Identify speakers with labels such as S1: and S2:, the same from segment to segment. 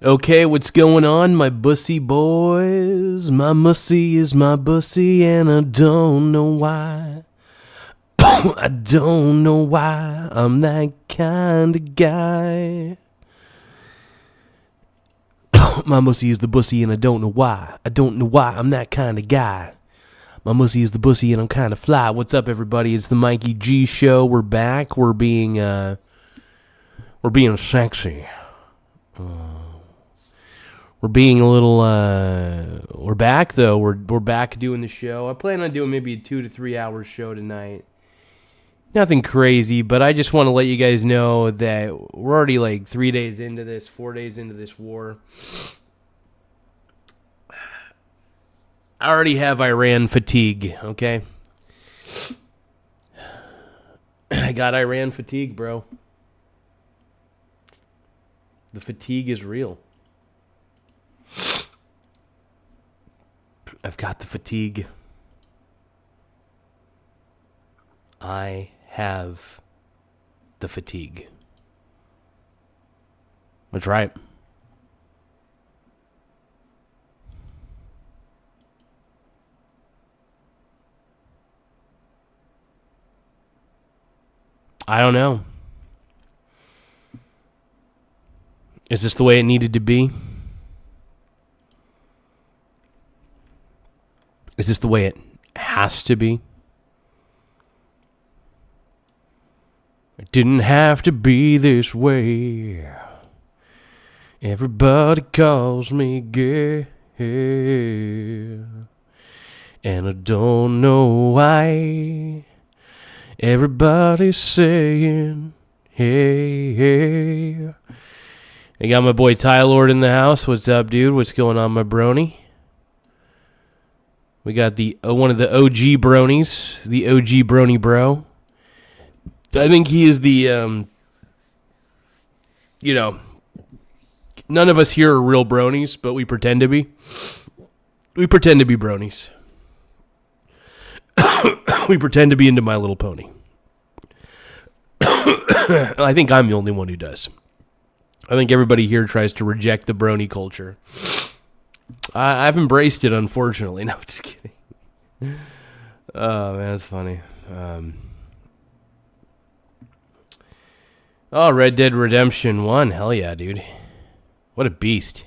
S1: Okay, what's going on, my bussy boys? My mussy is my bussy, and I don't know why. I don't know why I'm that kind of guy. My mussy is the bussy, and I don't know why. I don't know why I'm that kind of guy. My mussy is the bussy, and I'm kind of fly. What's up, everybody? It's the Mikey G Show. We're back. We're being sexy. We're being a little, we're back, though. We're back doing the show. I plan on doing maybe a 2 to 3 hour show tonight. Nothing crazy, but I just want to let you guys know that we're already like 4 days into this war. I already have Iran fatigue, okay? I got Iran fatigue, bro. The fatigue is real. I've got the fatigue. I have the fatigue. That's right. I don't know. Is this the way it needed to be? Is this the way it has to be? It didn't have to be this way. Everybody calls me gay. And I don't know why. Everybody's saying, hey, hey. I got my boy Ty Lord in the house. What's up, dude? What's going on, my brony? We got the one of the OG bronies, the OG brony bro. I think he is the, none of us here are real bronies, but we pretend to be. We pretend to be bronies. We pretend to be into My Little Pony. I think I'm the only one who does. I think everybody here tries to reject the brony culture. I've embraced it, unfortunately. No, just kidding. Oh, man, that's funny. Red Dead Redemption 1. Hell yeah, dude. What a beast.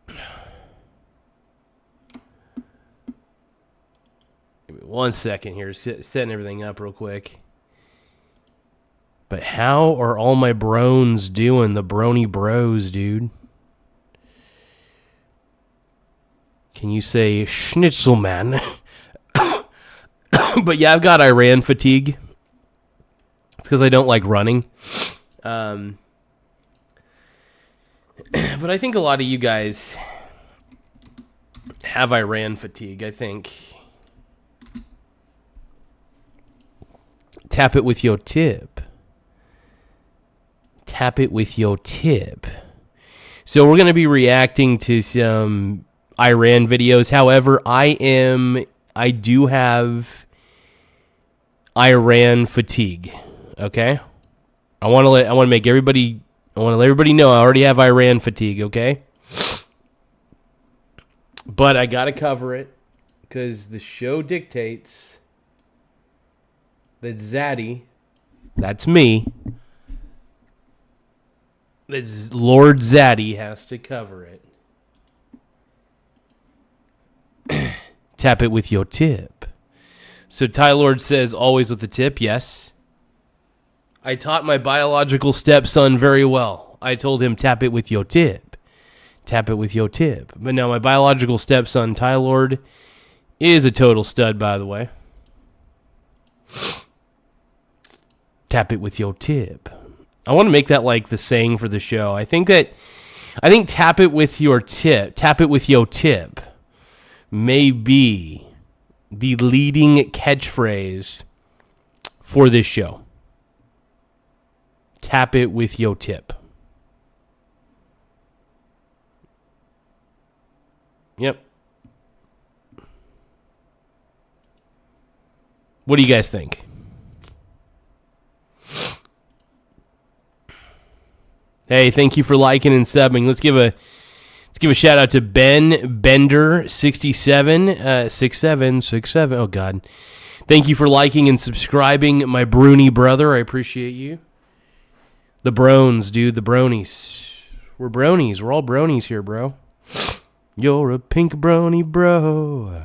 S1: Give me 1 second here. Setting everything up real quick. But how are all my brones doing? The brony bros, dude. Can you say schnitzel, man? But yeah, I've got Iran fatigue. It's because I don't like running. But I think a lot of you guys have Iran fatigue, I think. Tap it with your tip. Tap it with your tip. So we're going to be reacting to some Iran videos. However, I do have Iran fatigue. Okay? I want to let everybody know I already have Iran fatigue, okay? But I got to cover it cuz the show dictates that Zaddy, that's me, that Lord Zaddy has to cover it. Tap it with your tip. So Ty Lord says, always with the tip. Yes. I taught my biological stepson very well. I told him, tap it with your tip. Tap it with your tip. But now my biological stepson, Ty Lord, is a total stud, by the way. Tap it with your tip. I want to make that like the saying for the show. I think tap it with your tip. Tap it with your tip may be the leading catchphrase for this show. Tap it with your tip. Yep. What do you guys think? Hey, thank you for liking and subbing. Let's give a shout out to Ben Bender 67 6767. Oh God. Thank you for liking and subscribing, my Brony brother. I appreciate you. The Brones, dude, the Bronies. We're Bronies. We're all Bronies here, bro. You're a pink brony, bro.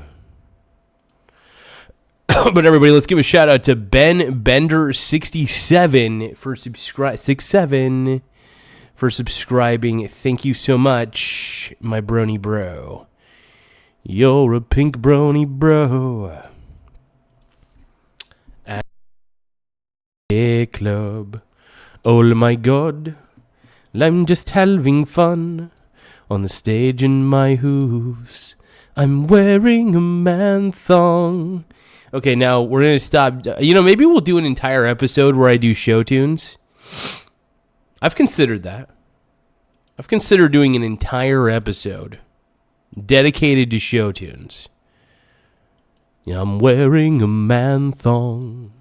S1: But everybody, let's give a shout out to Ben Bender 67 for subscribing. Thank you so much, my brony bro. You're a pink brony, bro. At a club. Oh my God, I'm just having fun on the stage in my hooves. I'm wearing a man thong. Okay, now we're going to stop. Maybe we'll do an entire episode where I do show tunes. I've considered that. I've considered doing an entire episode dedicated to show tunes. Yeah, I'm wearing a man thong.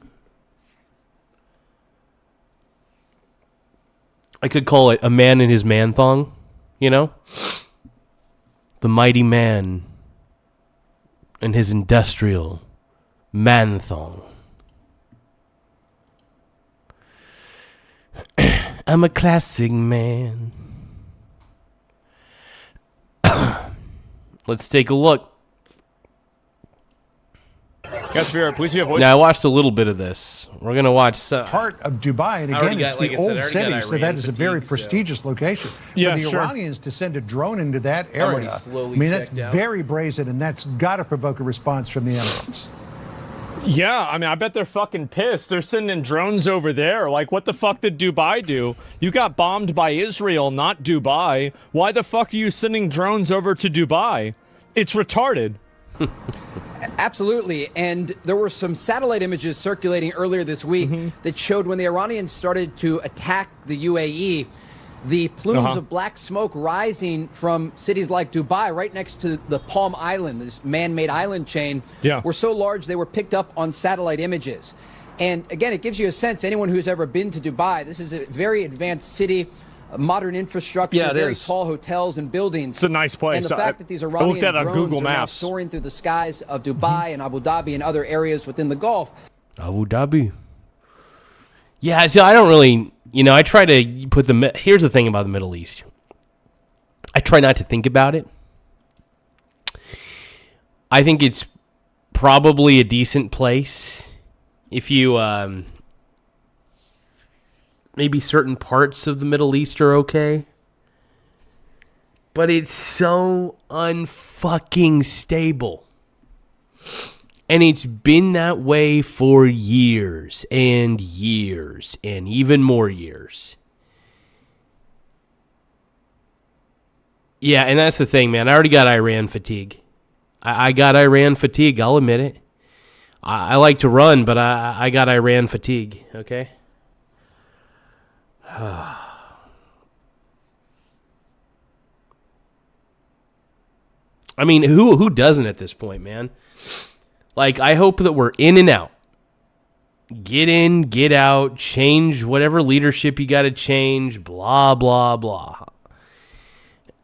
S1: I could call it A Man in His Man Thong, The mighty man and his industrial man thong. I'm a classic man. Let's take a look.
S2: Please be a voice.
S1: Now, I watched a little bit of this. We're going to watch some.
S3: Part of Dubai, and again, it's the old city, so that is a very prestigious location.
S2: Yeah,
S3: for the Iranians to send a drone into that area, that's very brazen, and that's got to provoke a response from the Emirates.
S2: Yeah, I bet they're fucking pissed. They're sending drones over there. Like, what the fuck did Dubai do? You got bombed by Israel, not Dubai. Why the fuck are you sending drones over to Dubai? It's retarded.
S4: Absolutely. And there were some satellite images circulating earlier this week that showed when the Iranians started to attack the UAE, the plumes of black smoke rising from cities like Dubai, right next to the Palm Island, this man-made island chain, were so large they were picked up on satellite images. And again, it gives you a sense, anyone who's ever been to Dubai, this is a very advanced city, modern infrastructure, very tall hotels and buildings.
S2: It's a nice place.
S4: And the fact that these Iranian drones are now soaring through the skies of Dubai and Abu Dhabi and other areas within the Gulf.
S1: Abu Dhabi. Yeah, so I don't really, I try to put here's the thing about the Middle East. I try not to think about it. I think it's probably a decent place if you, maybe certain parts of the Middle East are okay. But it's so unfucking stable. And it's been that way for years and years and even more years. Yeah, and that's the thing, man. I already got Iran fatigue. I got Iran fatigue, I'll admit it. I like to run, but I got Iran fatigue, okay? I mean, who doesn't at this point, man? Like, I hope that we're in and out. Get in, get out, change whatever leadership you got to change, blah, blah, blah.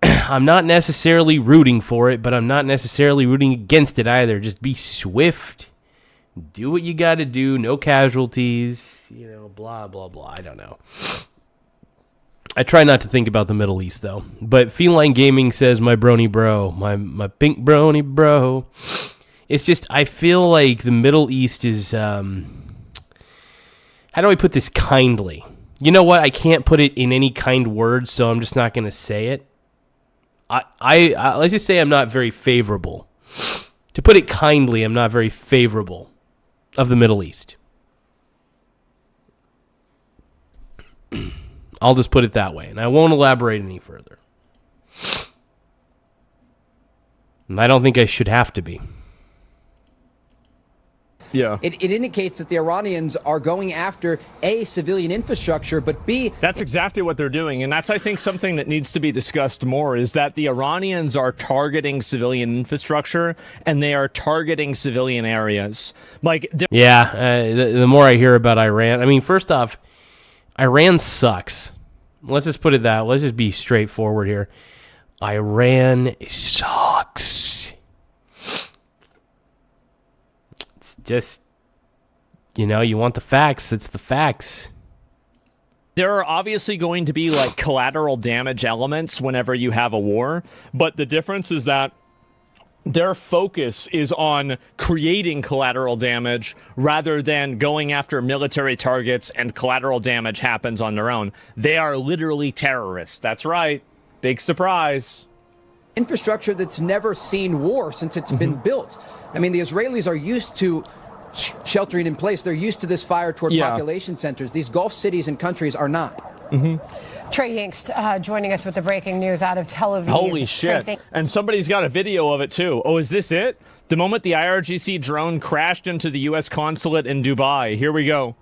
S1: I'm not necessarily rooting for it, but I'm not necessarily rooting against it either. Just be swift. Do what you got to do. No casualties. Blah, blah, blah. I don't know. I try not to think about the Middle East, though. But Feline Gaming says, my brony bro, my pink brony bro. It's just, I feel like the Middle East is, how do I put this kindly? You know what? I can't put it in any kind words, so I'm just not going to say it. I let's just say I'm not very favorable. To put it kindly, I'm not very favorable of the Middle East. I'll just put it that way, and I won't elaborate any further. And I don't think I should have to be.
S2: Yeah.
S4: It indicates that the Iranians are going after A, civilian infrastructure, but B...
S2: That's exactly what they're doing, and that's, I think, something that needs to be discussed more, is that the Iranians are targeting civilian infrastructure, and they are targeting civilian areas. The
S1: more I hear about Iran... I mean, first off, Iran sucks. Let's just put it that. Let's just be straightforward here. Iran sucks. It's just, you know, you want the facts. It's the facts.
S2: There are obviously going to be like collateral damage elements whenever you have a war, but the difference is that their focus is on creating collateral damage rather than going after military targets, and collateral damage happens on their own. They are literally terrorists. That's right. Big surprise.
S4: Infrastructure that's never seen war since it's been built. I mean, the Israelis are used to sheltering in place. They're used to this fire toward population centers. These Gulf cities and countries are not.
S5: Trey Yingst joining us with the breaking news out of Tel Aviv.
S2: Holy shit. And somebody's got a video of it too. Oh, is this it? The moment the IRGC drone crashed into the U.S. consulate in Dubai. Here we go.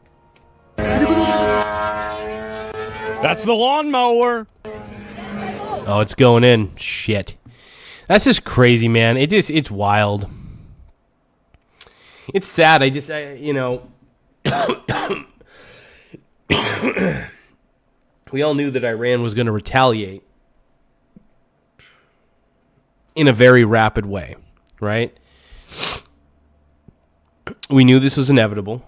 S2: That's the lawnmower.
S1: Oh, it's going in. Shit. That's just crazy, man. It's wild. It's sad. You know, we all knew that Iran was going to retaliate in a very rapid way, right? We knew this was inevitable.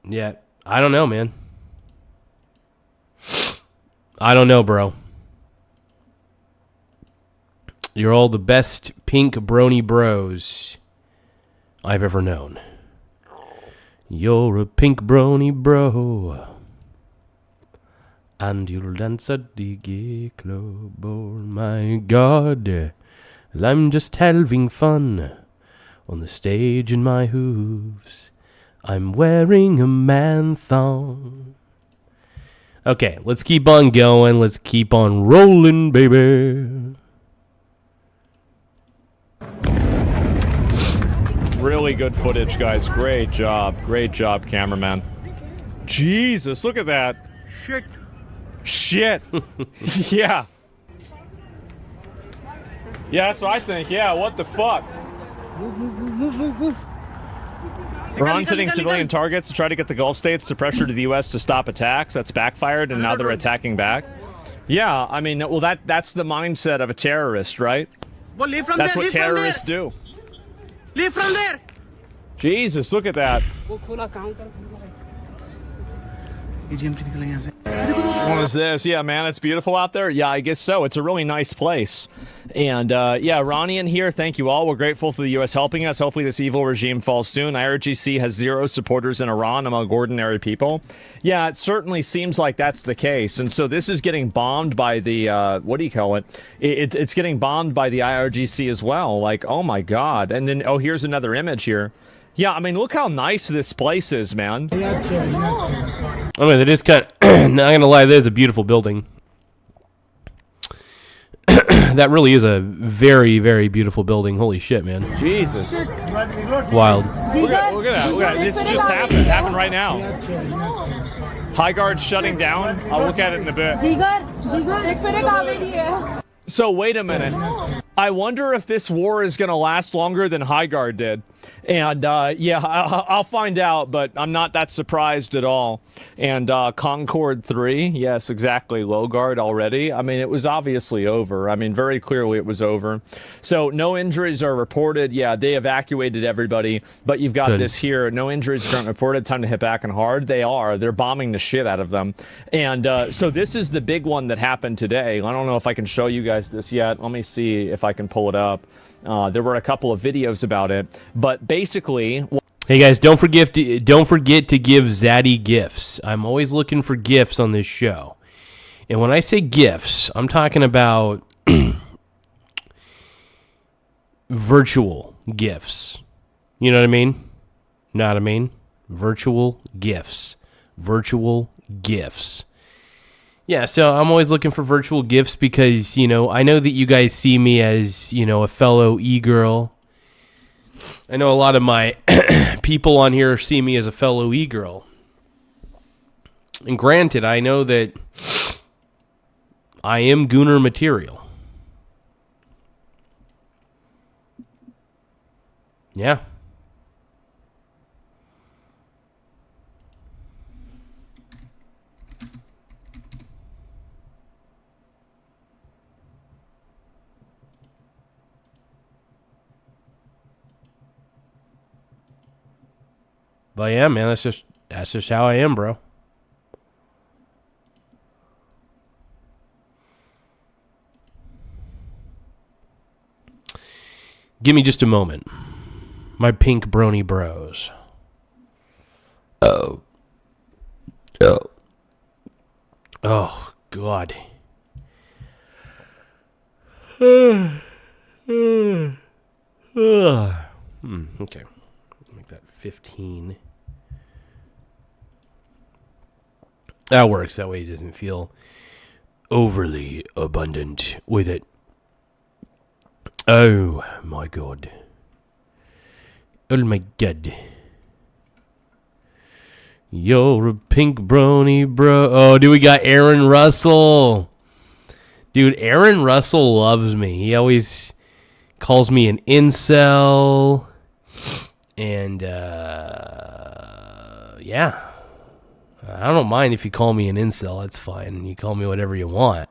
S1: Yeah, I don't know, man. I don't know, bro. You're all the best pink brony bros I've ever known. You're a pink brony bro, and you'll dance at the gay club. Oh my God, I'm just having fun on the stage in my hooves. I'm wearing a man thong. Okay, let's keep on going. Let's keep on rolling, baby.
S2: Really good footage, guys. Great job. Great job, cameraman. Jesus, look at that. Shit. Yeah. Yeah, that's what I think. Yeah, what the fuck? Iran's hitting civilian targets to try to get the Gulf states to pressure to the U.S. to stop attacks. That's backfired, and now they're attacking back. Yeah, I mean, well, that's the mindset of a terrorist, right? That's what terrorists do.
S6: Leave from there.
S2: Jesus, look at that. What is this? Yeah, man, it's beautiful out there. Yeah, I guess so. It's a really nice place. And yeah, Iranian here. Thank you all. We're grateful for the U.S. helping us. Hopefully this evil regime falls soon. IRGC has 0 supporters in Iran among ordinary people. Yeah, it certainly seems like that's the case. And so this is getting bombed by the, what do you call it? It's getting bombed by the IRGC as well. Like, oh my God. And then, oh, here's another image here. Yeah, I mean, look how nice this place is, man.
S1: I mean, it is kind of, not gonna lie, that is a beautiful building. That really is a very, very beautiful building. Holy shit, man.
S2: Jesus.
S1: Wild.
S2: Look at that. This just happened. It happened right now. High Guard shutting down. I'll look at it in a bit. So wait a minute. I wonder if this war is going to last longer than High Guard did. And yeah, I'll find out, but I'm not that surprised at all. And Concord 3, yes, exactly. Low Guard already. I mean, it was obviously over. I mean, very clearly it was over. So no injuries are reported. Yeah, they evacuated everybody, but you've got this here. No injuries aren't reported. Time to hit back and hard. They are. They're bombing the shit out of them. And so this is the big one that happened today. I don't know if I can show you guys this yet. Let me see if I can pull it up. There were a couple of videos about it, but basically,
S1: hey guys, don't forget to give Zaddy gifts. I'm always looking for gifts on this show, and when I say gifts, I'm talking about virtual gifts. You know what I mean? Know what I mean? Virtual gifts. Virtual gifts. Yeah, so I'm always looking for virtual gifts because, you know, I know that you guys see me as, you know, a fellow e-girl. I know a lot of my people on here see me as a fellow e-girl. And granted, I know that I am Gooner material. Yeah. But yeah, man, that's just how I am, bro. Give me just a moment. My pink brony bros. Oh, God. Okay. Make that 15. That works. That way it doesn't feel overly abundant with it. Oh, my God. Oh, my God. You're a pink brony, bro. Oh, dude, we got Aaron Russell. Dude, Aaron Russell loves me. He always calls me an incel. And, yeah. I don't mind if you call me an incel. That's fine. You call me whatever you want.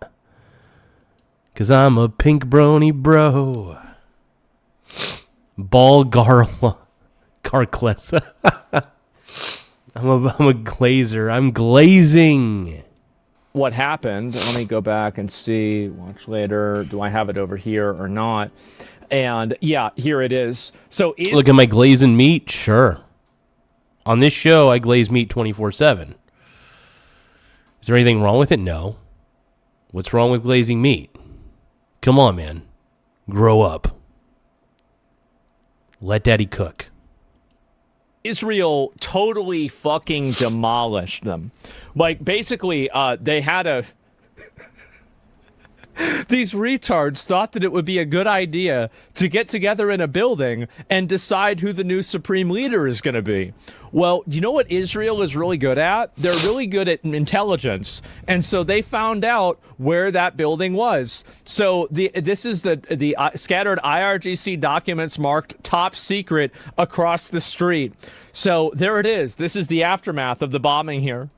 S1: Because I'm a pink brony bro. Ball Garla. Carclessa. I'm a glazer. I'm glazing.
S2: What happened? Let me go back and see. Watch later. Do I have it over here or not? And yeah, here it is. So
S1: look at my glazing meat. Sure. On this show, I glaze meat 24/7. Is there anything wrong with it? No. What's wrong with glazing meat? Come on, man. Grow up. Let daddy cook.
S2: Israel totally fucking demolished them. Like, basically, they had these retards thought that it would be a good idea to get together in a building and decide who the new supreme leader is going to be. Well, you know what Israel is really good at? They're really good at intelligence. And so they found out where that building was. So this is the scattered IRGC documents marked top secret across the street. So there it is. This is the aftermath of the bombing here.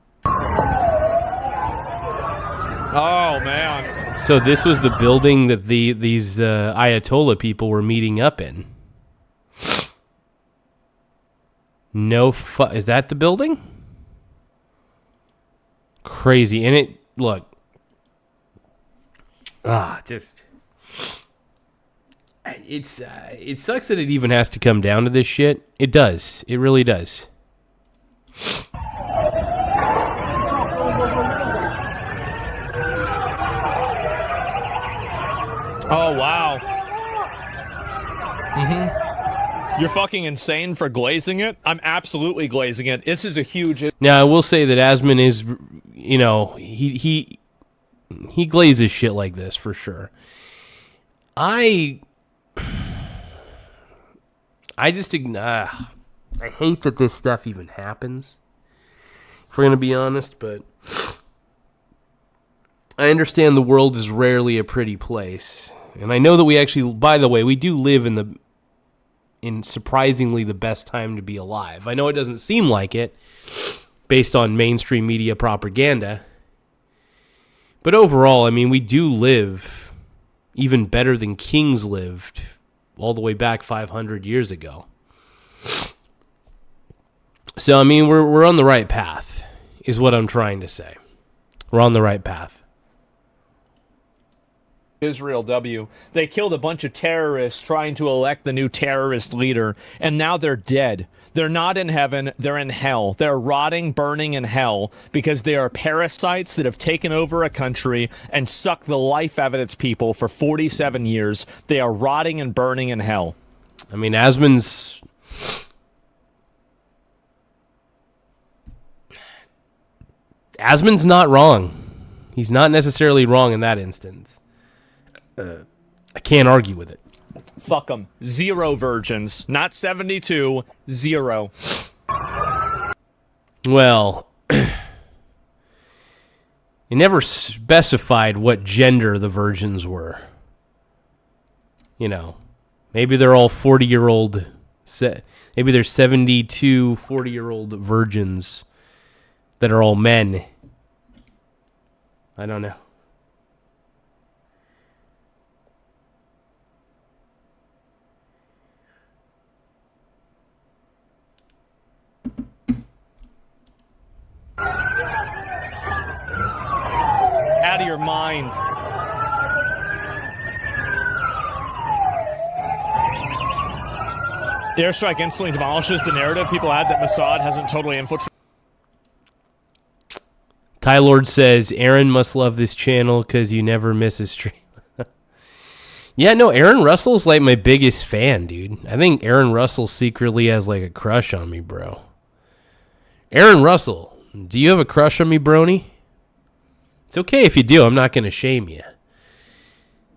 S2: Oh, man.
S1: So this was the building that these Ayatollah people were meeting up in. Is that the building? Crazy. And it, look. It sucks that it even has to come down to this shit. It does. It really does.
S2: Oh, wow. You're fucking insane for glazing it? I'm absolutely glazing it. This is a huge...
S1: Now, I will say that Asman is, you know, he glazes shit like this for sure. I just I hate that this stuff even happens, if we're going to be honest, but I understand the world is rarely a pretty place. And I know that we actually, by the way, we do live in surprisingly the best time to be alive. I know it doesn't seem like it based on mainstream media propaganda. But overall, I mean, we do live even better than kings lived all the way back 500 years ago. So, I mean, we're on the right path, is what I'm trying to say. We're on the right path.
S2: Israel W. They killed a bunch of terrorists trying to elect the new terrorist leader, and now they're dead. They're not in heaven, they're in hell. They're rotting, burning in hell because they are parasites that have taken over a country and sucked the life out of its people for 47 years. They are rotting and burning in hell.
S1: I mean, Asman's not wrong. He's not necessarily wrong in that instance. I can't argue with it.
S2: Fuck them. 0 virgins. Not 72. 0.
S1: Well, it never specified what gender the virgins were. You know, maybe they're all 40-year-old. Maybe there's 72 40-year-old virgins that are all men. I don't know.
S2: out of your mind. The airstrike instantly demolishes the narrative people had that Mossad hasn't totally infiltrated.
S1: Ty Lord says, Aaron must love this channel because you never miss a stream. Yeah, no, Aaron Russell's like my biggest fan, dude. I think Aaron Russell secretly has like a crush on me, bro. Aaron Russell, do you have a crush on me, brony? It's okay if you do. I'm not going to shame you.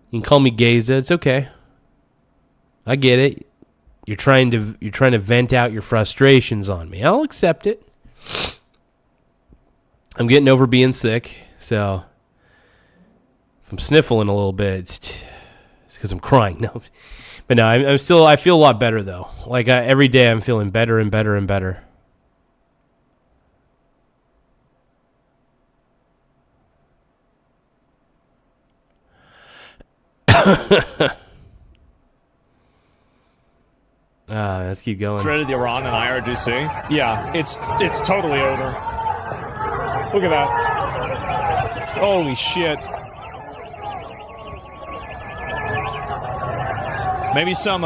S1: You can call me Garza. It's okay. I get it. You're trying to vent out your frustrations on me. I'll accept it. I'm getting over being sick, so if I'm sniffling a little bit, it's because I'm crying. No, but no, I feel a lot better though. Like every day, I'm feeling better and better and better. Let's keep going.
S2: Shredded the Iran and IRGC. Yeah, it's totally over. Look at that. Holy shit. Maybe some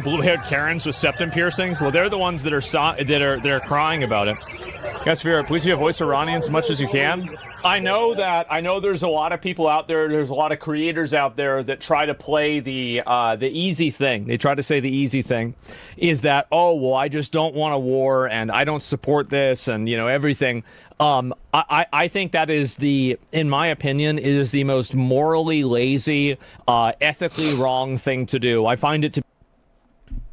S2: blue-haired Karens with septum piercings. Well, they're the ones that are crying about it. Guys, please be a voice Iranian as much as you can. I know there's a lot of people out there. There's a lot of creators out there that try to play the easy thing. They try to say the easy thing is that, oh, well, I just don't want a war and I don't support this and everything. I think that is in my opinion, it is the most morally lazy, ethically wrong thing to do. I find it to.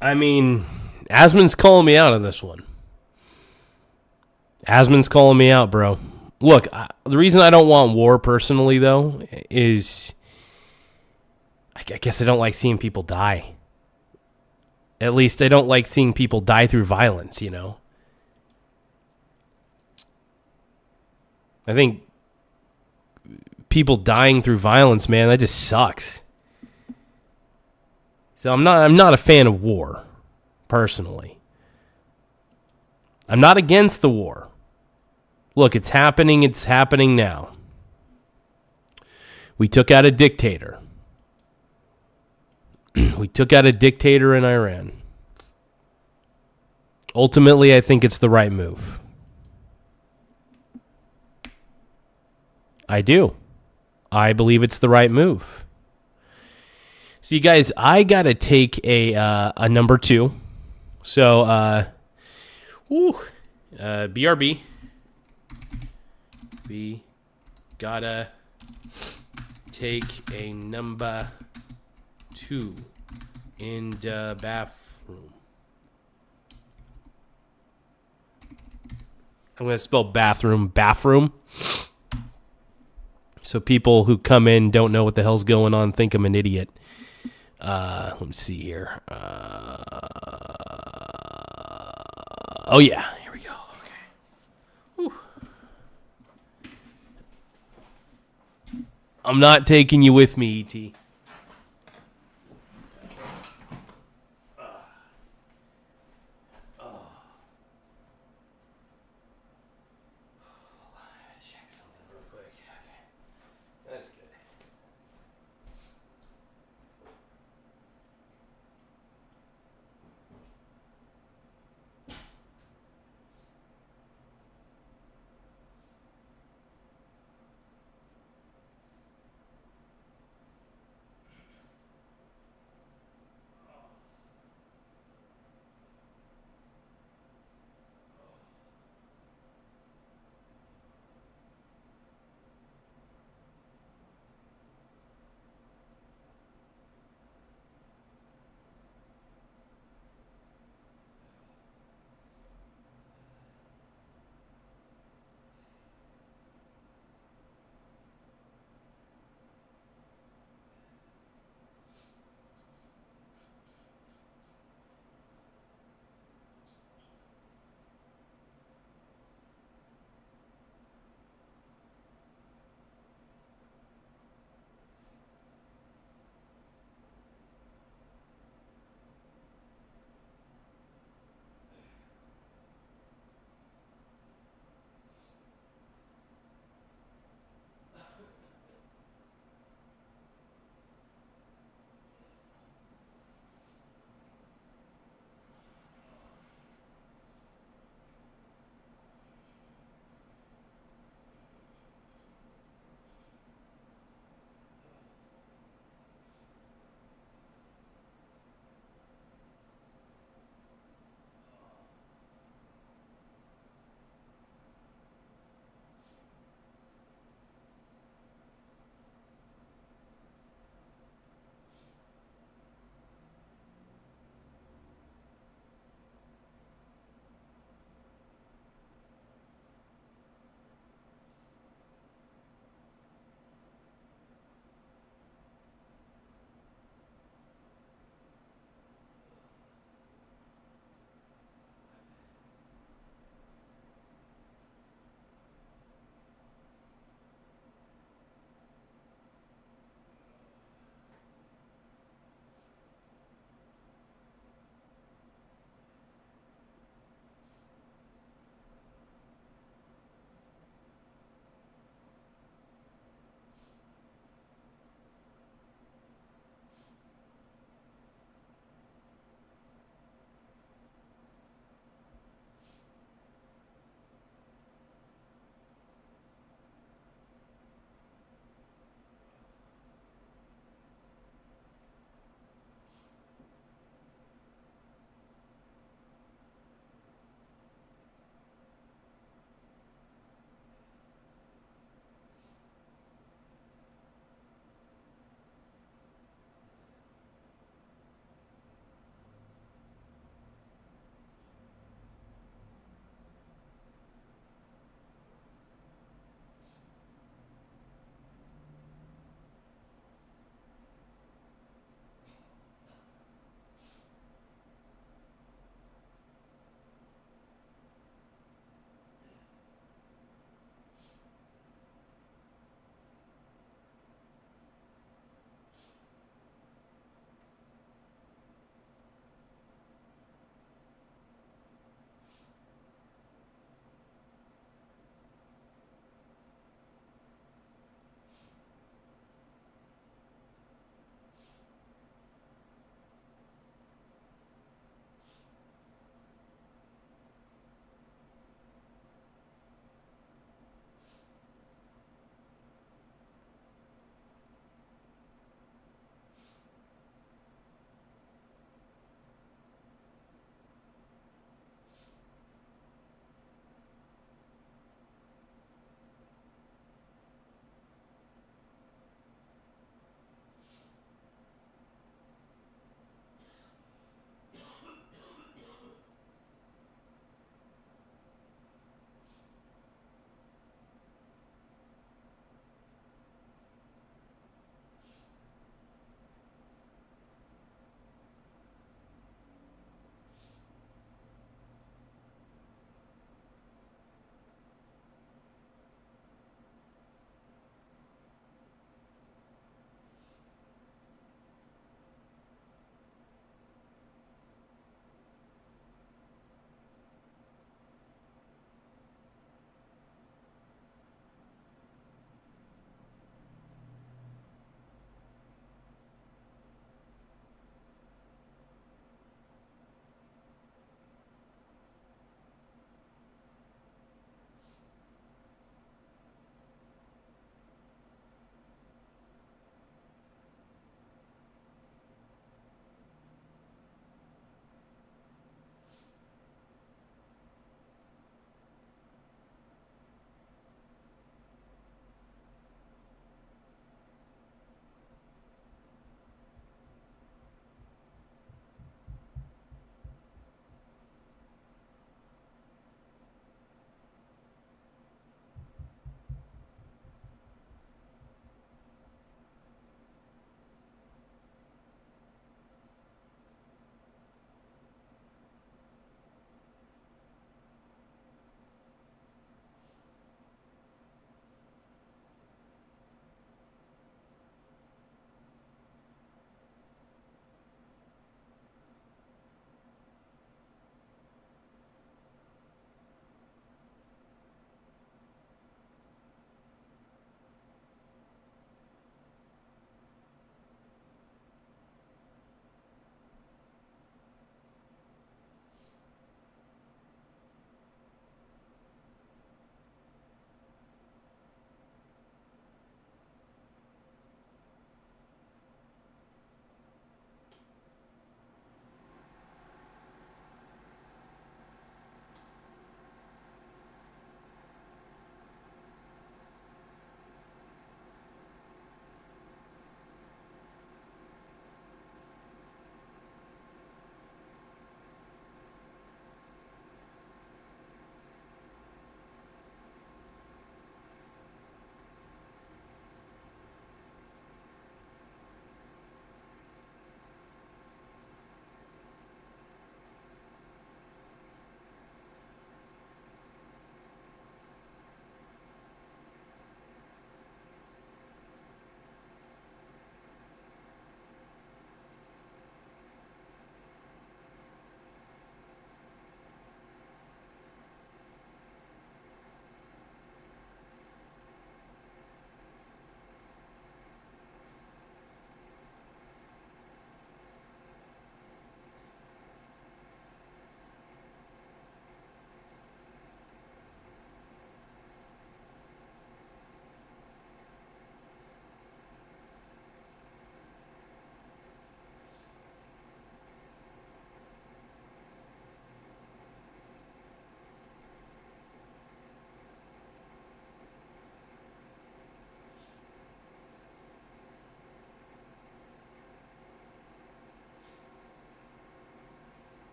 S1: I mean, Asmon's calling me out on this one. Asmon's calling me out, bro. Look, the reason I don't want war personally, though, is I guess I don't like seeing people die. At least I don't like seeing people die through violence, I think people dying through violence, man, that just sucks. So I'm not a fan of war, personally. I'm not against the war. Look, it's happening now. We took out a dictator. We took out a dictator in Iran. Ultimately, I think it's the right move. I do. I believe it's the right move. So, you guys, I got to take a number 2. So, BRB. We gotta take a number 2 in the bathroom. I'm going to spell bathroom. So people who come in don't know what the hell's going on, think I'm an idiot. Let me see here. Oh, yeah. Here we go. Okay. Whew. I'm not taking you with me, E.T. Check something real quick. Okay. That's good.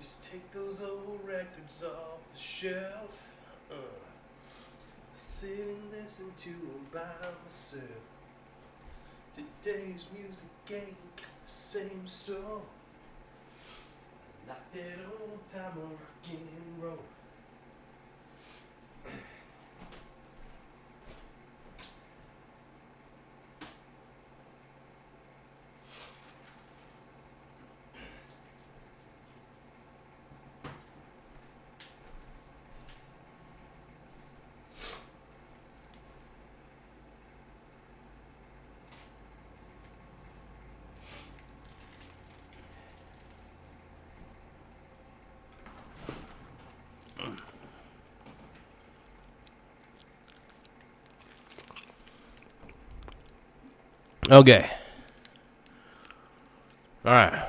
S1: Just take those old records off the shelf. Sit and listen to them by myself. Today's music ain't got the same soul. Like that old time of rock and roll. Okay. All right.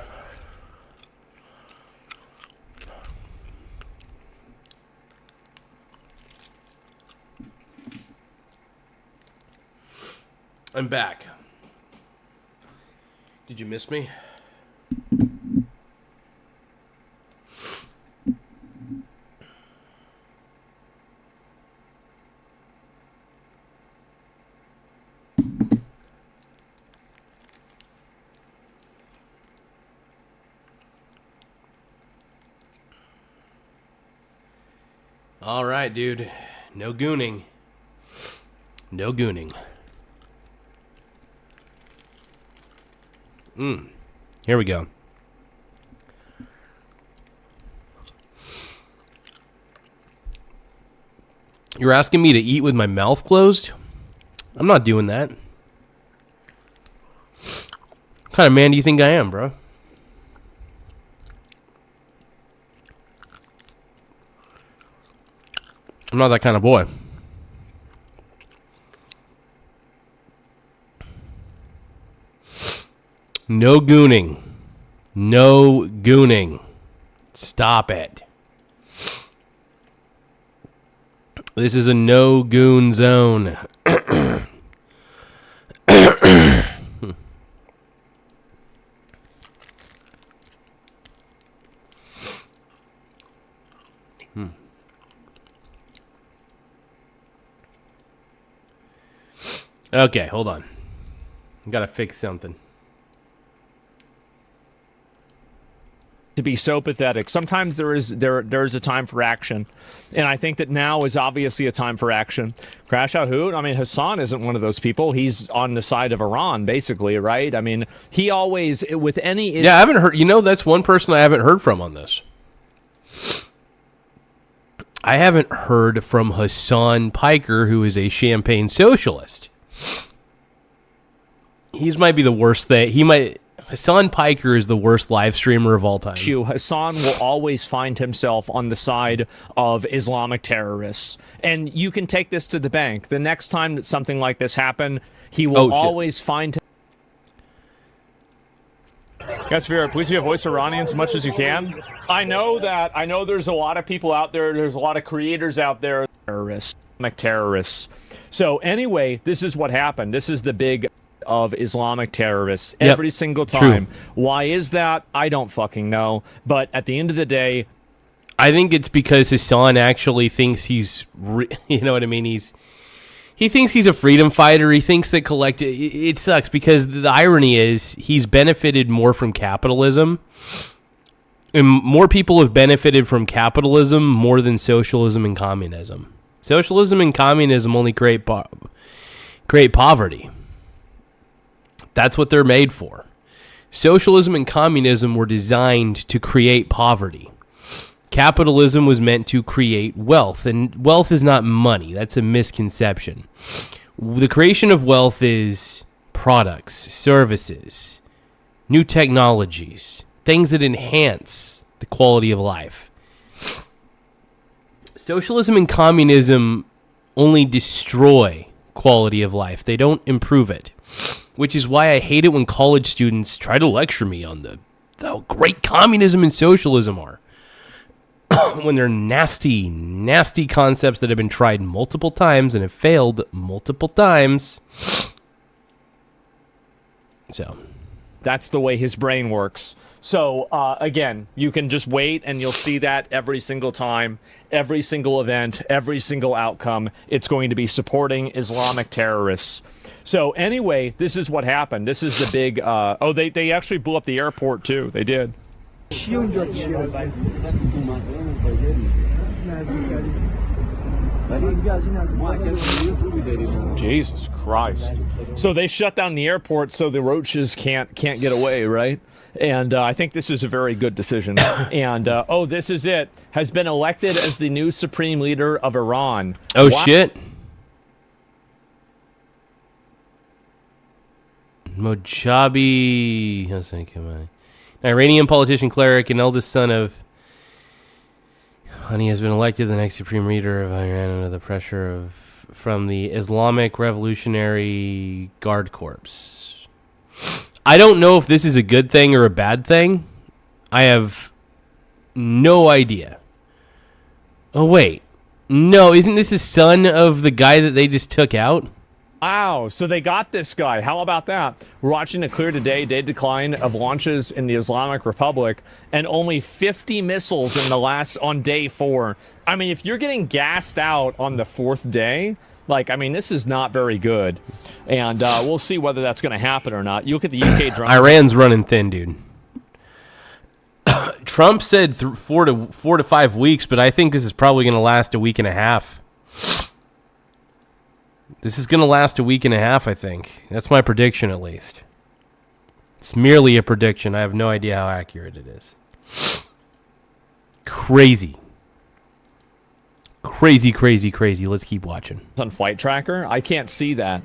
S1: I'm back. Did you miss me? All right, dude. No gooning. No gooning. Here we go. You're asking me to eat with my mouth closed? I'm not doing that. What kind of man do you think I am, bro? I'm not that kind of boy. No gooning. No gooning. Stop it. This is a no goon zone. Okay, hold on. Gotta fix something.
S2: To be so pathetic. Sometimes there is a time for action, and I think that now is obviously a time for action. Crash out who? I mean, Hassan isn't one of those people. He's on the side of Iran, basically, right? I mean, he always with any
S1: yeah, I haven't heard. You know, that's one person I haven't heard from on this. I haven't heard from Hassan Piker, who is a champagne socialist. He might be the worst thing. Hassan Piker is the worst live streamer of all time.
S2: Hassan will always find himself on the side of Islamic terrorists. And you can take this to the bank. The next time that something like this happens, he will always find him. Guys, please be a voice Iranian as much as you can. I know there's a lot of people out there, there's a lot of creators out there, terrorists. So anyway, this is what happened. This is the big of Islamic terrorists every single time. True. Why is that? I don't fucking know. But at the end of the day,
S1: I think it's because Hassan actually thinks he's, you know what I mean? He thinks he's a freedom fighter. He thinks that it sucks because the irony is he's benefited more from capitalism. And more people have benefited from capitalism more than socialism and communism. Socialism and communism only create poverty. That's what they're made for. Socialism and communism were designed to create poverty. Capitalism was meant to create wealth, and wealth is not money. That's a misconception. The creation of wealth is products, services, new technologies, things that enhance the quality of life. Socialism and communism only destroy quality of life. They don't improve it. Which is why I hate it when college students try to lecture me on how great communism and socialism are. When they're nasty, nasty concepts that have been tried multiple times and have failed multiple times. So,
S2: That's the way his brain works. So, again, you can just wait and you'll see that every single time, every single event, every single outcome. It's going to be supporting Islamic terrorists. So, anyway, this is what happened. This is the big... they actually blew up the airport, too. They did. Jesus Christ. So they shut down the airport so the roaches can't get away, right? And I think this is a very good decision. And, this is it. Has been elected as the new supreme leader of Iran.
S1: Oh, shit. Mojabi... Iranian politician, cleric, and eldest son of... He has been elected the next supreme leader of Iran under the pressure from the Islamic Revolutionary Guard Corps. I don't know if this is a good thing or a bad thing. I have no idea. Oh, wait. No, isn't this the son of the guy that they just took out?
S2: Wow, so they got this guy. How about that? We're watching a clear day decline of launches in the Islamic Republic, and only 50 missiles on day 4. I mean, if you're getting gassed out on the 4th day, this is not very good. And we'll see whether that's going to happen or not. You look at the UK drones.
S1: Iran's running thin, dude. Trump said 4 to 5 weeks, but I think this is probably going to last a week and a half. This is going to last a week and a half, I think. That's my prediction, at least. It's merely a prediction. I have no idea how accurate it is. Crazy. Crazy, crazy, crazy. Let's keep watching.
S2: On flight tracker, I can't see that.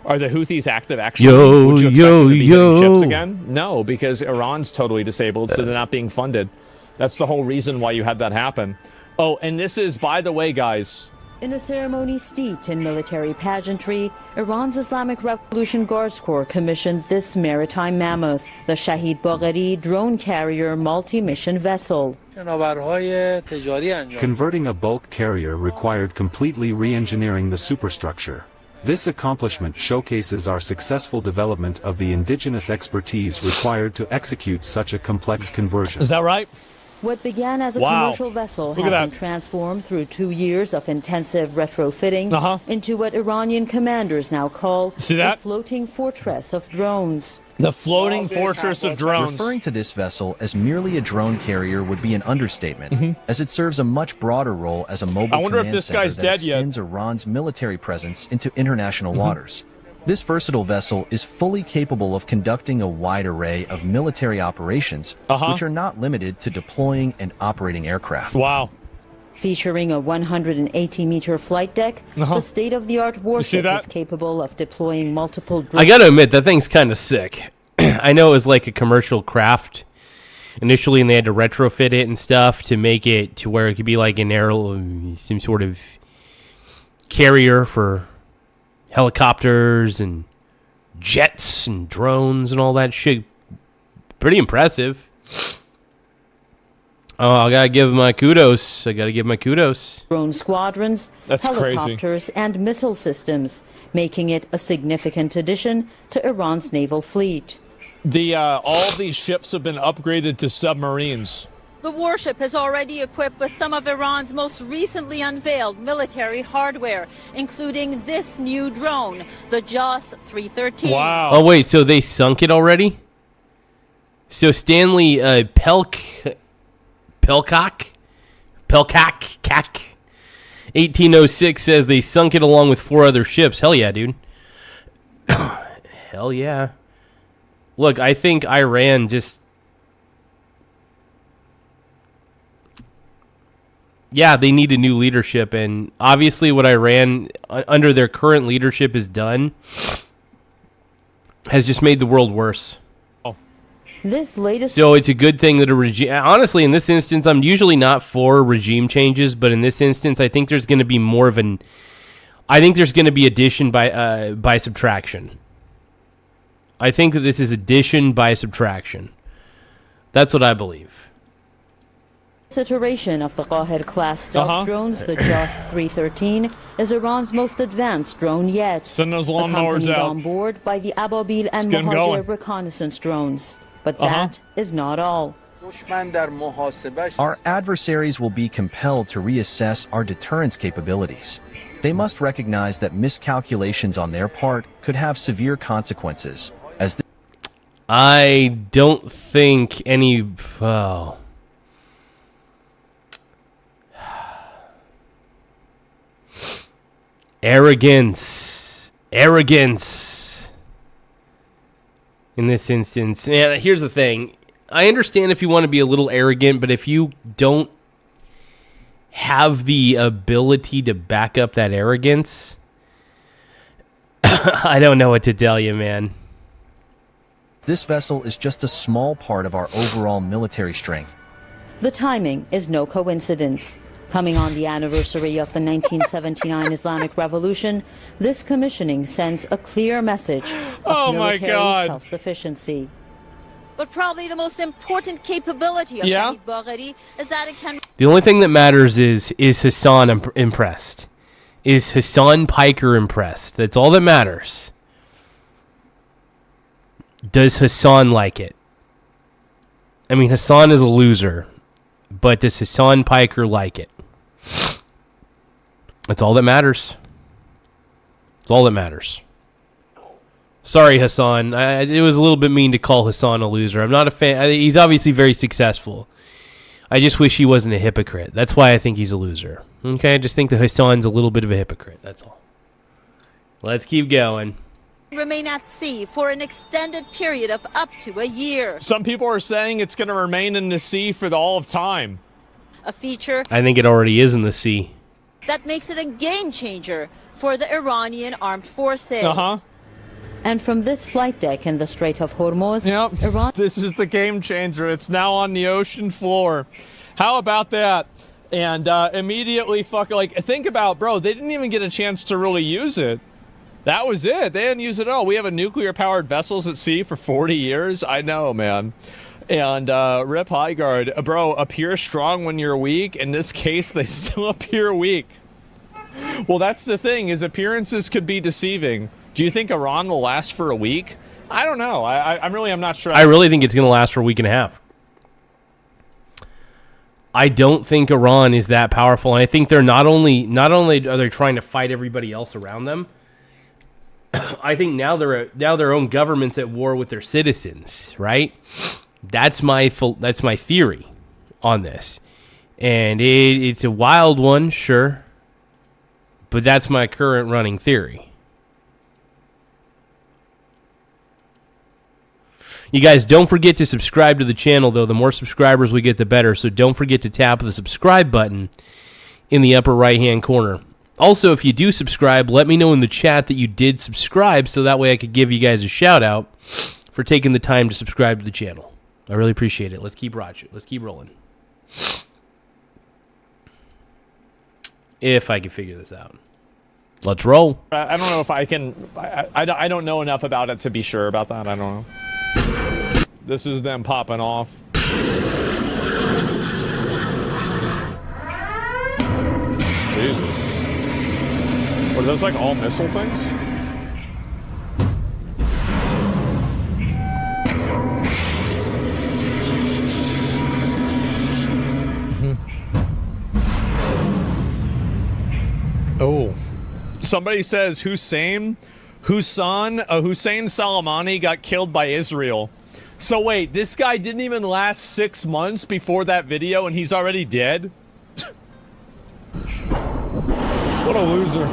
S2: Are the Houthis active actually? Would you expect them to be hitting ships again? No, because Iran's totally disabled, so they're not being funded. That's the whole reason why you had that happen. Oh, and this is, by the way, guys...
S7: In a ceremony steeped in military pageantry, Iran's Islamic Revolution Guards Corps commissioned this maritime mammoth, the Shahid Bagheri drone carrier multi-mission vessel.
S8: Converting a bulk carrier required completely re-engineering the superstructure. This accomplishment showcases our successful development of the indigenous expertise required to execute such a complex conversion.
S2: Is that right?
S7: What began as a commercial vessel has been transformed through 2 years of intensive retrofitting into what Iranian commanders now call the floating fortress of drones.
S2: The floating fortress of drones.
S9: Referring to this vessel as merely a drone carrier would be an understatement, as it serves a much broader role as a mobile command center that extends Iran's military presence into international waters. This versatile vessel is fully capable of conducting a wide array of military operations, which are not limited to deploying and operating aircraft.
S2: Wow.
S7: Featuring a 180-meter flight deck, the state-of-the-art warship is capable of deploying multiple drones.
S1: I gotta admit, that thing's kind of sick. I know it was like a commercial craft initially, and they had to retrofit it and stuff to make it to where it could be like some sort of carrier for helicopters and jets and drones and all that shit. Pretty impressive. Oh, I gotta give my kudos.
S7: Drone squadrons, helicopters,
S2: crazy.
S7: And missile systems, making it a significant addition to Iran's naval fleet.
S2: All these ships have been upgraded to submarines.
S10: The warship is already equipped with some of Iran's most recently unveiled military hardware, including this new drone, the JAS 313.
S2: Wow.
S1: Oh, wait, so they sunk it already? So Stanley Pelkak 1806 says they sunk it along with 4 other ships. Hell yeah, dude. Hell yeah. Look, I think Iran just... Yeah, they need a new leadership, and obviously what Iran, under their current leadership, has done has just made the world worse.
S7: This latest...
S1: So it's a good thing that a regime... Honestly, in this instance, I'm usually not for regime changes, but in this instance, I think there's going to be more of an... I think there's going to be addition by subtraction. I think that this is addition by subtraction. That's what I believe.
S7: This iteration of the Qahir-class stealth drones, the JOS 313, is Iran's most advanced drone yet.
S2: Send those lawnmowers
S7: accompanied
S2: out.
S7: on board by the Ababil and Mohajir reconnaissance drones. But that is not all.
S9: Our adversaries will be compelled to reassess our deterrence capabilities. They must recognize that miscalculations on their part could have severe consequences.
S1: I don't think any... Arrogance in this instance. And here's the thing. I understand if you want to be a little arrogant, but if you don't have the ability to back up that arrogance, I don't know what to tell you, man.
S9: This vessel is just a small part of our overall military strength.
S7: The timing is no coincidence. Coming on the anniversary of the 1979 Islamic Revolution, this commissioning sends a clear message of military self-sufficiency.
S10: But probably the most important capability of Shahid Bagheri is that it can...
S1: The only thing that matters is Hassan impressed? Is Hassan Piker impressed? That's all that matters. Does Hassan like it? I mean, Hassan is a loser, but does Hassan Piker like it? That's all that matters. That's all that matters. Sorry, Hassan. It was a little bit mean to call Hassan a loser. I'm not a fan. He's obviously very successful. I just wish he wasn't a hypocrite. That's why I think he's a loser. Okay? I just think that Hassan's a little bit of a hypocrite. That's all. Let's keep going.
S10: Remain at sea for an extended period of up to a year.
S2: Some people are saying it's going to remain in the sea for all of time.
S10: A feature
S1: I think it already is in the sea.
S10: That makes it a game changer for the Iranian armed forces.
S7: And from this flight deck in the Strait of Hormuz,
S2: Iran... This is the game changer. It's now on the ocean floor. How about that? And immediately think about, bro, they didn't even get a chance to really use it. That was it. They didn't use it at all. We have a nuclear-powered vessels at sea for 40 years. I know, man. And Rip Highguard, bro, appear strong when you're weak. In this case, they still appear weak. Well, that's the thing, is appearances could be deceiving. Do you think Iran will last for a week? I don't know. I'm not sure.
S1: I really think it's going to last for a week and a half. I don't think Iran is that powerful. And I think they're not only are they trying to fight everybody else around them, I think now their own government's at war with their citizens, right? That's my theory on this. And it's a wild one, sure. But that's my current running theory. You guys, don't forget to subscribe to the channel, though. The more subscribers we get, the better. So don't forget to tap the subscribe button in the upper right-hand corner. Also, if you do subscribe, let me know in the chat that you did subscribe, so that way I could give you guys a shout-out for taking the time to subscribe to the channel. I really appreciate it. Let's keep rocking. Let's keep rolling. If I can figure this out. Let's roll.
S2: I don't know if I can... I don't know enough about it to be sure about that. I don't know. This is them popping off. Jesus. What, are those like all missile things? Oh. Somebody says Hussein Soleimani got killed by Israel. So wait, this guy didn't even last 6 months before that video and he's already dead? What a loser.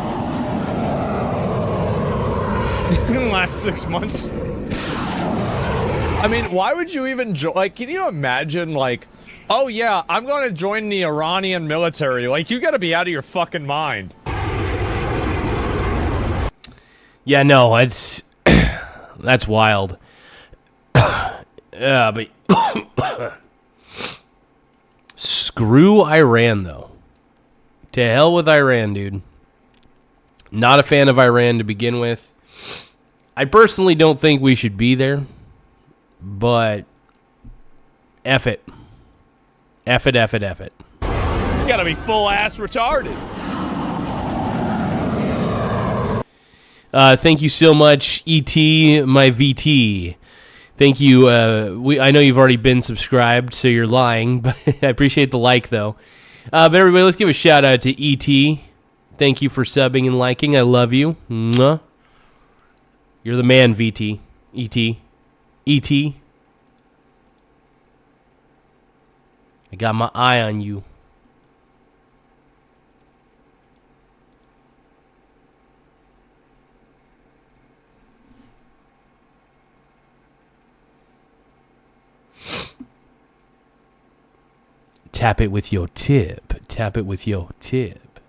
S2: He didn't last 6 months. I mean, why would you even join? Like, can you imagine, like, oh yeah, I'm gonna join the Iranian military. Like, you gotta be out of your fucking mind.
S1: Yeah, no, it's that's wild. Yeah, but screw Iran, though. To hell with Iran, dude. Not a fan of Iran to begin with. I personally don't think we should be there, but F it. F it, F it, F it.
S2: You gotta be full ass retarded.
S1: Thank you so much, E.T., my VT. Thank you. I know you've already been subscribed, so you're lying, but I appreciate the like, though. But everybody, let's give a shout out to E.T. Thank you for subbing and liking. I love you. Mwah. You're the man, VT. E.T. E.T. I got my eye on you. Tap it with your tip. Tap it with your tip.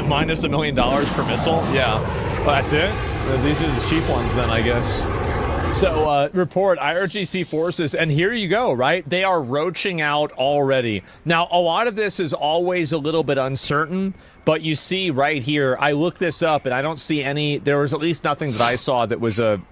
S2: Minus $1 million per missile? Yeah. Well, that's it? These are the cheap ones then, I guess. So, report IRGC forces, and here you go, right? They are roaching out already. Now, a lot of this is always a little bit uncertain, but you see right here, I looked this up, and I don't see any, there was at least nothing that I saw that was a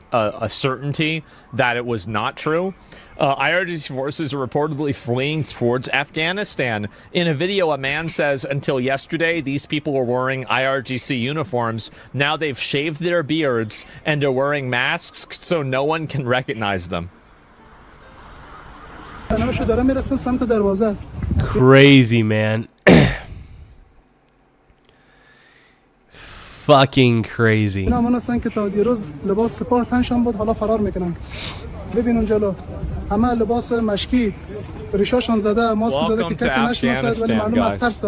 S2: certainty that it was not true. IRGC forces are reportedly fleeing towards Afghanistan. In a video, a man says, until yesterday, these people were wearing IRGC uniforms. Now they've shaved their beards and are wearing masks so no one can recognize them.
S1: Crazy, man. Fucking crazy.
S11: Welcome
S2: to Afghanistan, guys.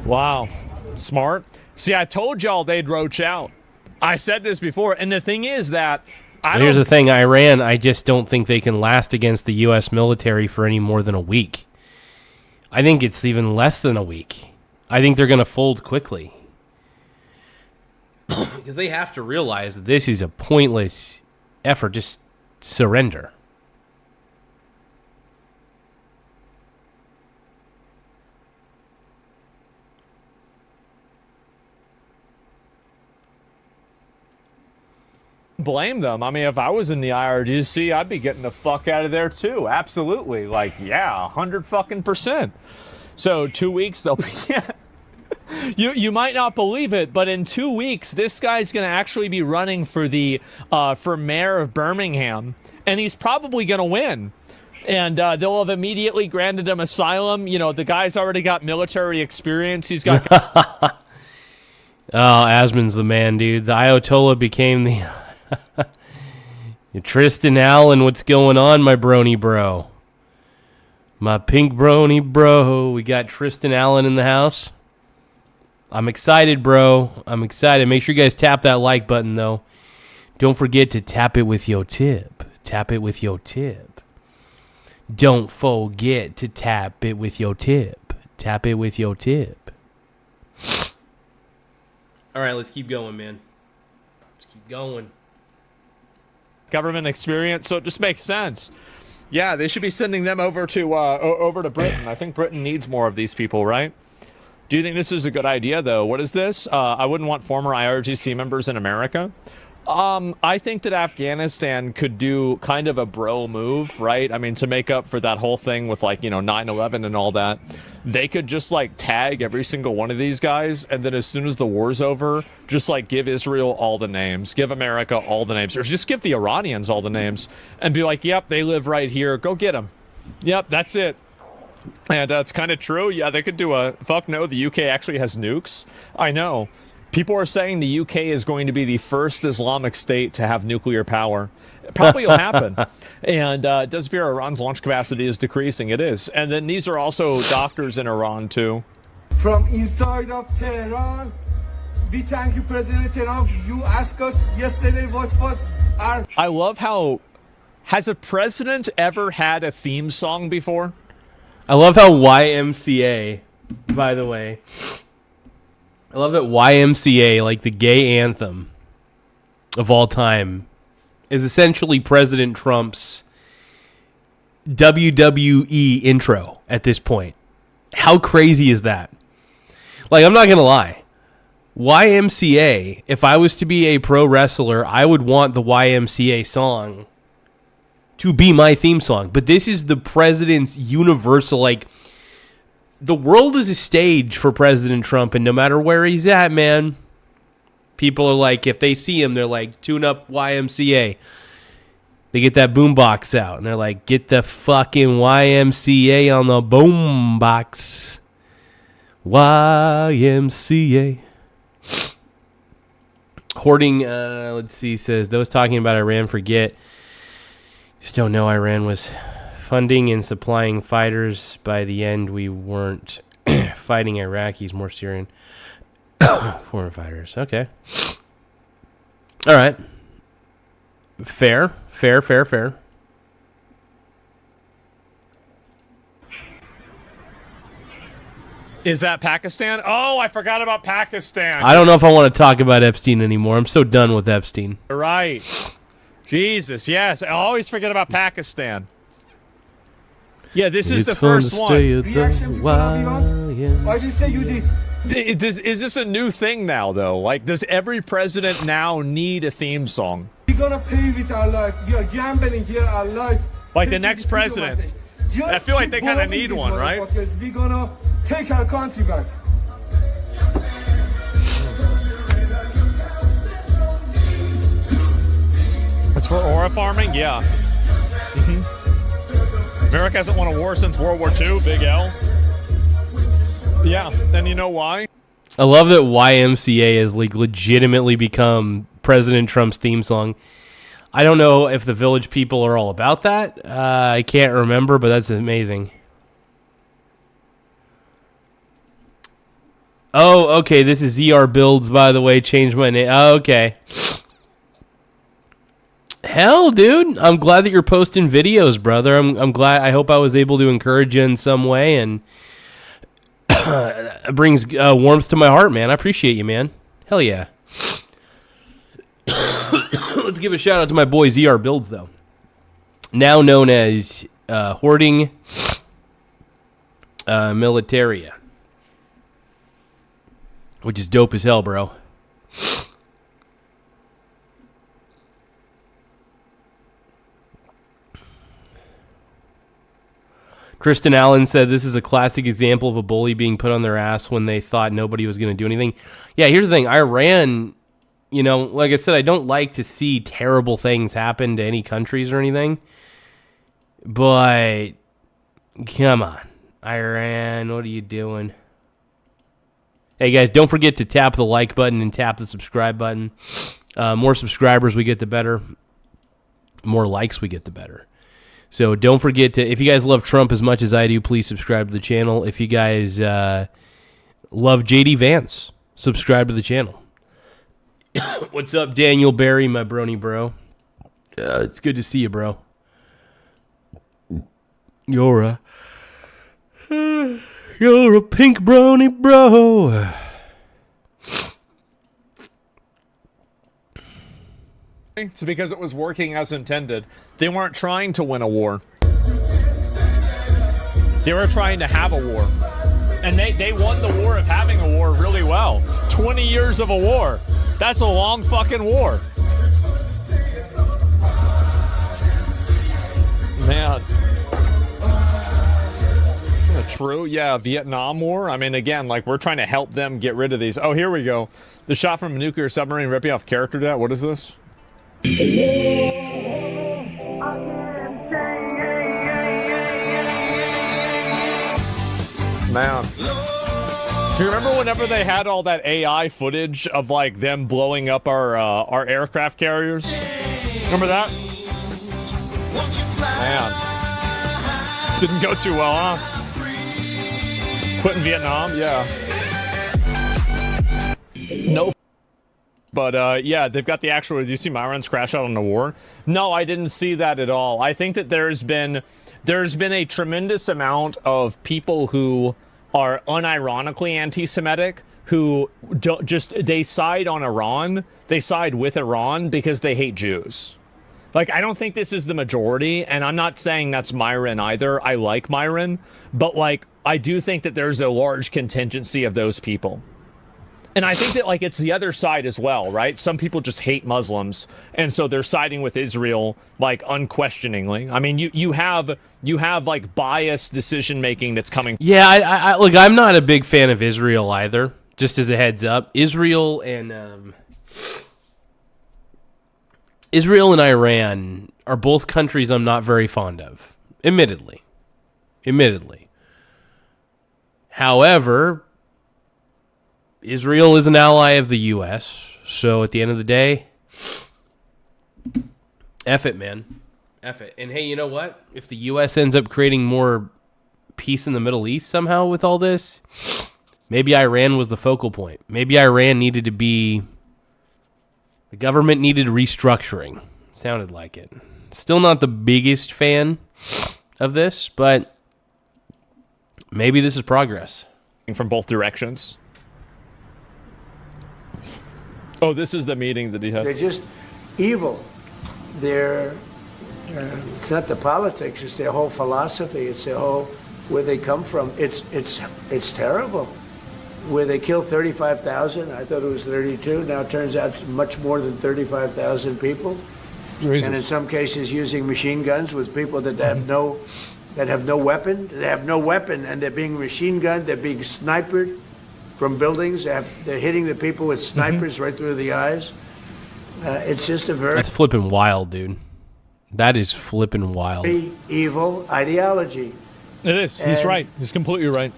S2: Wow. Smart. See, I told y'all they'd roach out. I said this before, and the thing is that
S1: here's the thing, Iran, I just don't think they can last against the U.S. military for any more than a week. I think it's even less than a week. I think they're going to fold quickly. Because they have to realize that this is a pointless effort. Just surrender.
S2: Blame them. I mean, if I was in the IRGC, I'd be getting the fuck out of there too. Absolutely. Like, yeah, 100%. So 2 weeks they'll be. Yeah. You might not believe it, but in 2 weeks, this guy's going to actually be running for the for mayor of Birmingham, and he's probably going to win. And they'll have immediately granted him asylum. You know, the guy's already got military experience. He's got.
S1: Oh, Asmon's the man, dude. The Ayatollah became the Tristan Allen. What's going on, my brony bro? My pink brony bro. We got Tristan Allen in the house. I'm excited, bro. I'm excited. Make sure you guys tap that like button, though. Don't forget to tap it with your tip. Tap it with your tip. Don't forget to tap it with your tip. Tap it with your tip. All right, let's keep going, man. Let's keep going.
S2: Government experience, so it just makes sense. Yeah, they should be sending them over to Britain. I think Britain needs more of these people, right? Do you think this is a good idea, though? What is this? I wouldn't want former IRGC members in America. I think that Afghanistan could do kind of a bro move, right? I mean, to make up for that whole thing with, like, 9/11 and all that. They could just, tag every single one of these guys, and then as soon as the war's over, just, give Israel all the names, give America all the names, or just give the Iranians all the names, and be like, yep, they live right here, go get them. Yep, that's it. And it's kind of true. Yeah, they could do a fuck no. The UK actually has nukes. I know. People are saying the UK is going to be the first Islamic state to have nuclear power. It probably will happen. And it does appear Iran's launch capacity is decreasing. It is. And then these are also doctors in Iran, too.
S12: From inside of Tehran, we thank you, President Tehran. You asked us yesterday what was our...
S2: I love how... Has a president ever had a theme song before?
S1: I love how YMCA, by the way, I love that YMCA, the gay anthem of all time, is essentially President Trump's WWE intro at this point. How crazy is that? I'm not going to lie. YMCA, if I was to be a pro wrestler, I would want the YMCA song to be my theme song. But this is the president's universal, like, the world is a stage for President Trump, and no matter where he's at, man, people are like, if they see him, they're like, tune up YMCA. They get that boombox out, and they're like, get the fucking YMCA on the boombox. YMCA. Hoarding, let's see, says, those talking about Iran forget. Just don't know Iran was funding and supplying fighters. By the end, we weren't fighting Iraqis, more Syrian foreign fighters. Okay. All right. Fair.
S2: Is that Pakistan? Oh, I forgot about Pakistan.
S1: I don't know if I want to talk about Epstein anymore. I'm so done with Epstein.
S2: Right. Jesus, yes. I always forget about Pakistan. Yeah, this is the first one.
S12: Why did you say you did?
S2: Is this a new thing now, though? Like, does every president now need a theme song?
S12: We're gonna pay with our life. We are gambling here our life.
S2: Like the next president. I feel like they kind of need one, right?
S12: We're gonna take our country back.
S2: It's for aura farming? Yeah. America hasn't won a war since World War II, Big L. Yeah, and you know why?
S1: I love that YMCA has like legitimately become President Trump's theme song. I don't know if the Village people are all about that. I can't remember, but that's amazing. Oh, okay. This is ZR Builds, by the way. Changed my name. Oh, okay. Hell, dude. I'm glad that you're posting videos, brother. I'm glad. I hope I was able to encourage you in some way, and it brings warmth to my heart, man. I appreciate you, man. Hell yeah. Let's give a shout out to my boy ZR Builds, though. Now known as Hoarding Militaria. Which is dope as hell, bro. Kristen Allen said this is a classic example of a bully being put on their ass when they thought nobody was going to do anything. Yeah, here's the thing. Iran, you know, like I said, I don't like to see terrible things happen to any countries or anything. But, come on. Iran, what are you doing? Hey, guys, don't forget to tap the like button and tap the subscribe button. More subscribers we get, the better. More likes we get, the better. So don't forget to, if you guys love Trump as much as I do, please subscribe to the channel. If you guys love JD Vance, subscribe to the channel. What's up, Daniel Barry, my brony bro? It's good to see you, bro. You're a pink brony bro.
S2: It's because it was working as intended. They weren't trying to win a war. They were trying to have a war. And they won the war of having a war really well. 20 years of a war. That's a long fucking war. Man. True, yeah, Vietnam War. I mean, again, like, we're trying to help them get rid of these. Oh, here we go. The shot from a nuclear submarine ripping off character debt. What is this? Man. Do you remember whenever they had all that AI footage of, like, them blowing up our aircraft carriers? Remember that? Man. Didn't go too well, huh? Quit in Vietnam, yeah. No. But, yeah, they've got the actual... Did you see Myron's crash out on the war? No, I didn't see that at all. I think that there's been a tremendous amount of people who are unironically anti-Semitic who don't they side on Iran. They side with Iran because they hate Jews. Like, I don't think this is the majority, and I'm not saying that's Myron either. I like Myron, but, like, I do think that there's a large contingency of those people. And I think that, like, it's the other side as well, right? Some people just hate Muslims, and so they're siding with Israel, like, unquestioningly. I mean, you have like biased decision making that's coming.
S1: Yeah, I look, I'm not a big fan of Israel either. Just as a heads up, Israel and Iran are both countries I'm not very fond of, admittedly. However, Israel is an ally of the U.S., so at the end of the day, F it, man. F it. And hey, you know what? If the U.S. ends up creating more peace in the Middle East somehow with all this, maybe Iran was the focal point. Maybe Iran needed to be... The government needed restructuring. Sounded like it. Still not the biggest fan of this, but maybe this is progress.
S2: From both directions. Oh, this is the meeting that he had.
S11: They're just evil. It's not the politics, it's their whole philosophy, it's their whole, where they come from. It's terrible. Where they killed 35,000, I thought it was 32, now it turns out it's much more than 35,000 people. Jesus. And in some cases using machine guns with people that have no weapon. They have no weapon, and they're being machine gunned, they're being sniped from buildings. They're hitting the people with snipers right through the eyes. It's just a very...
S1: That's flipping wild, dude. That is flipping wild.
S11: Evil ideology.
S2: It is. And he's right. He's completely right.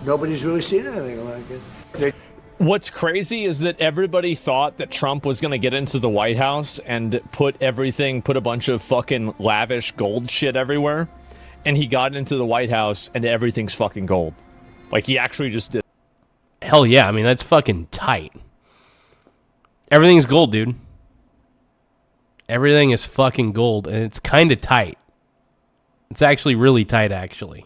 S11: Nobody's really seen anything like it.
S2: What's crazy is that everybody thought that Trump was going to get into the White House and put a bunch of fucking lavish gold shit everywhere. And he got into the White House and everything's fucking gold. Like, he actually just did.
S1: Hell yeah. I mean, that's fucking tight. Everything's gold, dude. Everything is fucking gold, and it's kind of tight. It's actually really tight, actually.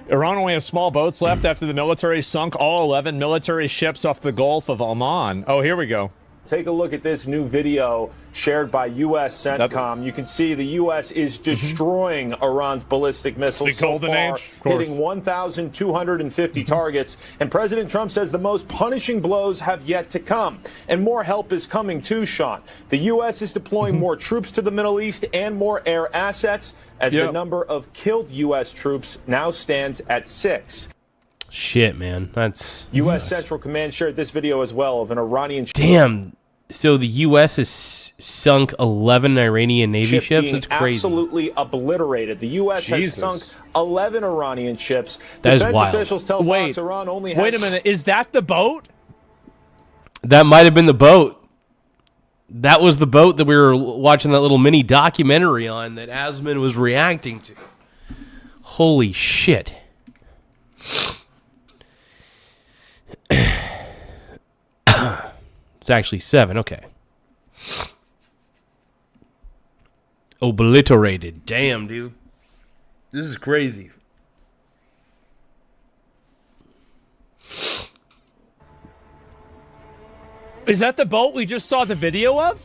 S2: Iran only has small boats left after the military sunk all 11 military ships off the Gulf of Oman. Oh, here we go.
S13: Take a look at this new video shared by U.S. CENTCOM. You can see the U.S. is destroying Iran's ballistic missiles so far, hitting 1,250 targets. And President Trump says the most punishing blows have yet to come. And more help is coming too, Sean. The U.S. is deploying more troops to the Middle East and more air assets, as the number of killed U.S. troops now stands at 6.
S1: Shit, man. That's...
S13: U.S. Central Command shared this video as well of an Iranian...
S1: Damn. So the U.S. has sunk 11 Iranian Navy ships? That's crazy.
S13: Absolutely obliterated. The U.S. has sunk 11 Iranian ships.
S1: That
S13: Defense
S1: is wild.
S13: officials tell Fox Iran only has...
S2: Wait a minute. Is that the boat?
S1: That might have been the boat. That was the boat that we were watching that little mini documentary on that Asman was reacting to. Holy shit. It's actually 7. Okay. Obliterated. Damn, dude. This is crazy.
S2: Is that the boat we just saw the video of?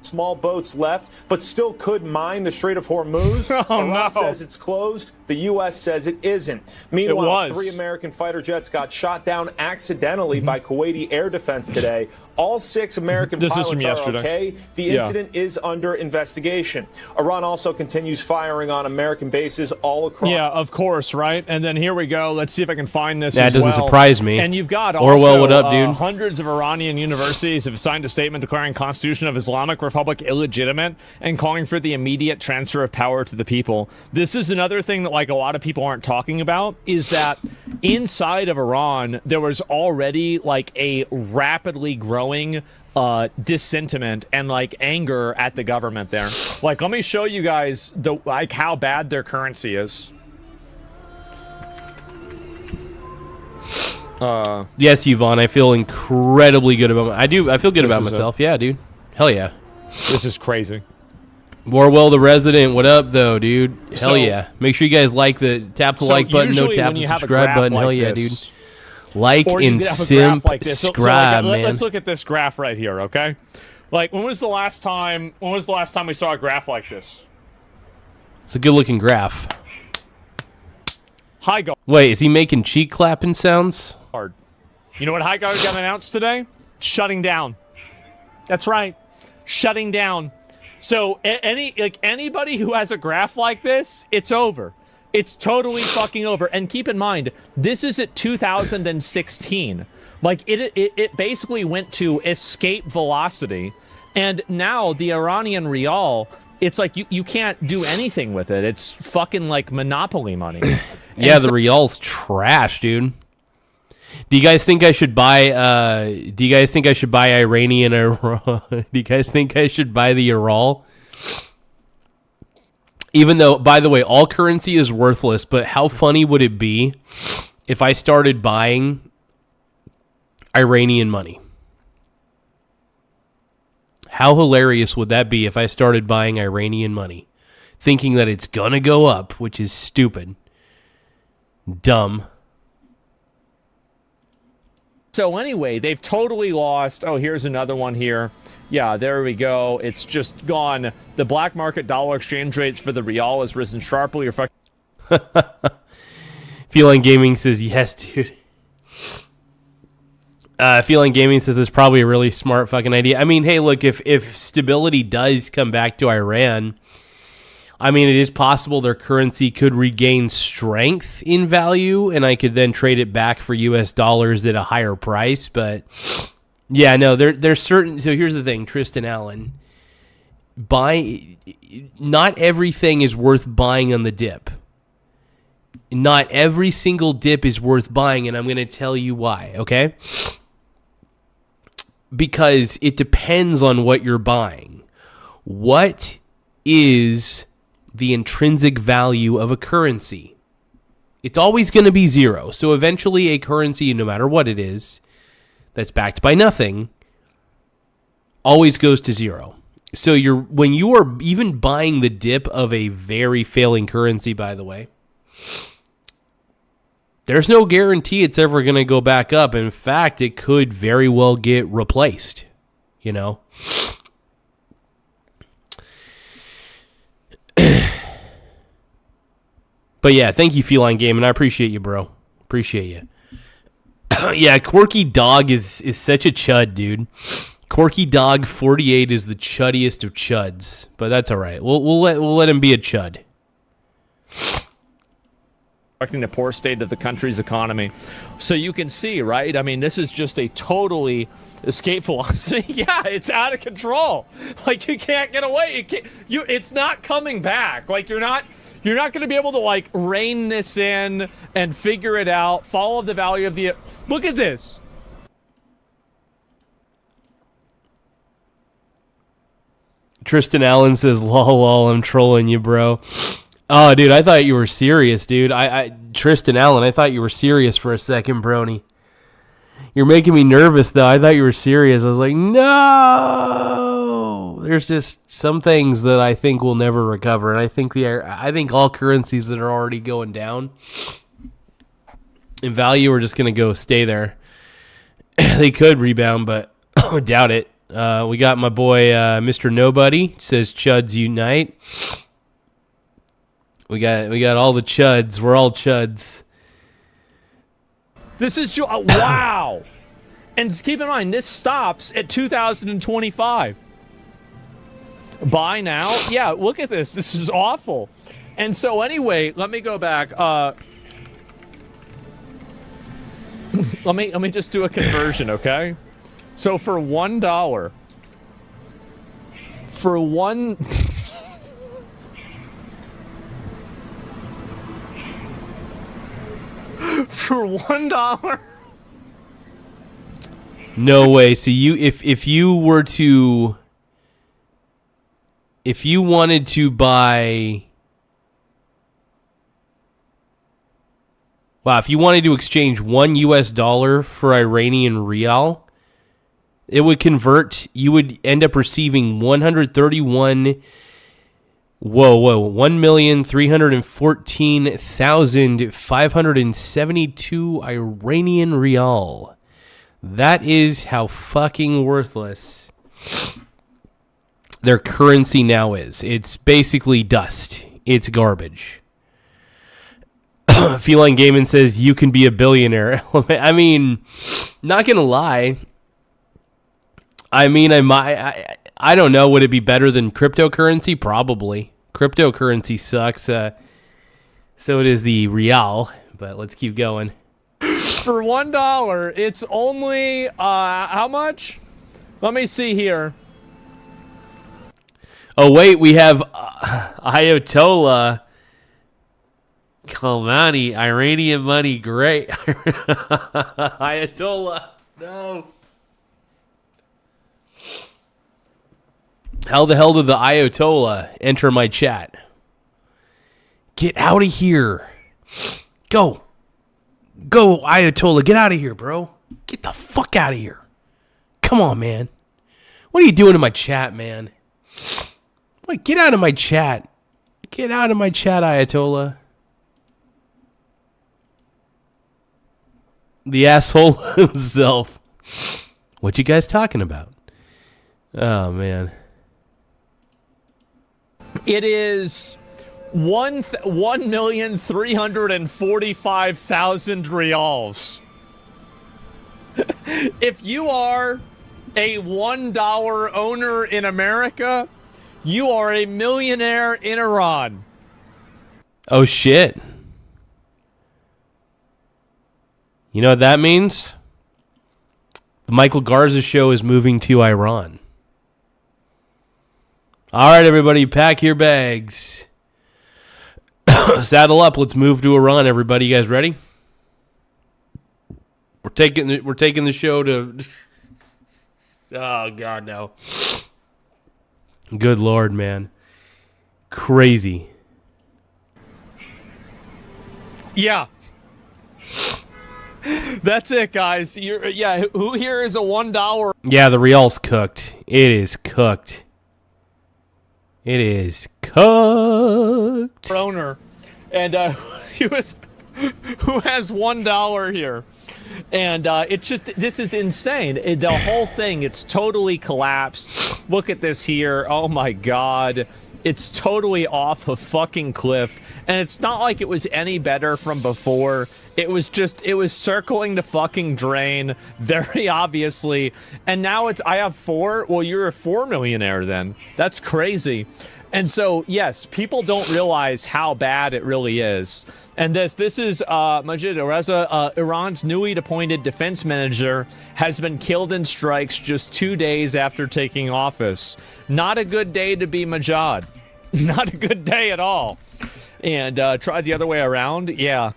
S13: Small boats left, but still could mine the Strait of Hormuz. Iran says it's closed. The U.S. says it isn't. Meanwhile, 3 American fighter jets got shot down accidentally by Kuwaiti air defense today. All 6 American pilots are okay. The incident is under investigation. Iran also continues firing on American bases all across.
S2: Yeah, of course, right? And then here we go. Let's see if I can find this
S1: That doesn't surprise me.
S2: And you've got
S1: Orwell, what up, dude?
S2: Hundreds of Iranian universities have signed a statement declaring Constitution of Islamic Republic illegitimate and calling for the immediate transfer of power to the people. This is another thing that, like, a lot of people aren't talking about, is that inside of Iran, there was already, like, a rapidly growing dissentiment and, like, anger at the government there. Like, let me show you guys how bad their currency is.
S1: Yes, Yvonne, I feel incredibly good about I feel good about myself. Yeah, dude. Hell yeah.
S2: This is crazy.
S1: Morwell the resident, what up though, dude? Hell yeah. Make sure you guys tap the like button, no tap the subscribe button. Hell yeah, dude. Like and subscribe, man.
S2: Let's look at this graph right here, okay? Like, when was the last time we saw a graph like this?
S1: It's a good looking graph.
S2: High guard.
S1: Wait, is he making cheek clapping sounds?
S2: You know what High Guard got announced today? Shutting down. That's right. Shutting down. So anybody who has a graph like this, it's over. It's totally fucking over. And keep in mind, this is at 2016. Like it basically went to escape velocity. And now the Iranian Rial, it's like you can't do anything with it. It's fucking like monopoly money.
S1: Yeah, the Rial's trash, dude. Do you guys think I should buy Iranian? Do you guys think I should buy the Iral? Even though, by the way, all currency is worthless, but how funny would it be if I started buying Iranian money? How hilarious would that be if I started buying Iranian money, thinking that it's gonna go up, which is stupid, dumb.
S2: So anyway, they've totally lost. Oh, here's another one here. Yeah, there we go. It's just gone. The black market dollar exchange rates for the Rial has risen sharply.
S1: Feeling Gaming says, yes, dude. Feeling Gaming says it's probably a really smart fucking idea. I mean, hey, look, if stability does come back to Iran, I mean, it is possible their currency could regain strength in value, and I could then trade it back for US dollars at a higher price. But yeah, no, there's certain. So here's the thing, Tristan Allen. Not everything is worth buying on the dip. Not every single dip is worth buying, and I'm going to tell you why, okay? Because it depends on what you're buying. What is the intrinsic value of a currency? It's always going to be zero. So eventually a currency, no matter what it is, that's backed by nothing, always goes to zero. So when you are even buying the dip of a very failing currency, by the way, there's no guarantee it's ever going to go back up. In fact, it could very well get replaced, you know? But yeah, thank you, Feline Game, and I appreciate you, bro. Appreciate you. Yeah, Corky Dog is such a chud, dude. Corky Dog 48 is the chuddiest of chuds, but that's all right. We'll let him be a chud.
S2: Affecting the poor state of the country's economy. So you can see, right? I mean, this is just a totally escape velocity. Yeah, it's out of control. Like, you can't get away. It's not coming back. Like, you're not going to be able to, like, rein this in and figure it out, follow the value of the... Look at this.
S1: Tristan Allen says, lol, I'm trolling you, bro. Oh, dude, I thought you were serious, dude. Tristan Allen, I thought you were serious for a second, brony. You're making me nervous, though. I thought you were serious. I was like, no! There's just some things that I think will never recover, and I think all currencies that are already going down in value are just going to go stay there. They could rebound, but I doubt it. We got my boy, Mr. Nobody, says Chuds Unite. We got all the chuds. We're all chuds.
S2: This is wow. And keep in mind, this stops at 2025. Buy now? Yeah, look at this. This is awful. And so anyway, let me go back. Let me just do a conversion, okay? So for $1, for $1
S1: No way. So if you wanted to buy, wow, if you wanted to exchange $1 US for Iranian Rial, it would convert. You would end up receiving 1,314,572 Iranian Rial. That is how fucking worthless their currency now is. It's basically dust. It's garbage. Feline Gaming says you can be a billionaire. I mean, not gonna lie. I mean, I don't know. Would it be better than cryptocurrency? Probably. Cryptocurrency sucks. So it is the Rial. But let's keep going.
S2: For $1, it's only how much? Let me see here.
S1: Oh wait, we have Ayatollah Khamenei, Iranian money, great. Ayatollah, no. How the hell did the Ayatollah enter my chat? Get out of here. Go, Ayatollah, get out of here, bro. Get the fuck out of here. Come on, man. What are you doing in my chat, man? Wait, get out of my chat. Get out of my chat, Ayatollah. The asshole himself. What you guys talking about? Oh, man.
S2: It is 1,345,000 reals. If you are a $1 owner in America, you are a millionaire in Iran.
S1: Oh, shit. You know what that means? The Michael Garza show is moving to Iran. All right, everybody, pack your bags. Saddle up. Let's move to Iran, everybody. You guys ready? We're taking the show to... Oh, God, no. Good Lord, man. Crazy.
S2: Yeah. That's it, guys. Who here is a $1?
S1: Yeah, the Real's cooked. It is cooked. It is cooked.
S2: Owner. And who has $1 here? And it's just, this is insane. The whole thing, it's totally collapsed. Look at this here. Oh my God. It's totally off a fucking cliff. And it's not like it was any better from before. It was circling the fucking drain, very obviously. And now I have 4. Well, you're a 4 millionaire then. That's crazy. And so, yes, people don't realize how bad it really is. And this is Majid Reza, Iran's newly appointed defense manager, has been killed in strikes just 2 days after taking office. Not a good day to be Majid. Not a good day at all. And try the other way around, yeah.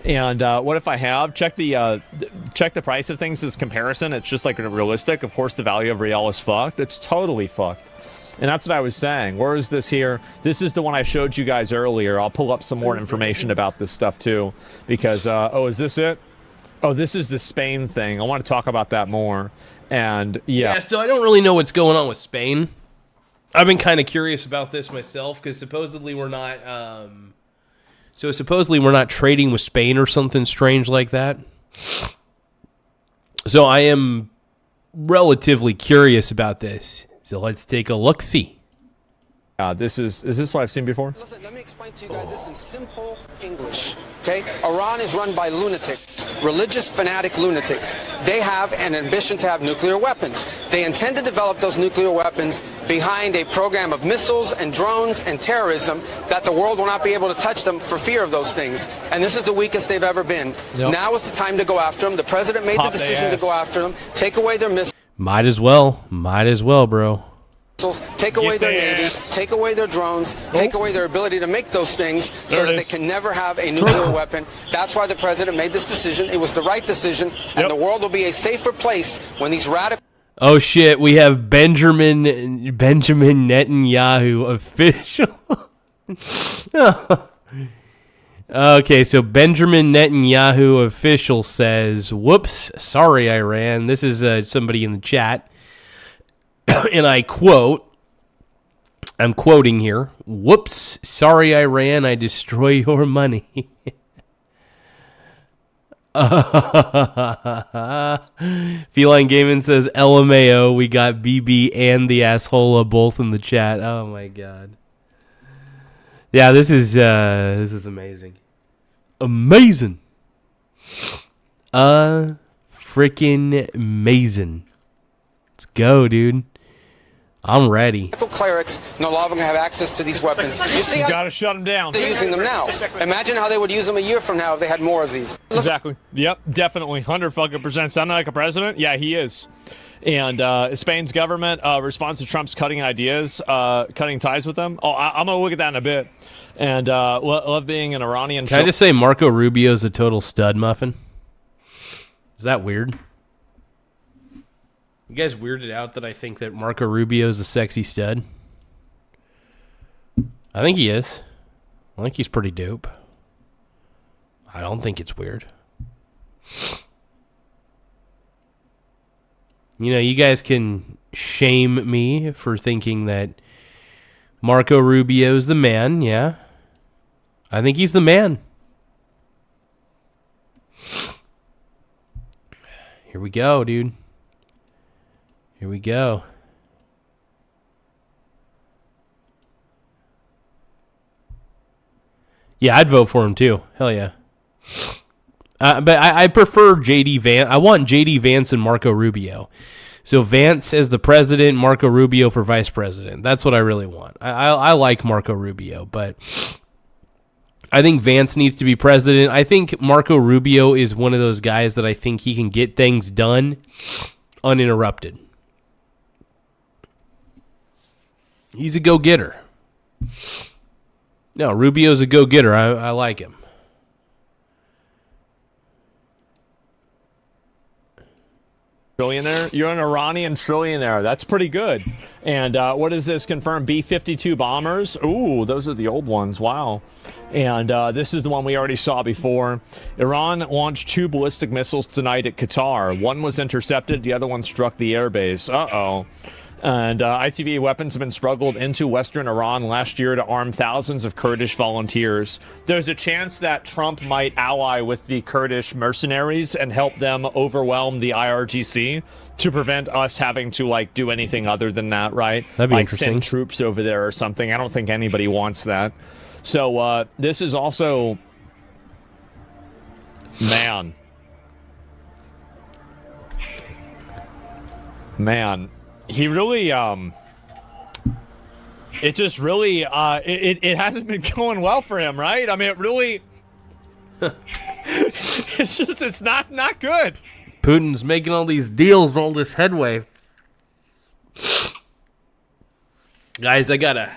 S2: And what if I have check the price of things as comparison? It's just like realistic. Of course, the value of Rial is fucked. It's totally fucked. And that's what I was saying. Where is this here? This is the one I showed you guys earlier. I'll pull up some more information about this stuff too, because oh, is this it? Oh, this is the Spain thing. I want to talk about that more. And yeah.
S1: So I don't really know what's going on with Spain. I've been kind of curious about this myself because supposedly we're not trading with Spain or something strange like that. So I am relatively curious about this. So let's take a look-see.
S2: Is this what I've seen before?
S14: Listen, let me explain to you guys this in simple English, okay? Iran is run by lunatics, religious fanatic lunatics. They have an ambition to have nuclear weapons. They intend to develop those nuclear weapons behind a program of missiles and drones and terrorism that the world will not be able to touch them for fear of those things. And this is the weakest they've ever been. Yep. Now is the time to go after them. The president made the decision to go after them, take away their missiles.
S1: Might as well, bro.
S14: Take away their navy, take away their drones, take away their ability to make those things so that they can never have a nuclear weapon. That's why the president made this decision. It was the right decision, and the world will be a safer place when these radical...
S1: Oh shit, we have Benjamin Netanyahu official. Okay, so Benjamin Netanyahu official says, whoops, sorry Iran. This is somebody in the chat. And I quote, I'm quoting here, whoops, sorry Iran, I destroy your money. Feline Gaming says, LMAO, we got BB and the asshole both in the chat. Oh my god. Yeah, this is amazing. Amazing. Freaking amazing. Let's go, dude. I'm ready.
S14: Clerics no longer have access to these weapons. You see how
S2: gotta shut them down.
S14: they're using them now. Imagine how they would use them a year from now if they had more of these.
S2: Exactly. Yep. Definitely. 100% sounding like a president. Yeah, he is. And Spain's government responds to Trump's cutting ties with them. Oh, I'm gonna look at that in a bit. And love being an Iranian.
S1: Can I just say Marco Rubio's a total stud muffin? Is that weird? You guys weirded out that I think that Marco Rubio's a sexy stud? I think he is. I think he's pretty dope. I don't think it's weird. You know, you guys can shame me for thinking that Marco Rubio's the man, yeah. I think he's the man. Here we go, dude. Here we go. Yeah, I'd vote for him too. Hell yeah. But I prefer J.D. Vance. I want J.D. Vance and Marco Rubio. So Vance as the president, Marco Rubio for vice president. That's what I really want. I like Marco Rubio, but I think Vance needs to be president. I think Marco Rubio is one of those guys that I think he can get things done uninterrupted. He's a go-getter. No, Rubio's a go-getter. I like him.
S2: Trillionaire? You're an Iranian trillionaire. That's pretty good. And what is this? Confirmed B-52 bombers? Ooh, those are the old ones. Wow. And this is the one we already saw before. Iran launched 2 ballistic missiles tonight at Qatar. One was intercepted. The other one struck the airbase. Uh-oh. And ITV weapons have been smuggled into western Iran last year to arm thousands of Kurdish volunteers. There's a chance that Trump might ally with the Kurdish mercenaries and help them overwhelm the IRGC to prevent us having to, like, do anything other than that, right?
S1: That'd be
S2: like
S1: interesting.
S2: send troops over there or something. I don't think anybody wants that. So this is also... Man. He really, it just really, it hasn't been going well for him, right? I mean, it really, it's not good.
S1: Putin's making all these deals, all this headway. Guys, I gotta...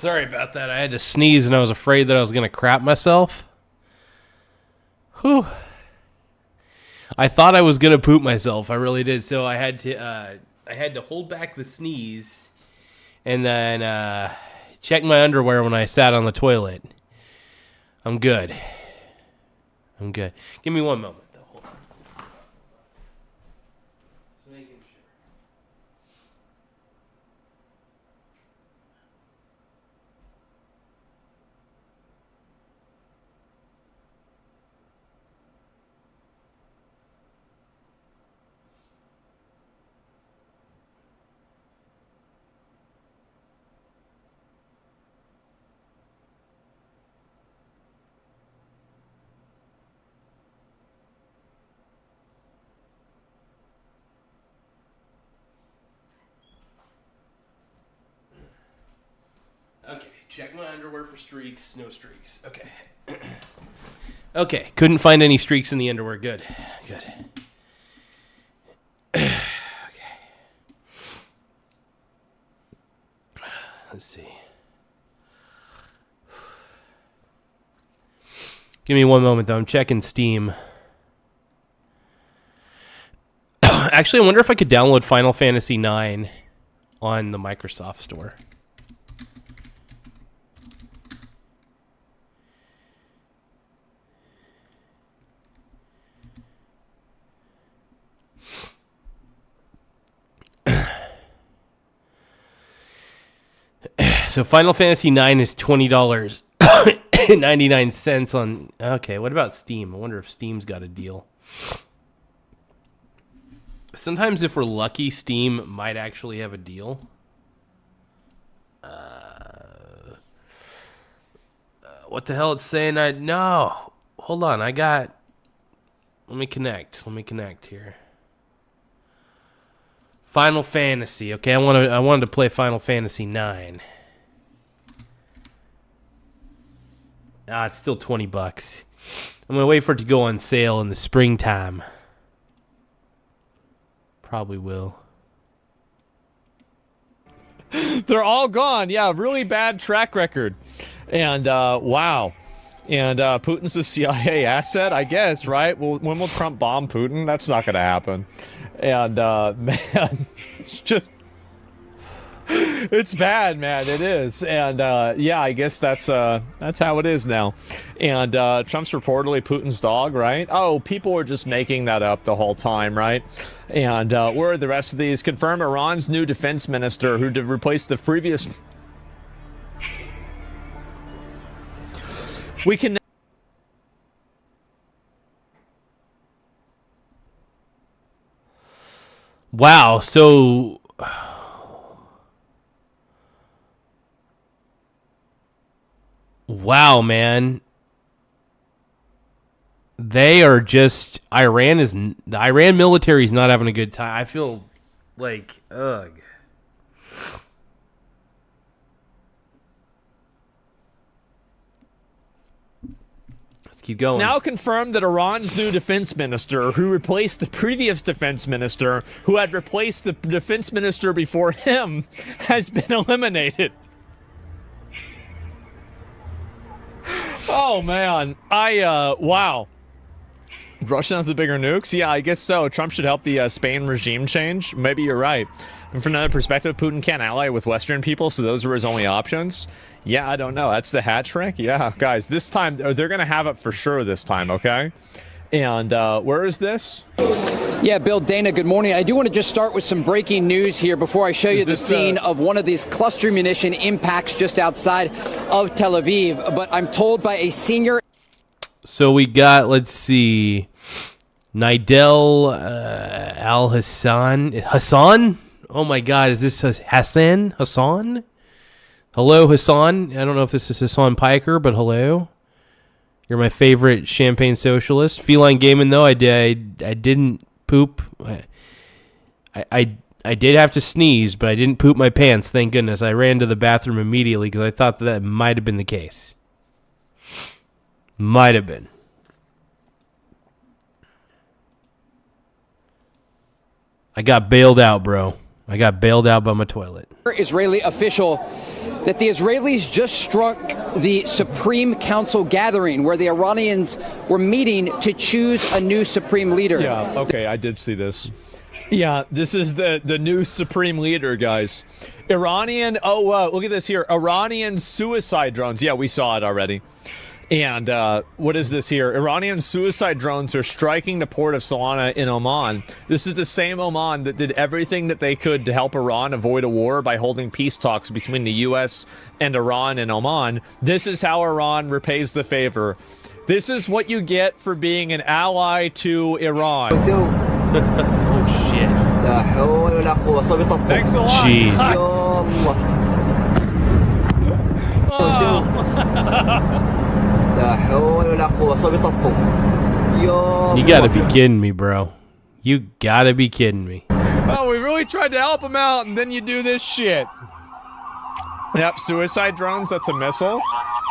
S1: Sorry about that. I had to sneeze and I was afraid that I was going to crap myself. Whew. I thought I was going to poop myself. I really did. So I had to hold back the sneeze and then check my underwear when I sat on the toilet. I'm good. Give me one moment. Okay, check my underwear for streaks. No streaks. Okay. Okay, couldn't find any streaks in the underwear. Good. Okay. Let's see. Give me one moment, though. I'm checking Steam. Actually, I wonder if I could download Final Fantasy IX on the Microsoft Store. So Final Fantasy IX is $20.99 on... Okay, what about Steam? I wonder if Steam's got a deal. Sometimes if we're lucky, Steam might actually have a deal. What the hell it's saying? No. Hold on, Let me connect here. Final Fantasy. Okay, I wanted to play Final Fantasy IX. It's still $20. I'm gonna wait for it to go on sale in the springtime. Probably will.
S2: They're all gone. Yeah, really bad track record. And wow. And Putin's a CIA asset, I guess, right? Well, when will Trump bomb Putin? That's not going to happen. And man, it's just... It's bad, man. It is. And yeah, I guess that's how it is now. And Trump's reportedly Putin's dog, right? Oh, people were just making that up the whole time, right? And where are the rest of these? Confirm Iran's new defense minister who replaced the previous... We can...
S1: Wow, so... Wow, man. They are just... The Iran military is not having a good time. I feel like... Ugh. Let's keep going.
S2: Now confirmed that Iran's new defense minister, who replaced the previous defense minister, who had replaced the defense minister before him, has been eliminated. Oh, man. Wow. Russia has the bigger nukes? Yeah, I guess so. Trump should help the Spain regime change. Maybe you're right. And from another perspective, Putin can't ally with Western people, so those are his only options. Yeah, I don't know. That's the hat trick? Yeah, guys, this time, they're going to have it for sure this time, okay? And where is this?
S4: Yeah, Bill, Dana, good morning. I do want to just start with some breaking news here before I show you the scene of one of these cluster munition impacts just outside of Tel Aviv. But I'm told by a senior...
S1: So we got, let's see, Nidal Hassan? Oh my God, is this Hassan? Hello, Hassan. I don't know if this is Hassan Piker, but hello. You're my favorite champagne socialist. Feline gaming, though, I didn't poop. I did have to sneeze, but I didn't poop my pants, thank goodness. I ran to the bathroom immediately because I thought that might have been the case. Might have been. I got bailed out, bro. I got bailed out by my toilet.
S4: Israeli official that the Israelis just struck the Supreme Council gathering where the Iranians were meeting to choose a new supreme leader.
S2: Yeah, okay, I did see this. Yeah, this is the new supreme leader, guys. Iranian, look at this here. Iranian suicide drones. Yeah, we saw it already. And what is this here? Iranian suicide drones are striking the port of Salana in Oman. This is the same Oman that did everything that they could to help Iran avoid a war by holding peace talks between the U.S. and Iran and Oman. This is how Iran repays the favor. This is what you get for being an ally to Iran.
S1: Oh, shit.
S2: Thanks a lot.
S1: Jeez. You gotta be kidding me, bro. You gotta be kidding me.
S2: Oh, we really tried to help him out, and then you do this shit. Yep, suicide drones, that's a missile.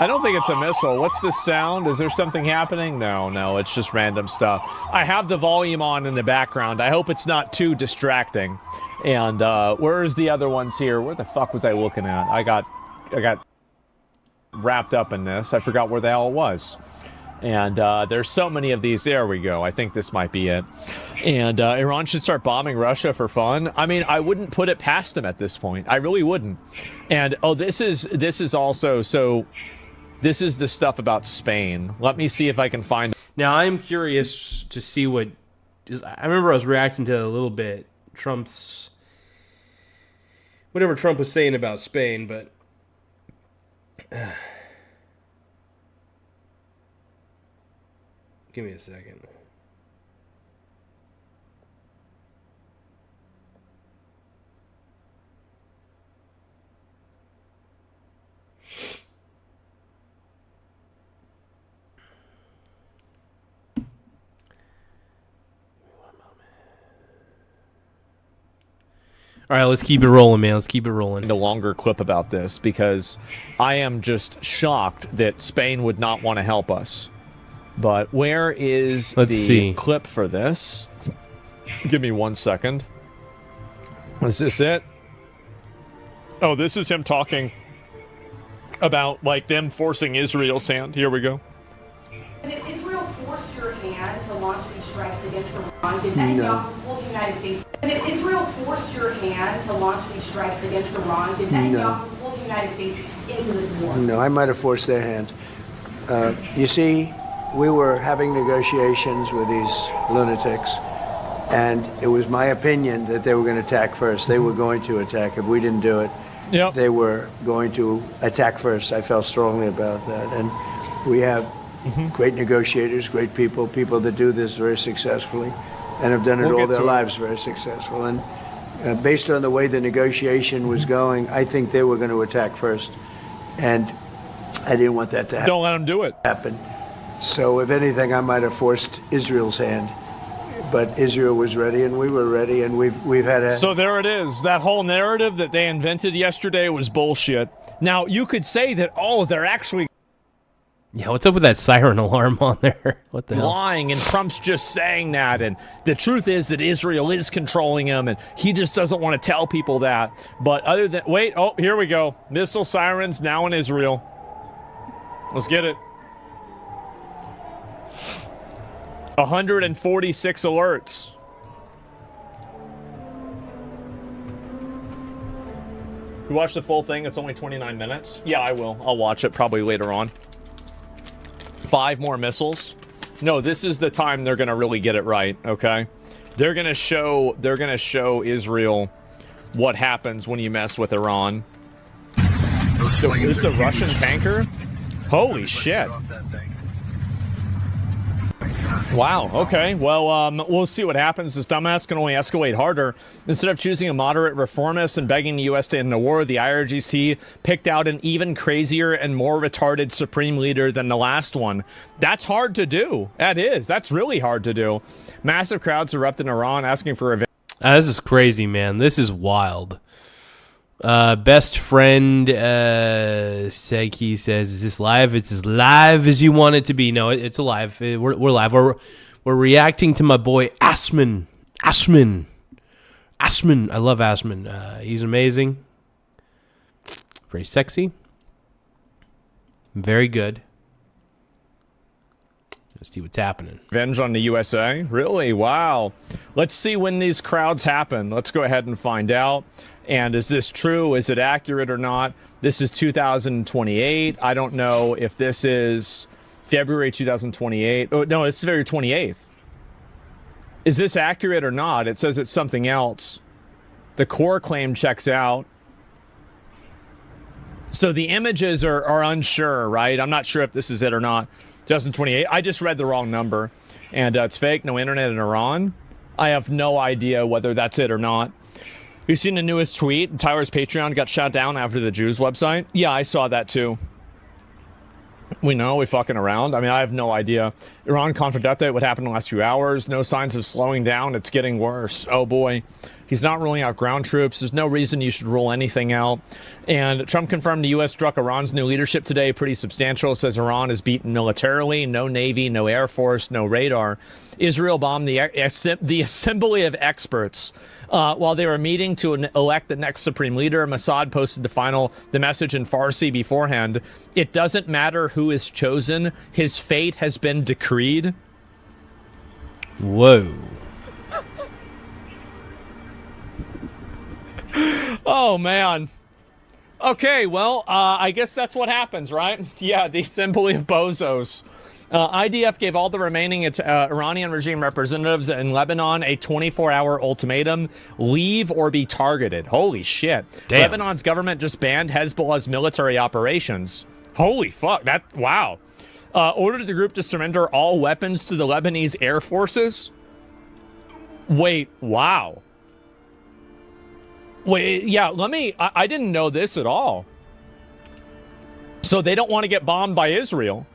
S2: I don't think it's a missile. What's this sound? Is there something happening? No, it's just random stuff. I have the volume on in the background. I hope it's not too distracting. And where's the other ones here? Where the fuck was I looking at? I got wrapped up in this. I forgot where the hell it was. And there's so many of these. There we go. I think this might be it. And Iran should start bombing Russia for fun. I mean, I wouldn't put it past them at this point. I really wouldn't. And this is also, so this is the stuff about Spain. Let me see if I can find.
S1: Now I'm curious to see what. I remember I was reacting to a little bit Trump's, whatever Trump was saying about Spain, but. Give me a second. All right, let's keep it rolling, man. Let's keep it rolling.
S2: A longer clip about this because I am just shocked that Spain would not want to help us. But where is the clip for this? Give me 1 second. Is this it? Oh, this is him talking about like them forcing Israel's hand. Here we go.
S15: Did Israel force your hand to launch these strikes against Iran? Did Netanyahu pull the United States? Did Israel force your hand to launch these strikes against Iran? Did Netanyahu pull the United States into this war?
S11: No, I might have forced their hand. You see, we were having negotiations with these lunatics, and it was my opinion that they were going to attack first. They were going to attack. If we didn't do it, they were going to attack first. I felt strongly about that. And we have great negotiators, great people that do this very successfully and have done it all their lives very successful. And based on the way the negotiation was going, I think they were going to attack first. And I didn't want that to happen.
S2: Don't let them do it.
S11: So if anything, I might have forced Israel's hand. But Israel was ready, and we were ready, and we've had a...
S2: So there it is. That whole narrative that they invented yesterday was bullshit. Now, you could say that, they're actually...
S1: Yeah, what's up with that siren alarm on there? What the hell?
S2: Lying, and Trump's just saying that, and the truth is that Israel is controlling him, and he just doesn't want to tell people that. But other than... Wait, here we go. Missile sirens now in Israel. Let's get it. 146 alerts. You watch the full thing? It's only 29 minutes. Yeah, I will. I'll watch it probably later on. 5 more missiles. No, this is the time they're gonna really get it right. Okay, they're gonna show Israel what happens when you mess with Iran. So, is this a Russian tanker? Holy shit. Wow, okay. Well, we'll see what happens. This dumbass can only escalate harder. Instead of choosing a moderate reformist and begging the U.S. to end the war, the IRGC picked out an even crazier and more retarded supreme leader than the last one. That's hard to do. That is. That's really hard to do. Massive crowds erupt in Iran asking for revenge.
S1: This is crazy, man. This is wild. Best friend Seki says, "Is this live? It's as live as you want it to be." No, it's alive. We're live. We're reacting to my boy Asman. I love Asman. He's amazing. Very sexy. Very good. Let's see what's happening.
S2: Revenge on the USA? Really? Wow. Let's see when these crowds happen. Let's go ahead and find out. And is this true? Is it accurate or not? This is 2028. I don't know if this is February 2028. Oh, no, it's February 28th. Is this accurate or not? It says it's something else. The core claim checks out. So the images are unsure, right? I'm not sure if this is it or not. 2028. I just read the wrong number. And it's fake. No internet in Iran. I have no idea whether that's it or not. You seen the newest tweet? Tyler's Patreon got shut down after the Jews website? Yeah, I saw that too. We know, we fucking around. I mean, I have no idea. Iran conflict update, what happened in the last few hours. No signs of slowing down. It's getting worse. Oh boy. He's not ruling out ground troops. There's no reason you should rule anything out. And Trump confirmed the U.S. struck Iran's new leadership today. Pretty substantial. Says Iran is beaten militarily. No Navy, no Air Force, no radar. Israel bombed the assembly of experts. While they were meeting to elect the next supreme leader, Mossad posted the message in Farsi beforehand. It doesn't matter who is chosen. His fate has been decreed.
S1: Whoa.
S2: Oh, man. Okay, well, I guess that's what happens, right? Yeah, the assembly of bozos. IDF gave all the remaining Iranian regime representatives in Lebanon a 24-hour ultimatum: leave or be targeted. Holy shit. Damn. Lebanon's government just banned Hezbollah's military operations. Holy fuck. Wow. Ordered the group to surrender all weapons to the Lebanese air forces. Wait, wow. Wait, yeah, I didn't know this at all. So they don't want to get bombed by Israel.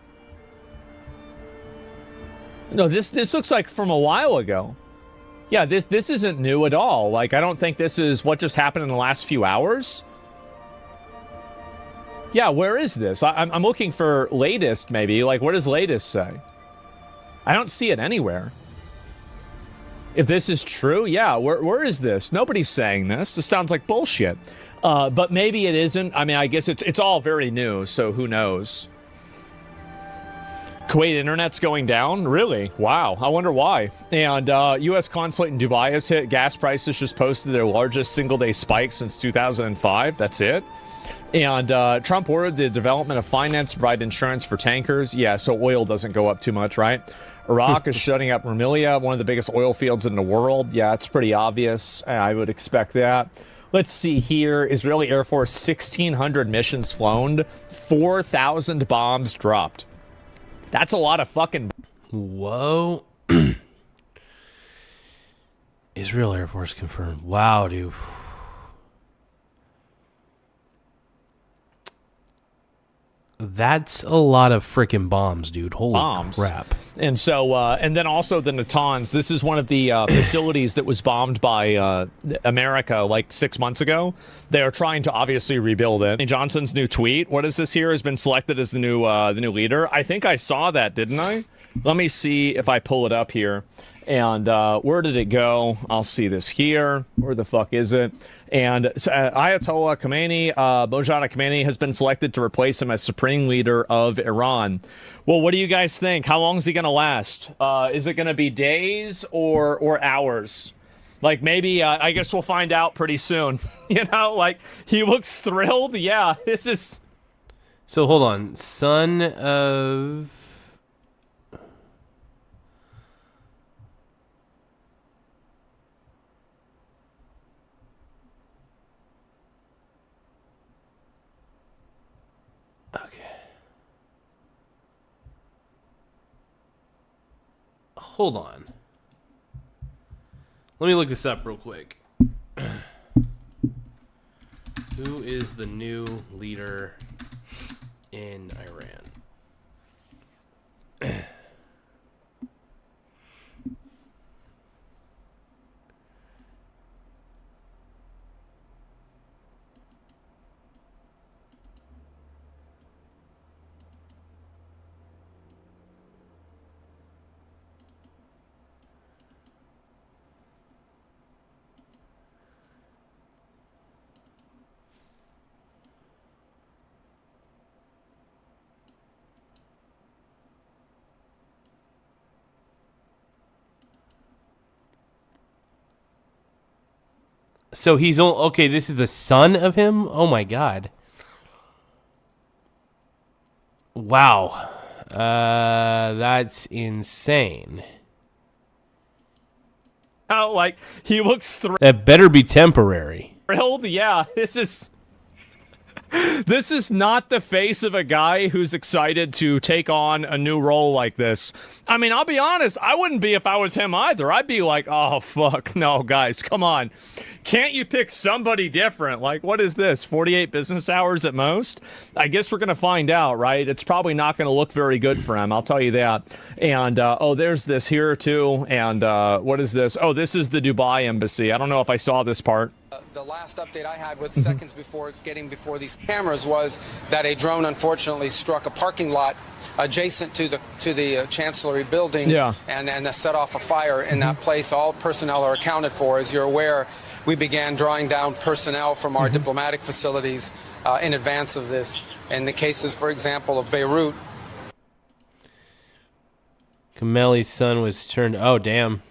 S2: No, this looks like from a while ago. Yeah, this isn't new at all. Like, I don't think this is what just happened in the last few hours. Yeah, where is this? I'm looking for latest, maybe. Like, what does latest say? I don't see it anywhere. If this is true, yeah, where is this? Nobody's saying this. This sounds like bullshit. But maybe it isn't. I mean, I guess it's all very new, so who knows? Kuwait internet's going down? Really? Wow. I wonder why. And U.S. consulate in Dubai has hit. Gas prices just posted their largest single-day spike since 2005. That's it. And Trump ordered the development of finance to provide insurance for tankers. Yeah, so oil doesn't go up too much, right? Iraq is shutting up Rumelia, one of the biggest oil fields in the world. Yeah, it's pretty obvious. I would expect that. Let's see here. Israeli Air Force, 1,600 missions flown, 4,000 bombs dropped. That's a lot of fucking...
S1: Whoa. Israel Air Force confirmed. Wow, dude. That's a lot of freaking bombs, dude. Holy crap.
S2: And so, and then also the Natanz. This is one of the facilities that was bombed by America like 6 months ago. They are trying to obviously rebuild it. Johnson's new tweet. What is this here? Has been selected as the new leader. I think I saw that, didn't I? Let me see if I pull it up here. And where did it go? I'll see this here. Where the fuck is it? And Ayatollah Khomeini, Mojtaba Khomeini, has been selected to replace him as supreme leader of Iran. Well, what do you guys think? How long is he going to last? Is it going to be days or hours? Like, maybe, I guess we'll find out pretty soon. You know, like, he looks thrilled. Yeah, this is...
S1: So, hold on. Son of... Hold on. Let me look this up real quick. Who is the new leader in Iran? So he's okay. This is the son of him. Oh my god! Wow, that's insane.
S2: Oh, like he looks
S1: That better be temporary.
S2: thrilled. Yeah, this is not the face of a guy who's excited to take on a new role like this. I mean, I'll be honest, I wouldn't be if I was him either. I'd be like, oh, fuck, no, guys, come on. Can't you pick somebody different? Like, what is this, 48 business hours at most? I guess we're going to find out, right? It's probably not going to look very good for him, I'll tell you that. And, oh, there's this here, too. And what is this? Oh, this is the Dubai embassy. I don't know if I saw this part.
S14: The last update I had with seconds before getting before these cameras was that a drone unfortunately struck a parking lot adjacent to the Chancellery building and set off a fire in that place. All personnel are accounted for. As you're aware, we began drawing down personnel from our diplomatic facilities in advance of this. In the cases, for example, of Beirut.
S1: Kameli's son was turned... Oh, damn.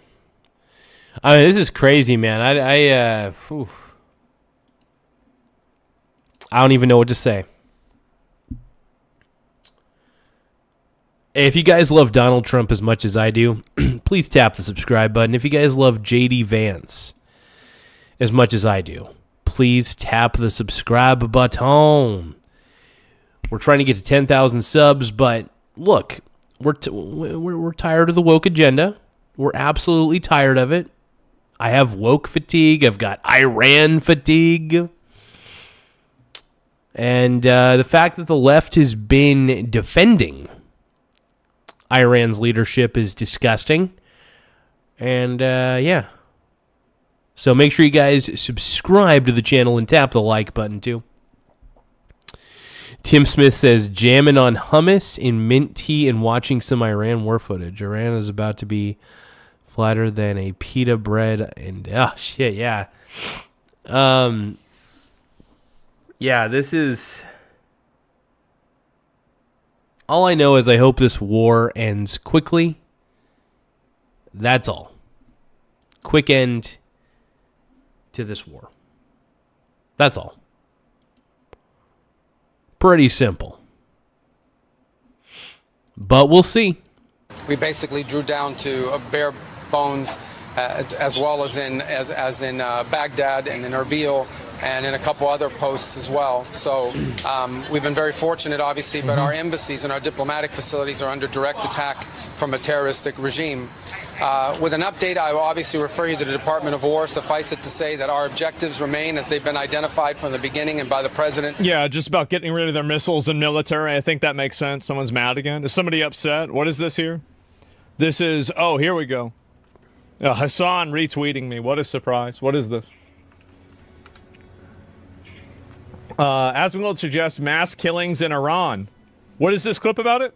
S1: I mean, this is crazy, man. I don't even know what to say. Hey, if you guys love Donald Trump as much as I do, please tap the subscribe button. If you guys love JD Vance as much as I do, please tap the subscribe button. We're trying to get to 10,000 subs, but look, we're tired of the woke agenda. We're absolutely tired of it. I have woke fatigue. I've got Iran fatigue. And the fact that the left has been defending Iran's leadership is disgusting. And, yeah. So make sure you guys subscribe to the channel and tap the like button, too. Tim Smith says, jamming on hummus in mint tea and watching some Iran war footage. Iran is about to be flatter than a pita bread and shit, yeah. Yeah, this is... All I know is I hope this war ends quickly. That's all. Quick end to this war. That's all. Pretty simple. But we'll see.
S14: We basically drew down to a bare bones, as well as in Baghdad and in Erbil and in a couple other posts as well. So we've been very fortunate, obviously, but our embassies and our diplomatic facilities are under direct attack from a terroristic regime. With an update, I will obviously refer you to the Department of War. Suffice it to say that our objectives remain as they've been identified from the beginning and by the president.
S2: Yeah, just about getting rid of their missiles and military. I think that makes sense. Someone's mad again. Is somebody upset? What is this here? This is, oh, here we go. Hassan retweeting me. What a surprise. What is this? Asmongold suggests mass killings in Iran. What is this clip about it?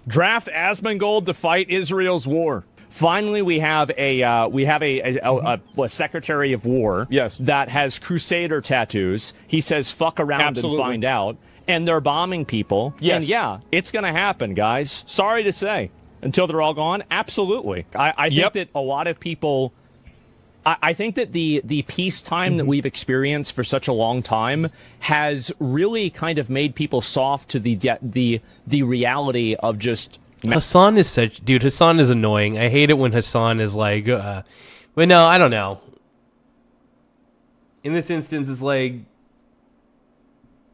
S2: Draft Asmongold to fight Israel's war. Finally, we have a Secretary of War that has Crusader tattoos. He says, fuck around and find out. And they're bombing people. Yes. And yeah, it's going to happen, guys. Sorry to say. Until they're all gone? Absolutely. I think that a lot of people... I think that the peacetime that we've experienced for such a long time has really kind of made people soft to the reality of just...
S1: Hassan is such... Dude, Hassan is annoying. I hate it when Hassan is like... but no, I don't know. In this instance, it's like...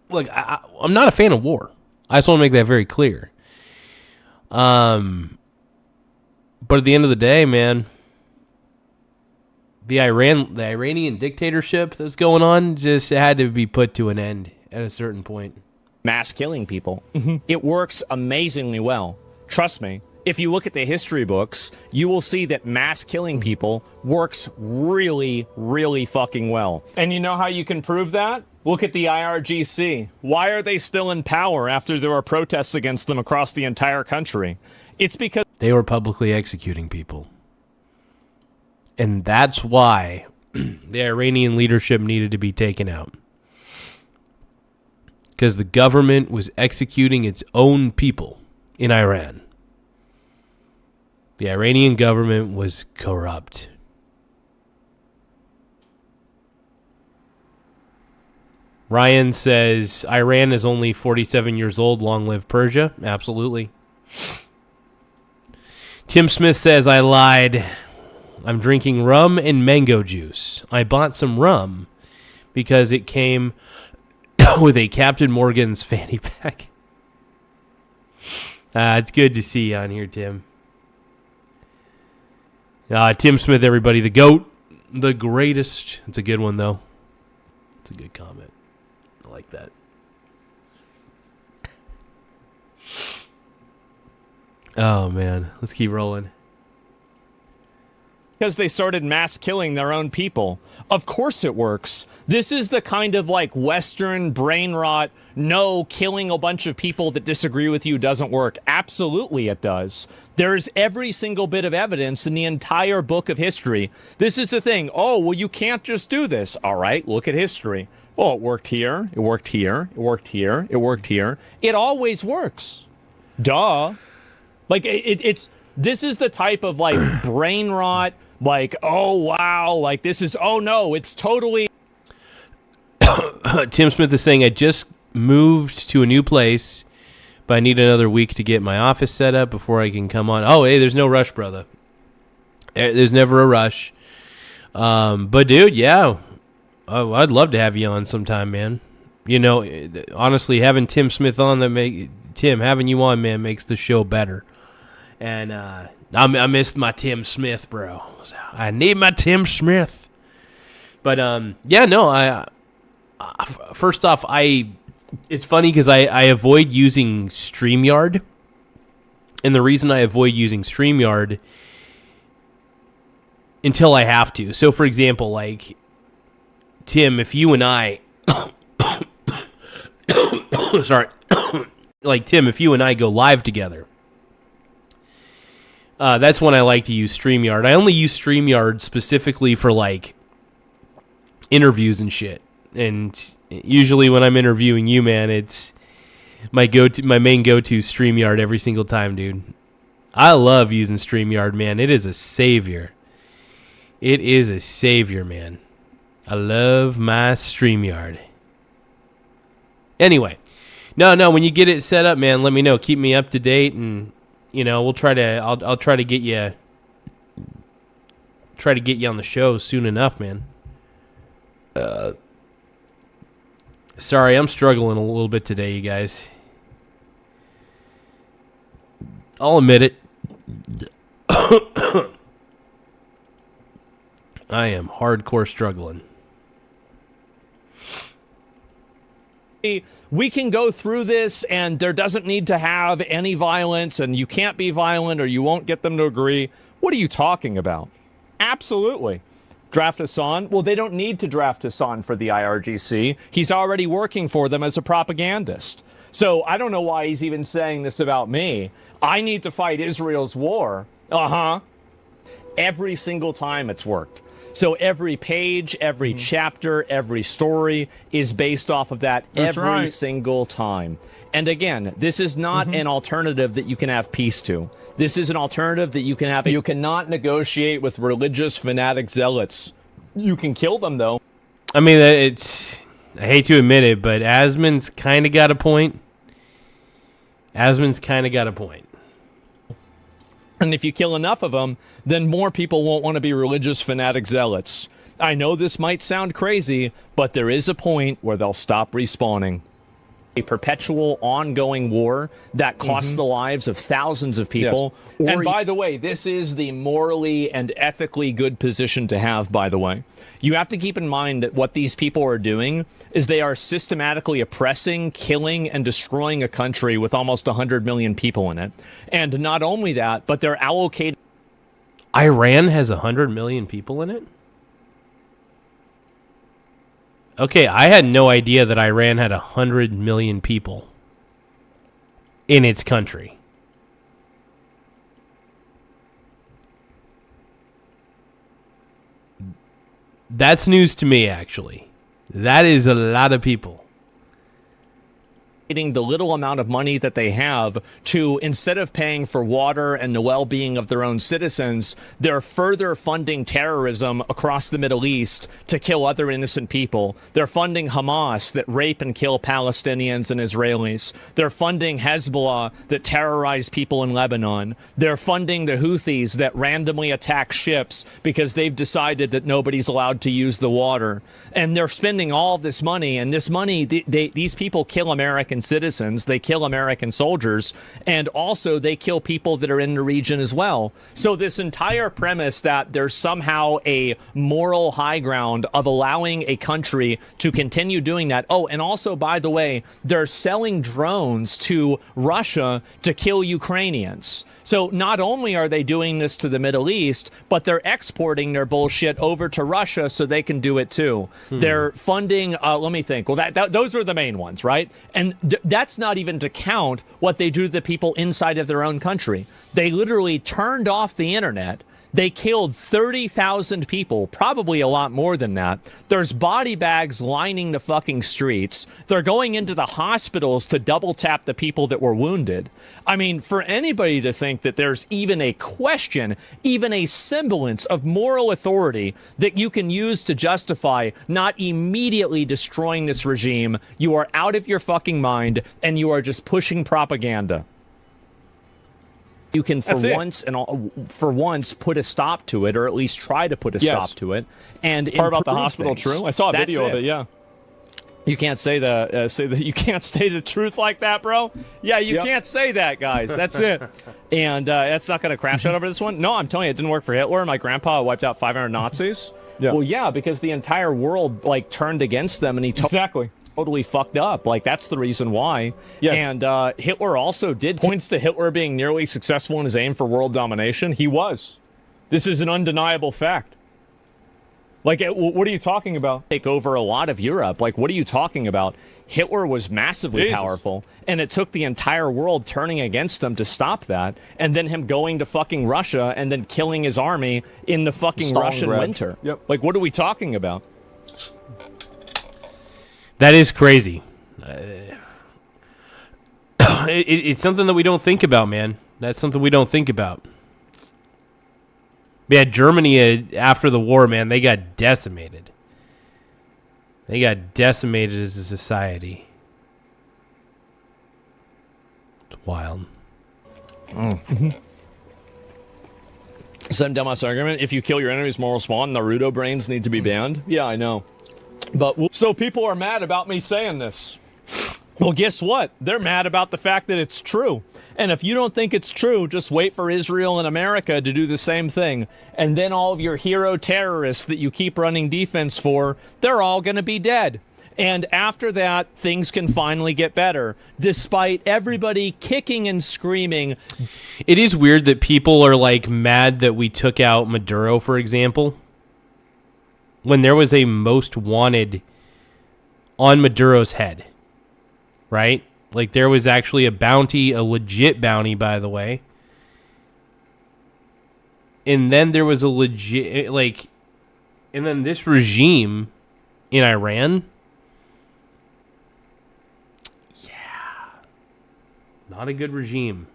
S1: Look, I'm not a fan of war. I just want to make that very clear. But at the end of the day, man... The Iranian dictatorship that's going on just had to be put to an end at a certain point.
S2: Mass killing people. It works amazingly well. Trust me. If you look at the history books, you will see that mass killing people works really, really fucking well. And you know how you can prove that? Look at the IRGC. Why are they still in power after there are protests against them across the entire country? It's because
S1: they were publicly executing people. And that's why the Iranian leadership needed to be taken out. Because the government was executing its own people in Iran. The Iranian government was corrupt. Ryan says Iran is only 47 years old. Long live Persia. Absolutely. Tim Smith says I lied. I'm drinking rum and mango juice. I bought some rum because it came with a Captain Morgan's fanny pack. It's good to see you on here, Tim. Tim Smith, everybody, the GOAT, the greatest. It's a good one, though. It's a good comment. I like that. Oh, man. Let's keep rolling.
S2: Because they started mass killing their own people. Of course it works. This is the kind of like Western brain rot, no, killing a bunch of people that disagree with you doesn't work. Absolutely it does. There's every single bit of evidence in the entire book of history. This is the thing. Oh, well, you can't just do this. All right, look at history. Oh, it worked here, it worked here, it worked here, it worked here. It always works. Duh. Like, this is the type of, like, brain rot, like, oh, wow, like, this is, oh, no, it's totally...
S1: Tim Smith is saying, I just moved to a new place, but I need another week to get my office set up before I can come on. Oh, hey, there's no rush, brother. There's never a rush. But, dude, yeah, I'd love to have you on sometime, man. You know, honestly, having Tim Smith on, having you on, man, makes the show better. And I missed my Tim Smith, bro. I need my Tim Smith. But yeah, no. First off, it's funny because I avoid using StreamYard, and the reason I avoid using StreamYard until I have to. So, for example, like Tim, if you and I, sorry, like Tim, if you and I go live together. That's when I like to use StreamYard. I only use StreamYard specifically for, like, interviews and shit. And usually when I'm interviewing you, man, it's my main go-to StreamYard every single time, dude. I love using StreamYard, man. It is a savior. It is a savior, man. I love my StreamYard. Anyway, no, when you get it set up, man, let me know. Keep me up to date, and you know, I'll try to get you on the show soon enough, man. Sorry, I'm struggling a little bit today, you guys. I'll admit it. I am hardcore struggling.
S2: We can go through this, and there doesn't need to have any violence, and you can't be violent, or you won't get them to agree. What are you talking about? Absolutely. Draft Hassan? Well, they don't need to draft Hassan for the IRGC. He's already working for them as a propagandist. So I don't know why he's even saying this about me. I need to fight Israel's war. Every single time it's worked. So every page, every chapter, every story is based off of that. That's every right. single time. And again, this is not an alternative that you can have peace to. This is an alternative that you can have. You cannot negotiate with religious fanatic zealots. You can kill them, though.
S1: I mean, I hate to admit it, but Asman's kind of got a point.
S2: And if you kill enough of them, then more people won't want to be religious fanatic zealots. I know this might sound crazy, but there is a point where they'll stop respawning. A perpetual, ongoing war that costs the lives of thousands of people. Yes. And by the way, this is the morally and ethically good position to have, by the way. You have to keep in mind that what these people are doing is they are systematically oppressing, killing, and destroying a country with almost 100 million people in it. And not only that, but they're allocating...
S1: Iran has 100 million people in it? Okay, I had no idea that Iran had 100 million people in its country. That's news to me, actually. That is a lot of people.
S2: the little amount of money that they have to, instead of paying for water and the well-being of their own citizens, they're further funding terrorism across the Middle East to kill other innocent people. They're funding Hamas that rape and kill Palestinians and Israelis. They're funding Hezbollah that terrorize people in Lebanon. They're funding the Houthis that randomly attack ships because they've decided that nobody's allowed to use the water. And they're spending all this money, and this money, these people kill American citizens, they kill American soldiers, and also they kill people that are in the region as well. So this entire premise that there's somehow a moral high ground of allowing a country to continue doing that. Oh, and also, by the way, they're selling drones to Russia to kill Ukrainians. So not only are they doing this to the Middle East, but they're exporting their bullshit over to Russia so they can do it too. They're funding, let me think. Well, those are the main ones, right? And that's not even to count what they do to the people inside of their own country. They literally turned off the internet. They killed 30,000 people, probably a lot more than that. There's body bags lining the fucking streets. They're going into the hospitals to double tap the people that were wounded. I mean, for anybody to think that there's even a question, even a semblance of moral authority that you can use to justify not immediately destroying this regime, you are out of your fucking mind and you are just pushing propaganda. You can, for once, put a stop to it, or at least try to put a stop to it. And part about the hospital, true. I saw a video of it. Yeah. You can't say you can't say the truth like that, bro. Yeah, you can't say that, guys. That's it. And that's not going to crash out over this one. No, I'm telling you, it didn't work for Hitler. My grandpa wiped out 500 Nazis. Yeah. Well, yeah, because the entire world turned against them, and he totally fucked up. That's the reason why. Yes. And Hitler also points to Hitler being nearly successful in his aim for world domination. He was. This is an undeniable fact. What are you talking about? Take over a lot of Europe. What are you talking about? Hitler was massively powerful, and it took the entire world turning against him to stop that, and then him going to fucking Russia and then killing his army in the fucking Russian winter. Yep. What are we talking about?
S1: That is crazy. It's something that we don't think about, man. That's something we don't think about. Yeah, Germany, after the war, man, they got decimated. They got decimated as a society. It's wild.
S2: Some dumbass argument. If you kill your enemy's moral spawn, Naruto brains need to be banned. Yeah, I know. But so people are mad about me saying this. Well, guess what? They're mad about the fact that it's true. And if you don't think it's true, just wait for Israel and America to do the same thing. And then all of your hero terrorists that you keep running defense for, they're all going to be dead. And after that, things can finally get better, despite everybody kicking and screaming.
S1: It is weird that people are mad that we took out Maduro, for example, when there was a most wanted on Maduro's head, right? There was actually a bounty, a legit bounty, by the way. And then there was a legit, and then this regime in Iran, not a good regime.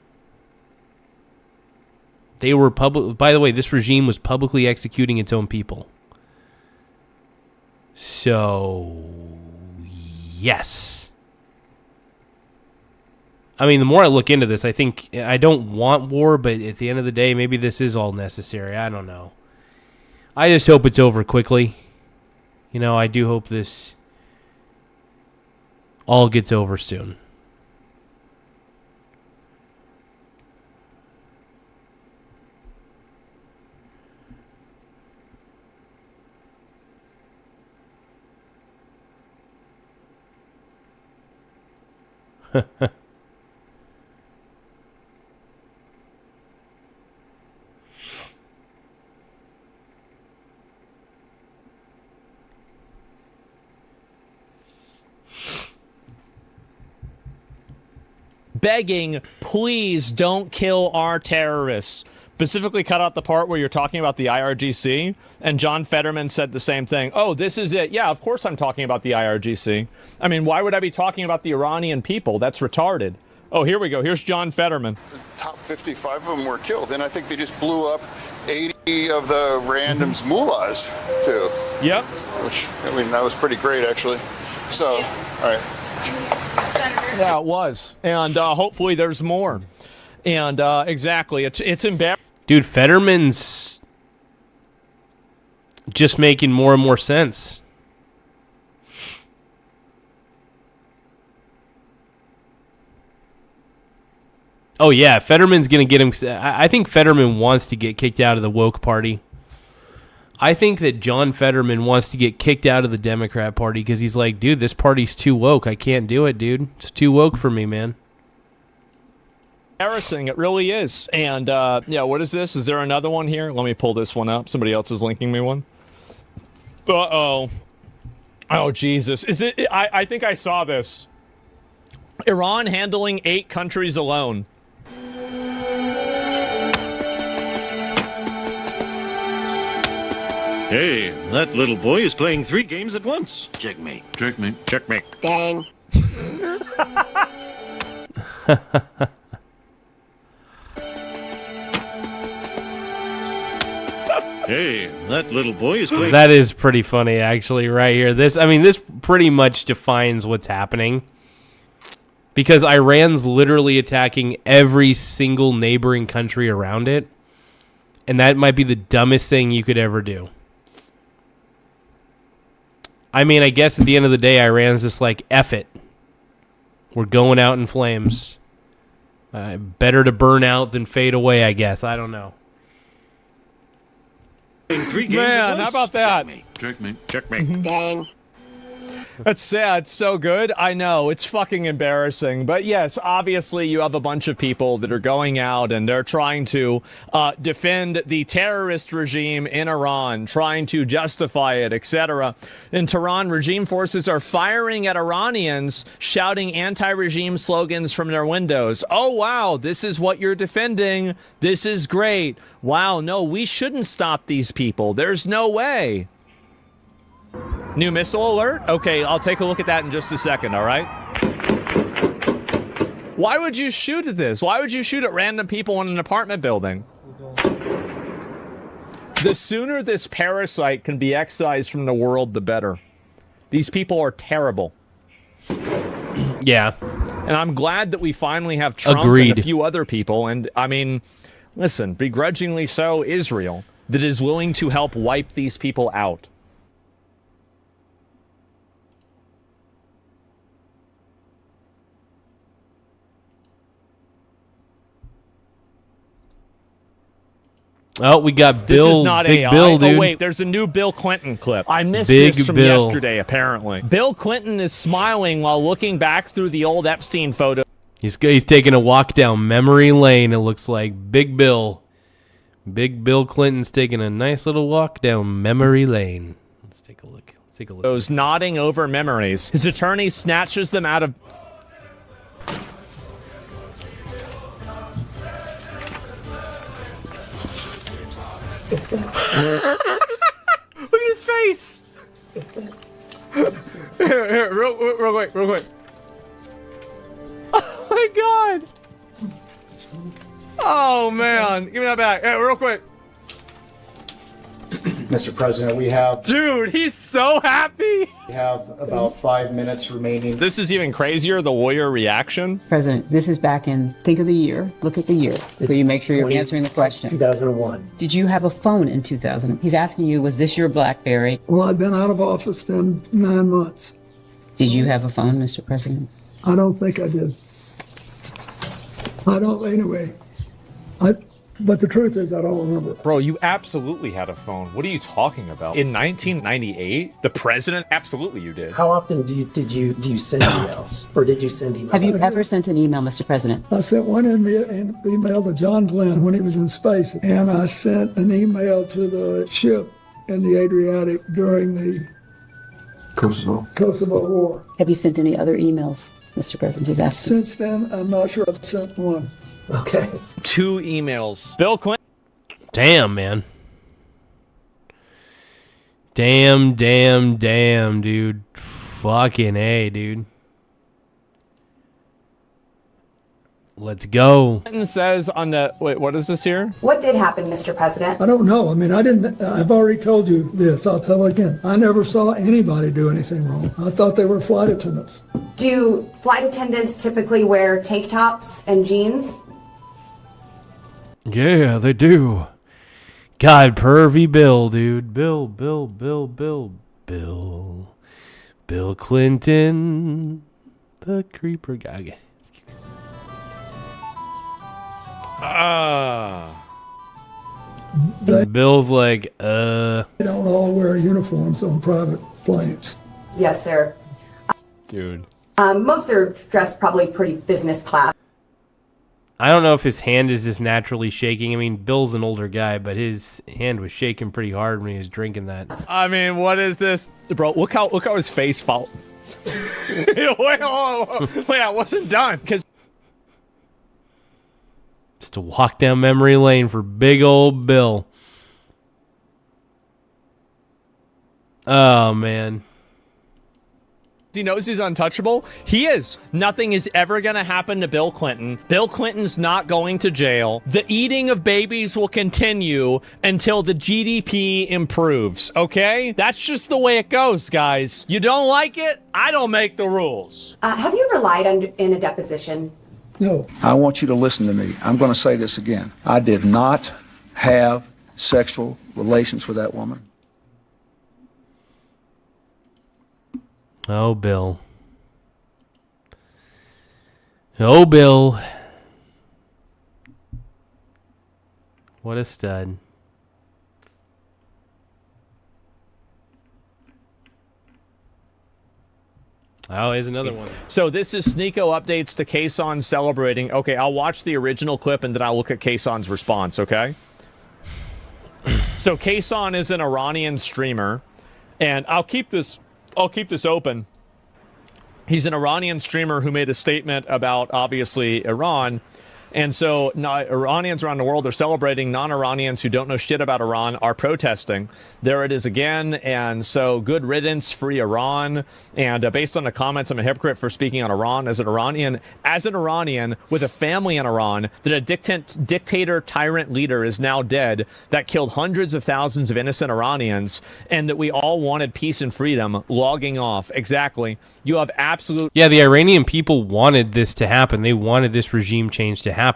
S1: They were by the way, this regime was publicly executing its own people. So, yes. I mean, the more I look into this, I think I don't want war, but at the end of the day, maybe this is all necessary. I don't know. I just hope it's over quickly. I do hope this all gets over soon.
S2: Begging, please don't kill our terrorists. Specifically cut out the part where you're talking about the IRGC, and John Fetterman said the same thing. Oh, this is it. Yeah, of course I'm talking about the IRGC. I mean, why would I be talking about the Iranian people? That's retarded. Oh, here we go. Here's John Fetterman.
S16: The top 55 of them were killed, and I think they just blew up 80 of the randoms mullahs, too.
S2: Yep.
S16: Which, I mean, that was pretty great, actually. So, all right.
S2: Yeah, it was. And hopefully there's more. And exactly, it's embarrassing.
S1: Dude, Fetterman's just making more and more sense. Oh, yeah, Fetterman's going to get him. I think Fetterman wants to get kicked out of the woke party. I think that John Fetterman wants to get kicked out of the Democrat Party because he's like, dude, this party's too woke. I can't do it, dude. It's too woke for me, man.
S2: Embarrassing, it really is. And yeah, what is this? Is there another one here? Let me pull this one up. Somebody else is linking me one. Uh-oh. Oh, Jesus. Is it? I think I saw this. Iran handling 8 countries alone.
S17: Hey, that little boy is playing 3 games at once. Checkmate. Checkmate. Checkmate.
S18: Dang.
S17: Hey, that little boy is playing...
S1: That is pretty funny, actually, right here. This pretty much defines what's happening. Because Iran's literally attacking every single neighboring country around it. And that might be the dumbest thing you could ever do. I mean, I guess at the end of the day, Iran's just like, F it. We're going out in flames. Better to burn out than fade away, I guess. I don't know.
S2: Man, how about that?
S17: Checkmate. Checkmate.
S18: Dang.
S2: That's sad. So good. I know. It's fucking embarrassing. But yes, obviously you have a bunch of people that are going out and they're trying to defend the terrorist regime in Iran, trying to justify it, etc. In Tehran, regime forces are firing at Iranians, shouting anti-regime slogans from their windows. Oh, wow, this is what you're defending. This is great. Wow, no, we shouldn't stop these people. There's no way. New missile alert? Okay, I'll take a look at that in just a second, all right? Why would you shoot at this? Why would you shoot at random people in an apartment building? The sooner this parasite can be excised from the world, the better. These people are terrible.
S1: Yeah.
S2: And I'm glad that we finally have Trump and a few other people. And, I mean, listen, begrudgingly so, Israel, that is willing to help wipe these people out.
S1: Oh, we got Bill.
S2: This is not
S1: Big
S2: AI.
S1: Bill, dude.
S2: Oh, wait, there's a new Bill Clinton clip. I missed this from yesterday, apparently. Bill Clinton is smiling while looking back through the old Epstein photo.
S1: He's taking a walk down memory lane, it looks like. Big Bill. Big Bill Clinton's taking a nice little walk down memory lane. Let's take a look. Let's take a listen.
S2: Those nodding over memories. His attorney snatches them out of...
S19: Look at his face.
S2: Here, real quick. Oh my god. Oh man, give me that back. Hey, real quick.
S20: Mr. President, we have...
S2: Dude, he's so happy!
S20: We have about 5 minutes remaining.
S2: This is even crazier, the lawyer reaction.
S21: President, this is back in, think of the year, look at the year, so you make sure you're answering the question.
S22: 2001.
S21: Did you have a phone in 2000? He's asking you, was this your BlackBerry?
S23: Well, I've been out of office then 9 months.
S21: Did you have a phone, Mr. President?
S23: I don't think I did. I don't, anyway. But the truth is, I don't remember.
S2: Bro, you absolutely had a phone. What are you talking about? In 1998, the president? Absolutely, you did.
S22: How often do you send emails, or did you send emails?
S21: Have you ever sent an email, Mr. President?
S23: I sent one email to John Glenn when he was in space, and I sent an email to the ship in the Adriatic during the Kosovo War.
S21: Have you sent any other emails, Mr. President? He's asking.
S23: Since then, I'm not sure I've sent one.
S22: Okay.
S2: 2 emails. Bill Clinton.
S1: Damn, man. Damn, dude. Fucking A, dude. Let's go.
S2: It says on the wait, what is this here?
S3: What did happen, Mr. President?
S23: I don't know. I mean, I've already told you this. I'll tell again. I never saw anybody do anything wrong. I thought they were flight attendants.
S3: Do flight attendants typically wear tank tops and jeans?
S1: Yeah, they do. God, pervy Bill, dude. Bill Clinton, the creeper guy. Bill's like, They
S23: don't all wear uniforms on private planes.
S3: Yes, sir.
S2: Dude.
S3: Most are dressed probably pretty business class.
S1: I don't know if his hand is just naturally shaking. I mean, Bill's an older guy, but his hand was shaking pretty hard when he was drinking that.
S2: I mean, what is this? Bro, look how his face felt. wait, I wasn't done.
S1: Just a walk down memory lane for big old Bill. Oh, man.
S2: He knows he's untouchable. He is. Nothing is ever going to happen to Bill Clinton. Bill Clinton's not going to jail. The eating of babies will continue until the GDP improves, okay? That's just the way it goes, guys. You don't like it? I don't make the rules.
S3: Have you relied in a deposition?
S23: No.
S5: I want you to listen to me. I'm going to say this again. I did not have sexual relations with that woman.
S1: Oh, Bill. Oh, Bill. What a stud. Oh, here's another one.
S2: So this is Sneeko updates to Kason celebrating. Okay, I'll watch the original clip and then I'll look at Kason's response, okay? So Kason is an Iranian streamer, and I'll keep this open. He's an Iranian streamer who made a statement about, obviously, Iran. And so Iranians around the world are celebrating. Non-Iranians who don't know shit about Iran are protesting. There it is again. And so good riddance, free Iran. And based on the comments, I'm a hypocrite for speaking on Iran as an Iranian with a family in Iran, that a dictator tyrant leader is now dead that killed hundreds of thousands of innocent Iranians, and that we all wanted peace and freedom, logging off. Exactly. You have absolute...
S1: Yeah, the Iranian people wanted this to happen. They wanted this regime change to happen.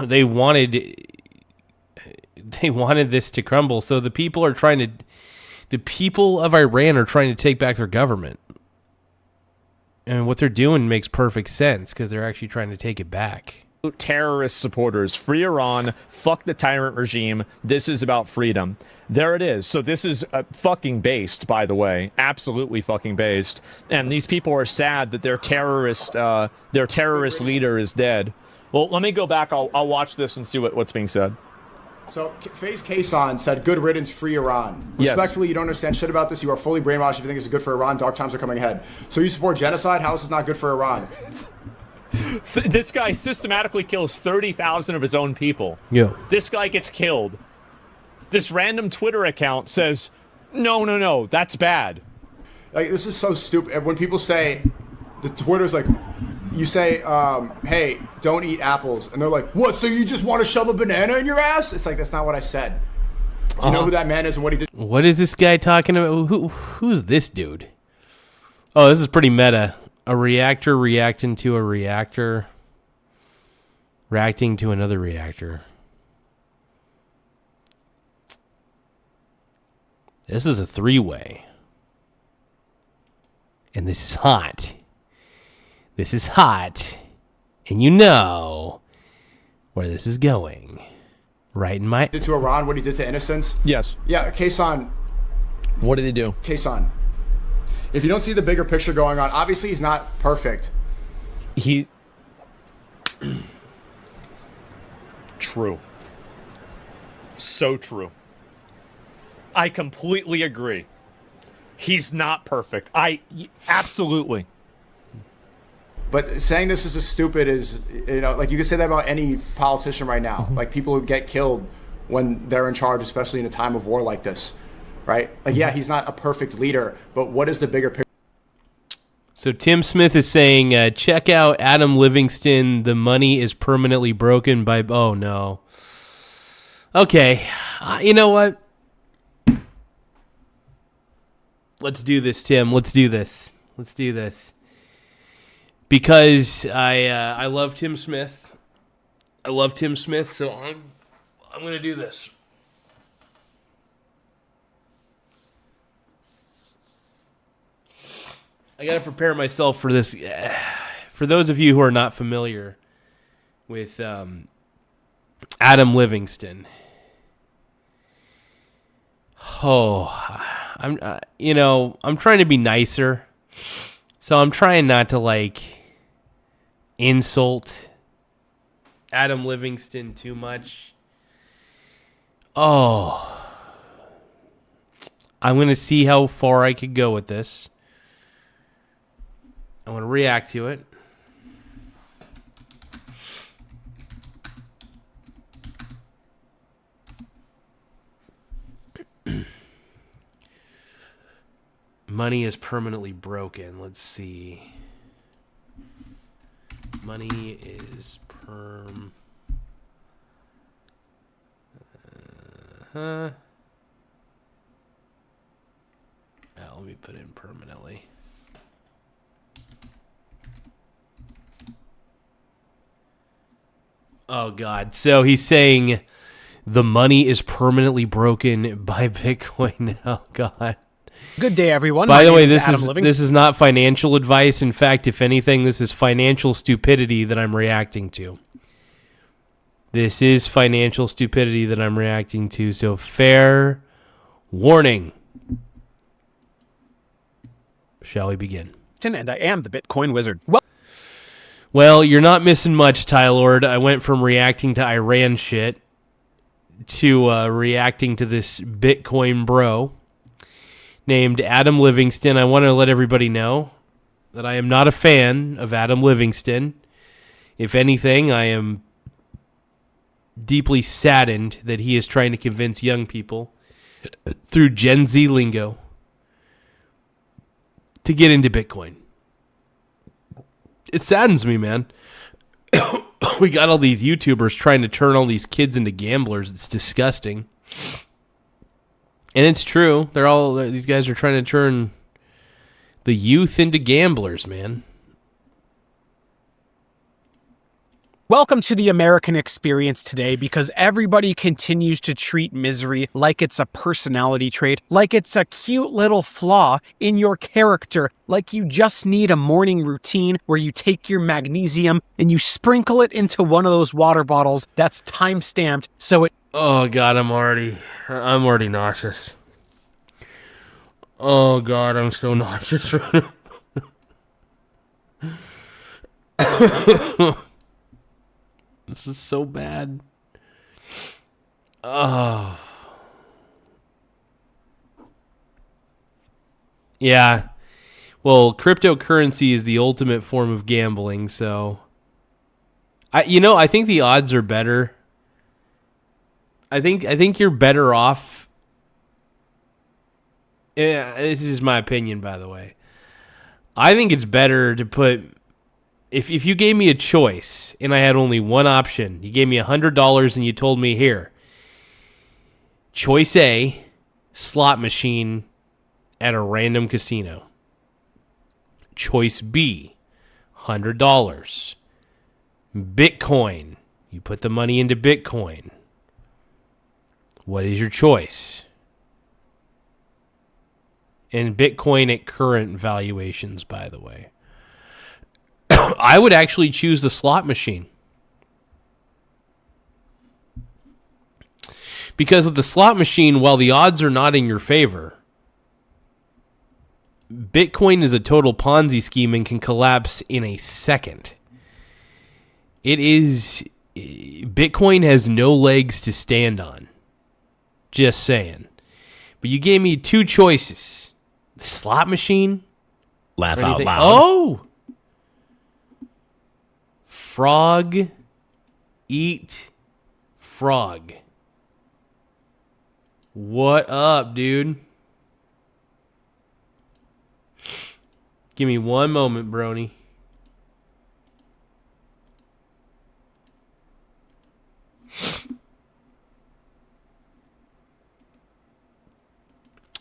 S1: They wanted this to crumble. So the people of Iran are trying to take back their government. And what they're doing makes perfect sense because they're actually trying to take it back.
S2: Terrorist supporters, free Iran, fuck the tyrant regime. This is about freedom. There it is. So this is fucking based, by the way, absolutely fucking based. And these people are sad that their terrorist leader is dead. Well, let me go back. I'll watch this and see what's being said.
S18: So FaZe Kason said, "Good riddance, free Iran." Respectfully, you don't understand shit about this. You are fully brainwashed if you think this is good for Iran. Dark times are coming ahead. So you support genocide? How is this not good for Iran?
S2: This guy systematically kills 30,000 of his own people.
S1: Yeah.
S2: This guy gets killed. This random Twitter account says, no, that's bad.
S18: Like, this is so stupid. When people say, the Twitter's like, you say, hey, don't eat apples. And they're like, what, so you just want to shove a banana in your ass? It's like, that's not what I said. Do you know who that man is and what he did?
S1: What is this guy talking about? Who's this dude? Oh, this is pretty meta. A reactor reacting to a reactor. Reacting to another reactor. This is a three-way. And this is hot. This is hot. And you know where this is going. Right in my...
S18: Did to Iran what he did to innocents?
S2: Yes.
S18: Yeah, Kason.
S2: What did he do?
S18: Kason. If you don't see the bigger picture going on, obviously he's not perfect.
S2: True. So true. I completely agree. He's not perfect. Absolutely.
S18: But saying this is as stupid as, like you could say that about any politician right now. Like people who get killed when they're in charge, especially in a time of war like this, right? Like, yeah, he's not a perfect leader, but what is the bigger picture?
S1: So Tim Smith is saying, check out Adam Livingston. The money is permanently broken by... Oh, no. Okay. You know what? Let's do this, Tim. Let's do this. Because I love Tim Smith. So I'm going to do this. I got to prepare myself for this. For those of you who are not familiar with Adam Livingston, I'm trying to be nicer, so I'm trying not to insult Adam Livingston too much. I'm going to see how far I could go with this. I want to react to it. Money is permanently broken. Let's see. Money is perm. Let me put in permanently. Oh, God. So he's saying the money is permanently broken by Bitcoin. Oh, God.
S6: Good day, everyone.
S1: By the way, this is not financial advice. In fact, if anything, this is financial stupidity that I'm reacting to. So fair warning. Shall we begin?
S6: And I am the Bitcoin wizard.
S1: Well, you're not missing much, Tylord. I went from reacting to Iran shit to reacting to this Bitcoin bro named Adam Livingston. I want to let everybody know that I am not a fan of Adam Livingston. If anything, I am deeply saddened that he is trying to convince young people through Gen Z lingo to get into Bitcoin. It saddens me, man. We got all these YouTubers trying to turn all these kids into gamblers. It's disgusting. And it's true. These guys are trying to turn the youth into gamblers, man.
S6: Welcome to the American experience today, because everybody continues to treat misery like it's a personality trait, like it's a cute little flaw in your character, like you just need a morning routine where you take your magnesium and you sprinkle it into one of those water bottles that's time-stamped so it...
S1: Oh, God, I'm already nauseous. Oh, God, I'm so nauseous right now. This is so bad. Oh. Yeah. Well, cryptocurrency is the ultimate form of gambling, so I think the odds are better. I think you're better off. Yeah, this is my opinion, by the way. I think it's better to put... If you gave me a choice and I had only one option, you gave me $100 and you told me, here, choice A, slot machine at a random casino. Choice B, $100. Bitcoin. You put the money into Bitcoin. What is your choice? And Bitcoin at current valuations, by the way. I would actually choose the slot machine. Because with the slot machine, while the odds are not in your favor, Bitcoin is a total Ponzi scheme and can collapse in a second. Bitcoin has no legs to stand on. Just saying. But you gave me two choices. The slot machine?
S6: Laugh out loud.
S1: Oh! Frog eat frog. What up, dude? Give me one moment, Brony.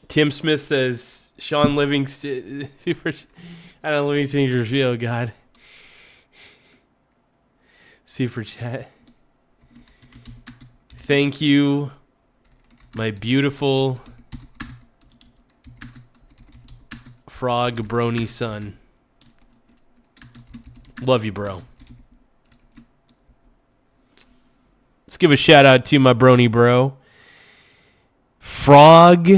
S1: Tim Smith says Sean Livingston super. I don't know, Livingston's reveal. God. Super chat. Thank you, my beautiful frog brony son. Love you, bro. Let's give a shout out to my brony bro. Frog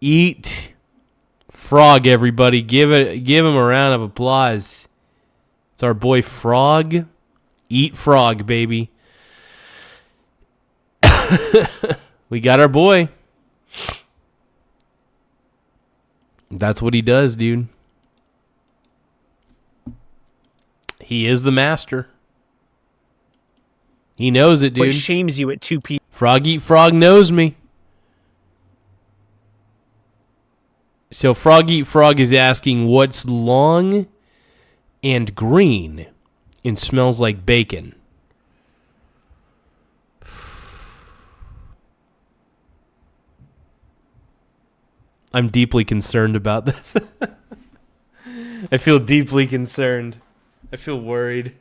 S1: eat frog, everybody. Give him a round of applause. It's our boy Frog. Eat frog, baby. We got our boy. That's what he does, dude. He is the master. He knows it, dude.
S6: What shames you at 2 p.m.
S1: Frog Eat Frog knows me. So Frog Eat Frog is asking what's long and green and smells like bacon. I'm deeply concerned about this. I feel deeply concerned. I feel worried.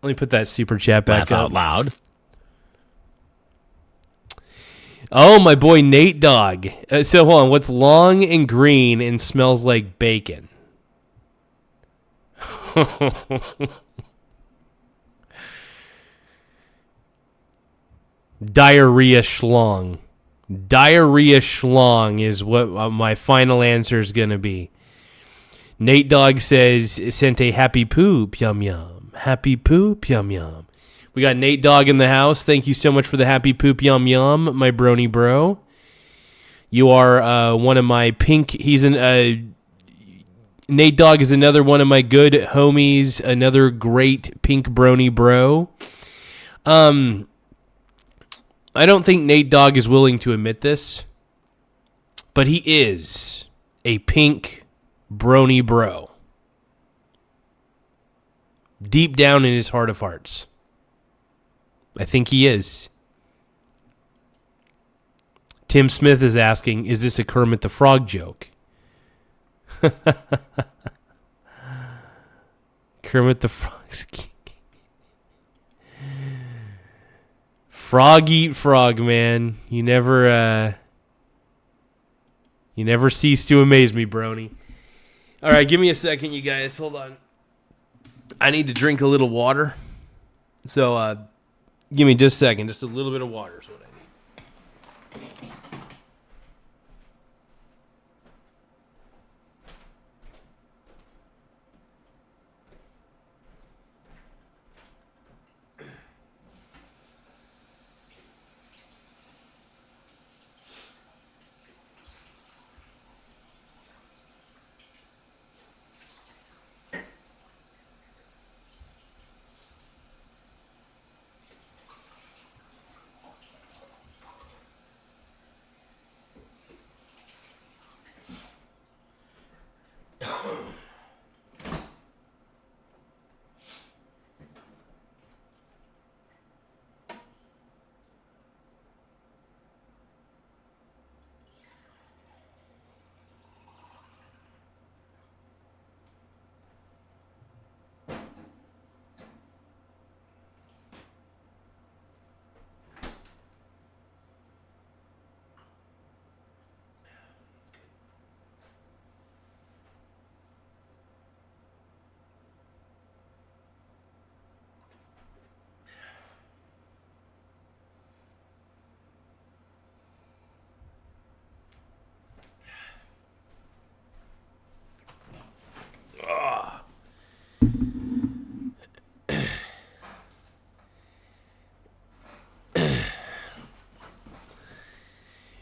S1: Let me put that super chat back
S6: Laugh
S1: up.
S6: out loud.
S1: Oh, my boy Nate Dogg. So hold on. What's long and green and smells like bacon? Diarrhea schlong. Diarrhea schlong is what my final answer is going to be. Nate Dogg says, sent a happy poop, yum yum. Happy poop, yum yum. We got Nate Dogg in the house. Thank you so much for the happy poop, yum yum, my brony bro. You are one of my pink, Nate Dogg is another one of my good homies, another great pink brony bro. I don't think Nate Dogg is willing to admit this, but he is a pink brony bro. Deep down in his heart of hearts. I think he is. Tim Smith is asking, is this a Kermit the Frog joke? Kermit the Frog. Frog eat frog, man. You never cease to amaze me, brony. All right, give me a second, you guys. Hold on. I need to drink a little water. So, give me just a second. Just a little bit of water is what I need.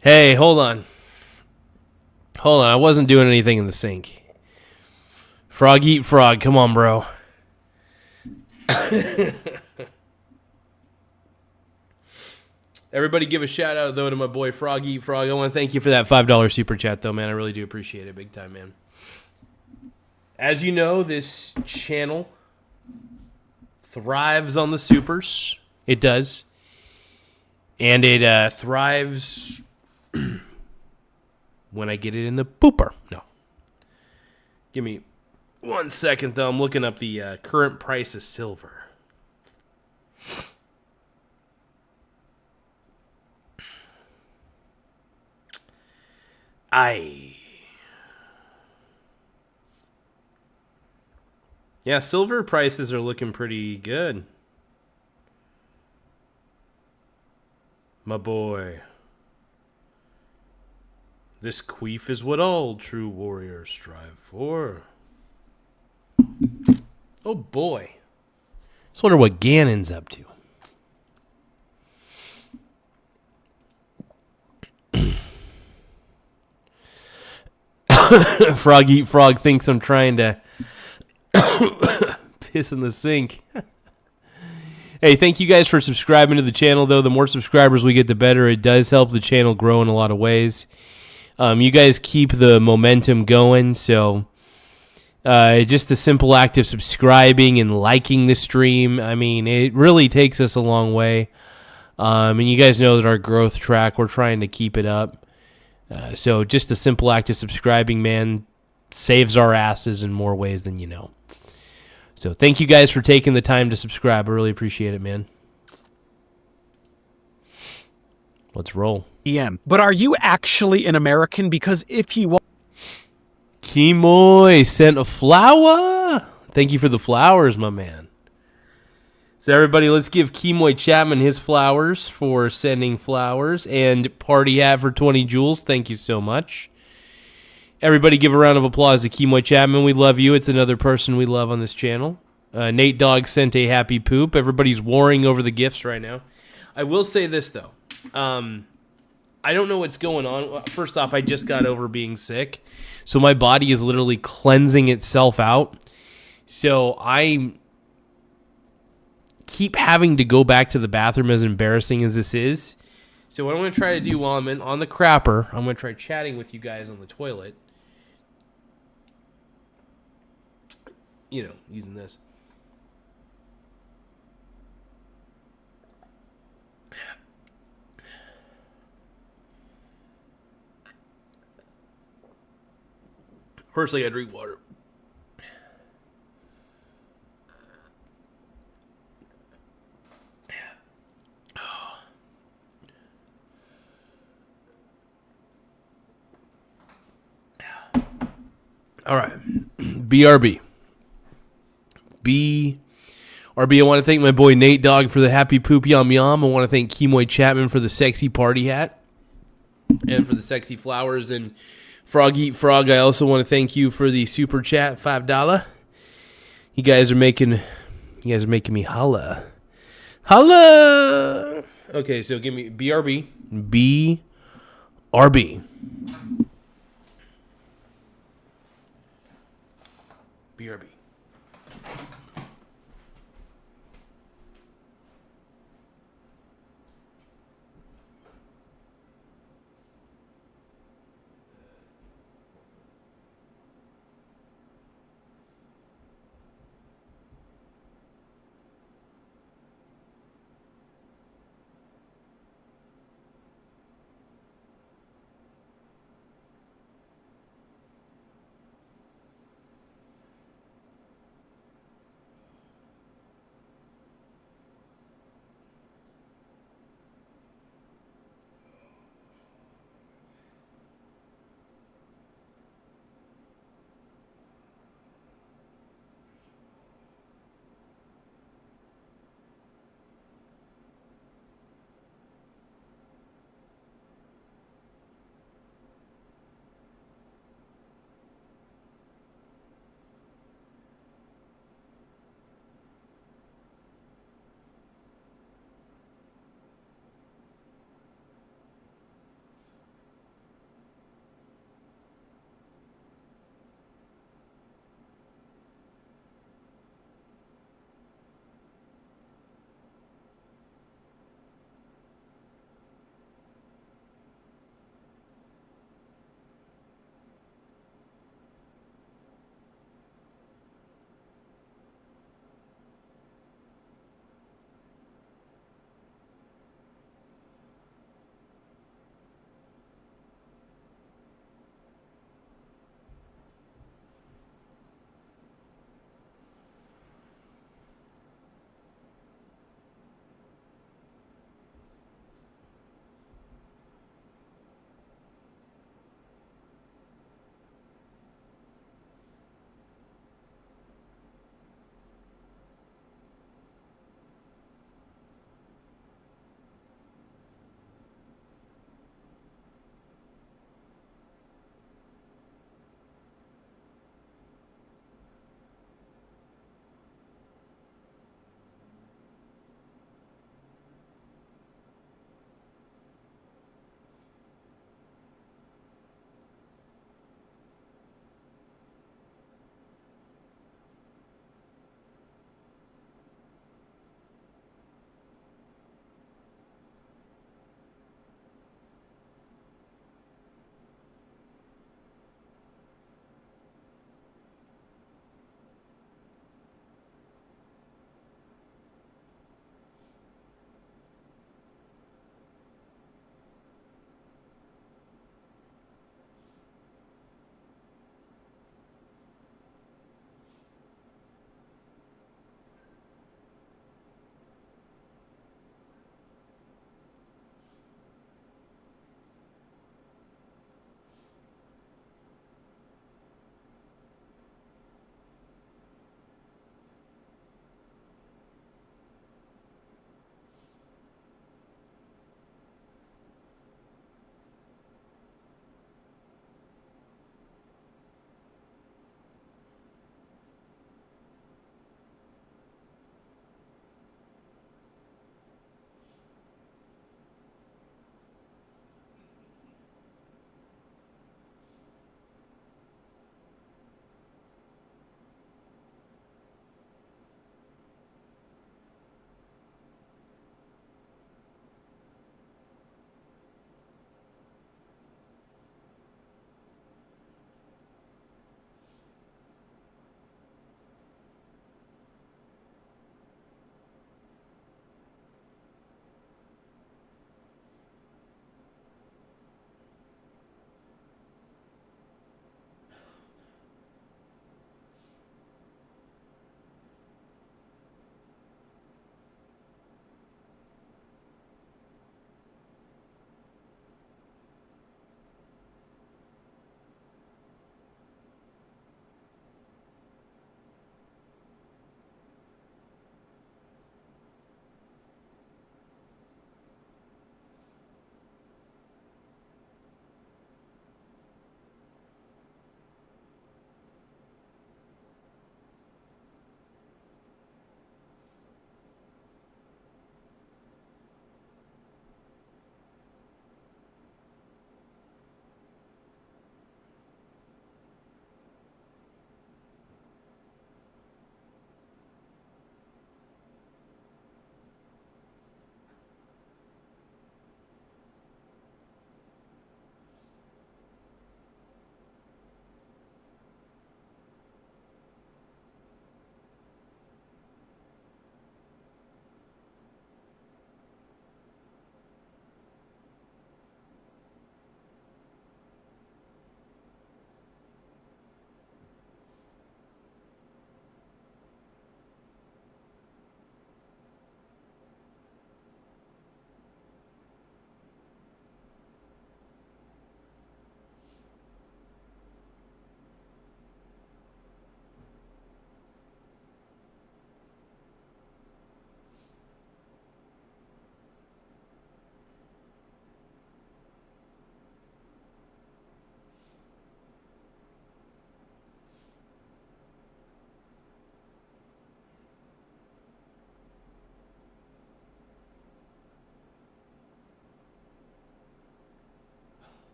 S1: Hey, hold on. Hold on. I wasn't doing anything in the sink. Frog eat frog. Come on, bro. Everybody give a shout out, though, to my boy Frog Eat Frog. I want to thank you for that $5 super chat, though, man. I really do appreciate it big time, man. As you know, this channel thrives on the supers. It does. And it thrives when I get it in the pooper. No. Give me 1 second, though. I'm looking up the current price of silver. Yeah, silver prices are looking pretty good. My boy. This queef is what all true warriors strive for. Oh boy. Just wonder what Gannon's up to. Frog Eat Frog thinks I'm trying to piss in the sink. Hey, thank you guys for subscribing to the channel, though. The more subscribers we get, the better. It does help the channel grow in a lot of ways. You guys keep the momentum going, so just the simple act of subscribing and liking the stream, I mean, it really takes us a long way. And you guys know that our growth track, we're trying to keep it up. So just a simple act of subscribing, man, saves our asses in more ways than you know. So thank you guys for taking the time to subscribe. I really appreciate it, man. Let's roll.
S6: But are you actually an American? Because if you want...
S1: Kimoy sent a flower. Thank you for the flowers, my man. So everybody, let's give Kimoy Chapman his flowers for sending flowers, and Party Hat for 20 jewels. Thank you so much. Everybody give a round of applause to Kimoy Chapman. We love you. It's another person we love on this channel. Nate Dogg sent a happy poop. Everybody's warring over the gifts right now. I will say this, though. I don't know what's going on. First off, I just got over being sick, so my body is literally cleansing itself out. So I keep having to go back to the bathroom, as embarrassing as this is. So what I'm going to try to do while I'm on the crapper, I'm going to try chatting with you guys on the toilet. You know, using this. Firstly, I drink water. All right. BRB. I want to thank my boy Nate Dogg for the happy poop yum yum. I want to thank Kimoy Chapman for the sexy party hat and for the sexy flowers. And Frog Eat Frog, I also want to thank you for the super chat, $5. You guys are making me holla. Holla! Okay, so give me BRB. BRB. BRB.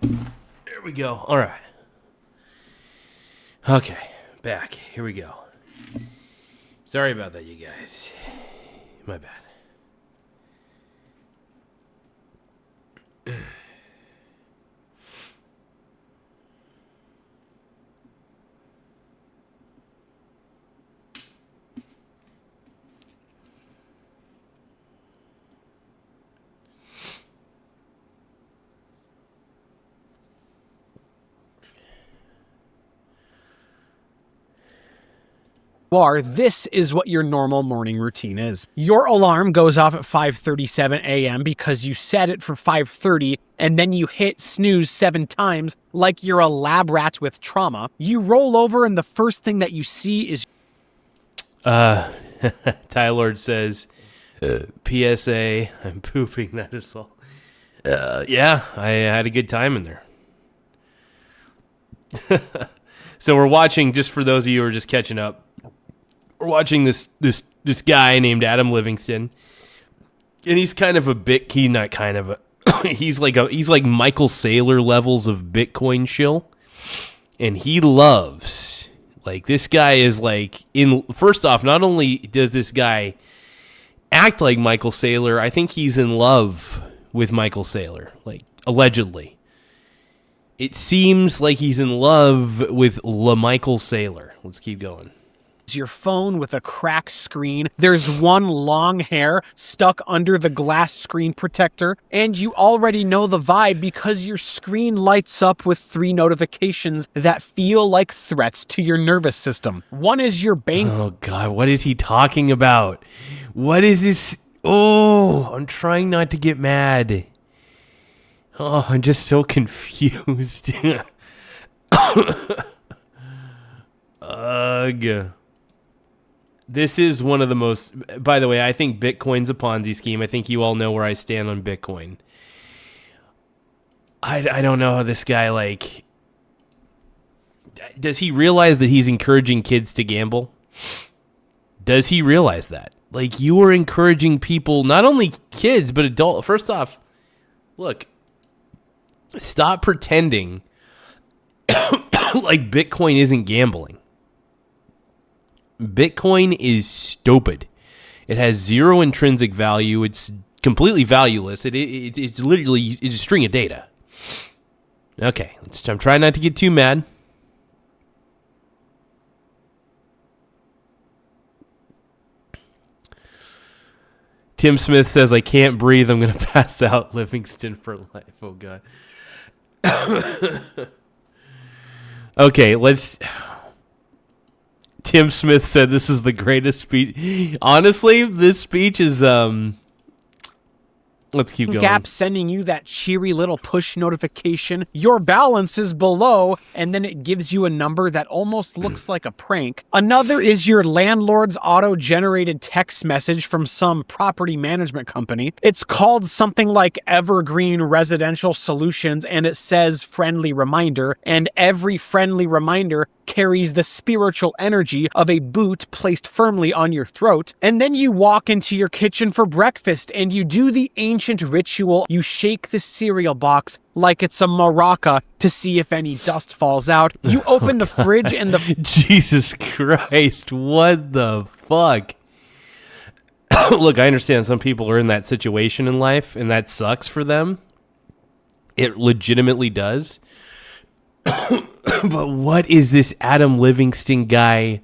S1: There we go. All right. Okay, back. Here we go. Sorry about that, you guys. My bad.
S6: This is what your normal morning routine is. Your alarm goes off at 5:37 a.m. because you set it for 5:30 and then you hit snooze 7 times like you're a lab rat with trauma. You roll over and the first thing that you see is...
S1: Tylord says, PSA, I'm pooping, that is all. Yeah, I had a good time in there. So we're watching, just for those of you who are just catching up, we're watching this guy named Adam Livingston, and he's kind of a bit. He's not kind of a. he's like Michael Saylor levels of Bitcoin shill, and he loves, like, this guy is like, in first off, not only does this guy act like Michael Saylor, I think he's in love with Michael Saylor, like, allegedly. It seems like he's in love with Michael Saylor. Let's keep going.
S6: Your phone with a cracked screen. There's one long hair stuck under the glass screen protector, and you already know the vibe because your screen lights up with 3 notifications that feel like threats to your nervous system. One is your bank.
S1: Oh God, what is he talking about? What is this? Oh, I'm trying not to get mad. Oh, I'm just so confused. Ugh. This is one of the most... By the way, I think Bitcoin's a Ponzi scheme. I think you all know where I stand on Bitcoin. I don't know how this guy, like... Does he realize that he's encouraging kids to gamble? Does he realize that? Like, you are encouraging people, not only kids, but adults. First off, look, stop pretending like Bitcoin isn't gambling. Bitcoin is stupid. It has 0 intrinsic value. It's completely valueless. It's literally a string of data. Okay, I'm trying not to get too mad. Tim Smith says, I can't breathe. I'm going to pass out. Livingston for life. Oh, God. Okay, let's... Tim Smith said this is the greatest speech. Honestly, this speech is let's keep going.
S6: App sending you that cheery little push notification. Your balance is below, and then it gives you a number that almost looks like a prank. Another is your landlord's auto-generated text message from some property management company. It's called something like Evergreen Residential Solutions, and it says friendly reminder, and every friendly reminder carries the spiritual energy of a boot placed firmly on your throat. And then you walk into your kitchen for breakfast and you do the ancient ritual. You shake the cereal box like it's a maraca to see if any dust falls out. You open the fridge and the...
S1: Jesus Christ, what the fuck? Look, I understand some people are in that situation in life and that sucks for them. It legitimately does. But what is this Adam Livingston guy?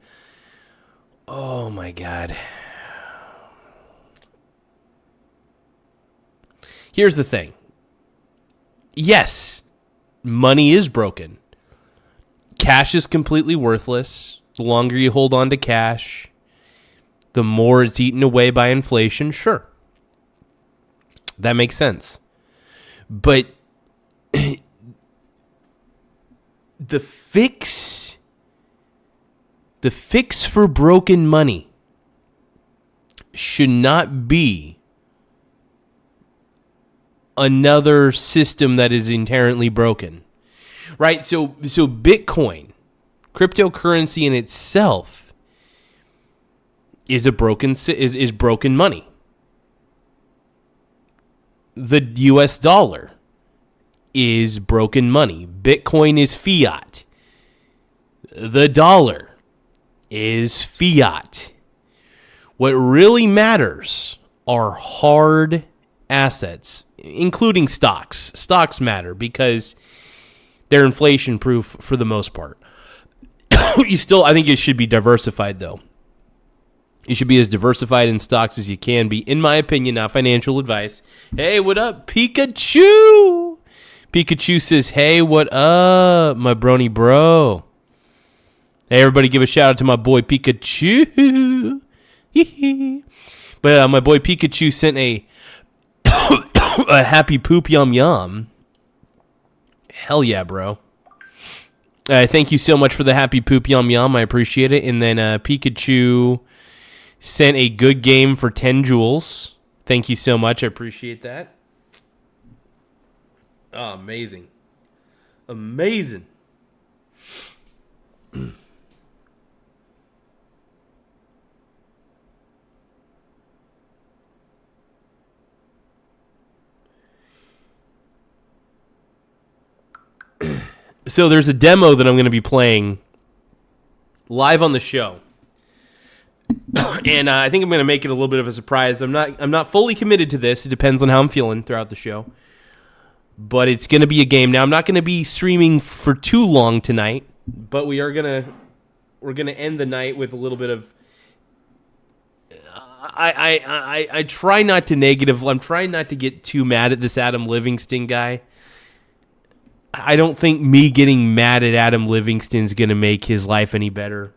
S1: Oh my God. Here's the thing. Yes, money is broken. Cash is completely worthless. The longer you hold on to cash, the more it's eaten away by inflation. Sure. That makes sense. But the fix for broken money should not be another system that is inherently broken, right? So Bitcoin, cryptocurrency in itself, is broken money. The U.S. dollar is broken money. Bitcoin is fiat. The dollar is fiat. What really matters are hard assets, including stocks. Stocks matter because they're inflation proof for the most part. I think it should be diversified though. You should be as diversified in stocks as you can be, in my opinion, not financial advice. Hey, what up, Pikachu? Pikachu says, hey, what up, my brony bro? Hey, everybody give a shout out to my boy Pikachu. But my boy Pikachu sent a happy poop yum yum. Hell yeah, bro. Thank you so much for the happy poop yum yum. I appreciate it. And then Pikachu sent a good game for 10 jewels. Thank you so much. I appreciate that. Oh, amazing. Amazing. So there's a demo that I'm going to be playing live on the show. And I think I'm going to make it a little bit of a surprise. I'm not fully committed to this. It depends on how I'm feeling throughout the show. But it's going to be a game. Now, I'm not going to be streaming for too long tonight, but we're going to end the night with a little bit of I try not to negative. I'm trying not to get too mad at this Adam Livingston guy. I don't think me getting mad at Adam Livingston's going to make his life any better.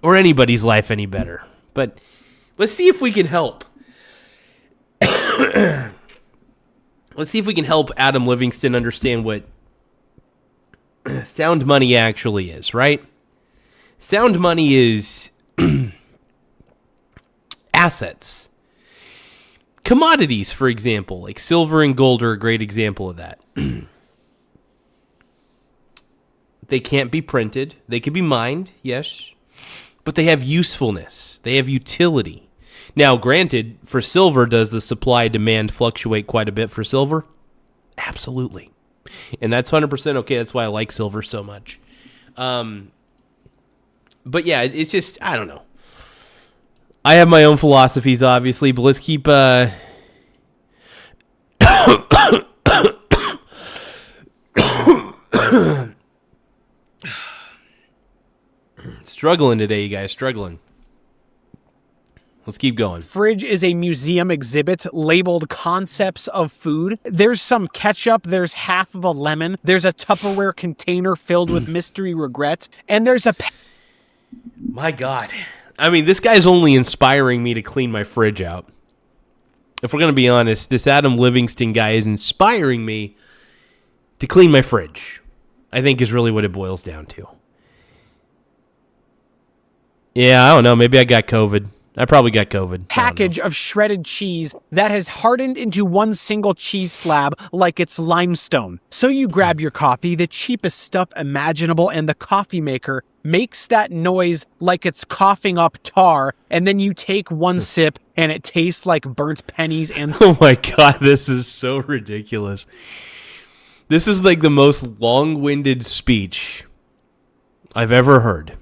S1: Or anybody's life any better. But let's see if we can help. Let's see if we can help Adam Livingston understand what sound money actually is, right? Sound money is assets. Commodities, for example, like silver and gold are a great example of that. They can't be printed. They can be mined, yes. But they have usefulness. They have utility. Now, granted, for silver, does the supply-demand fluctuate quite a bit for silver? Absolutely. And that's 100% okay. That's why I like silver so much. But yeah, it's just, I don't know. I have my own philosophies, obviously, but let's keep... Struggling today, you guys. Struggling. Let's keep going.
S6: Fridge is a museum exhibit labeled Concepts of Food. There's some ketchup. There's half of a lemon. There's a Tupperware container filled with mystery regret. And there's a...
S1: My God. I mean, this guy's only inspiring me to clean my fridge out. If we're going to be honest, this Adam Livingston guy is inspiring me to clean my fridge. I think is really what it boils down to. Yeah, I don't know. Maybe I got COVID. I probably got COVID.
S6: Package of shredded cheese that has hardened into one single cheese slab like it's limestone. So you grab your coffee, the cheapest stuff imaginable, and the coffee maker makes that noise like it's coughing up tar, and then you take one sip and it tastes like burnt pennies and...
S1: Oh my God, this is so ridiculous. This is like the most long-winded speech I've ever heard.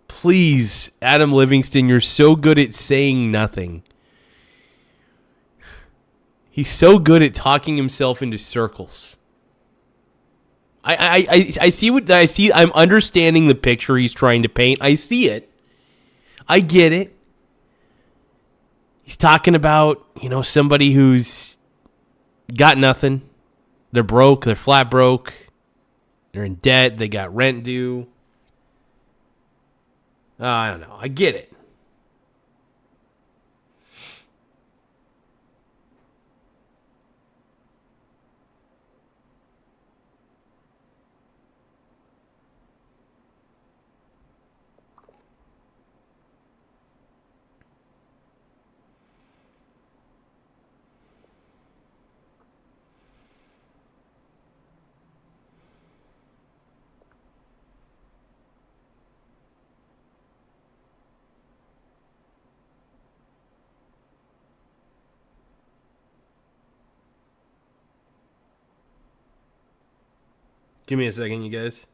S1: Please, Adam Livingston, you're so good at saying nothing. He's so good at talking himself into circles. I see what I see. I'm understanding the picture he's trying to paint. I see it. I get it. He's talking about, somebody who's got nothing. They're broke. They're flat broke. They're in debt. They got rent due. I don't know. I get it. Give me a second, you guys.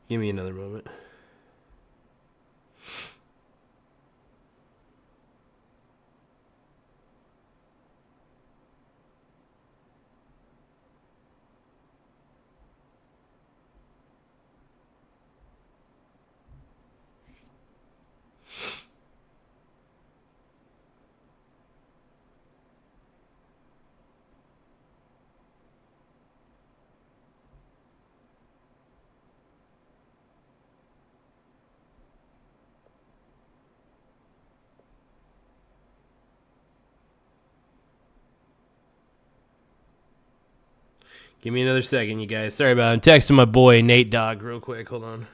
S1: Give me another moment. Give me another second, you guys. Sorry about it. I'm texting my boy, Nate Dogg, real quick. Hold on.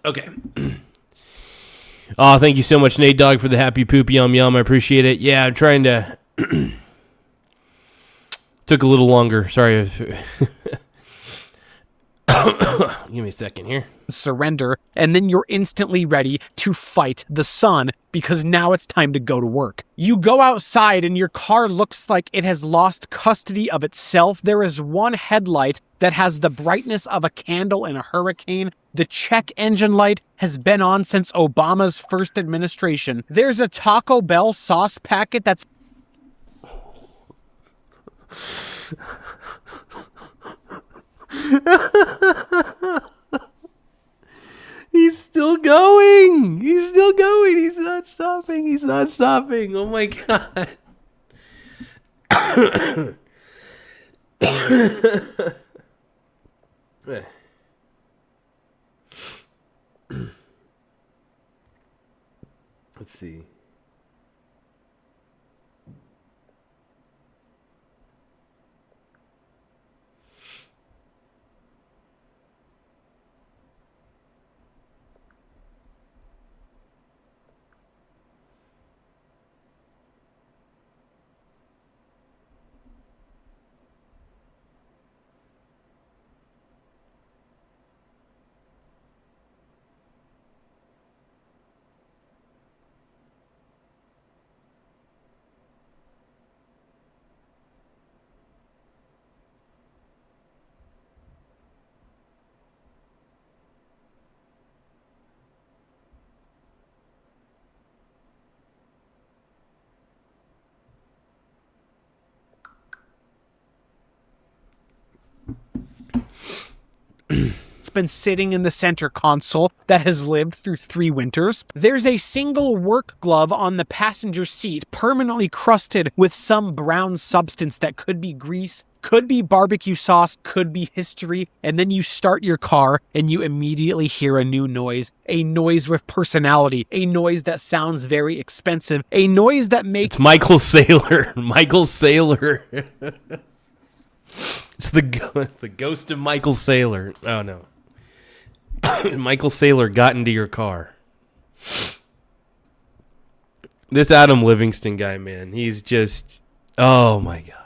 S1: Okay. Oh, thank you so much, Nate Dogg, for the happy poop yum yum. I appreciate it. Yeah, I'm trying to... Took a little longer. Sorry. Give me a second here.
S6: Surrender, and then you're instantly ready to fight the sun because now it's time to go to work. You go outside and your car looks like it has lost custody of itself. There is one headlight that has the brightness of a candle in a hurricane. The check engine light has been on since Obama's first administration. There's a Taco Bell sauce packet that's...
S1: He's still going. He's still going. He's not stopping. He's not stopping. Oh my God. Let's see.
S6: that's been sitting in the center console that has lived through 3 winters. There's a single work glove on the passenger seat permanently crusted with some brown substance that could be grease, could be barbecue sauce, could be history, and then you start your car and you immediately hear a new noise, a noise with personality, a noise that sounds very expensive, a noise that makes...
S1: It's Michael Saylor. Michael Saylor. It's the ghost of Michael Saylor. Oh, no. Michael Saylor got into your car. This Adam Livingston guy, man, he's just... Oh, my God.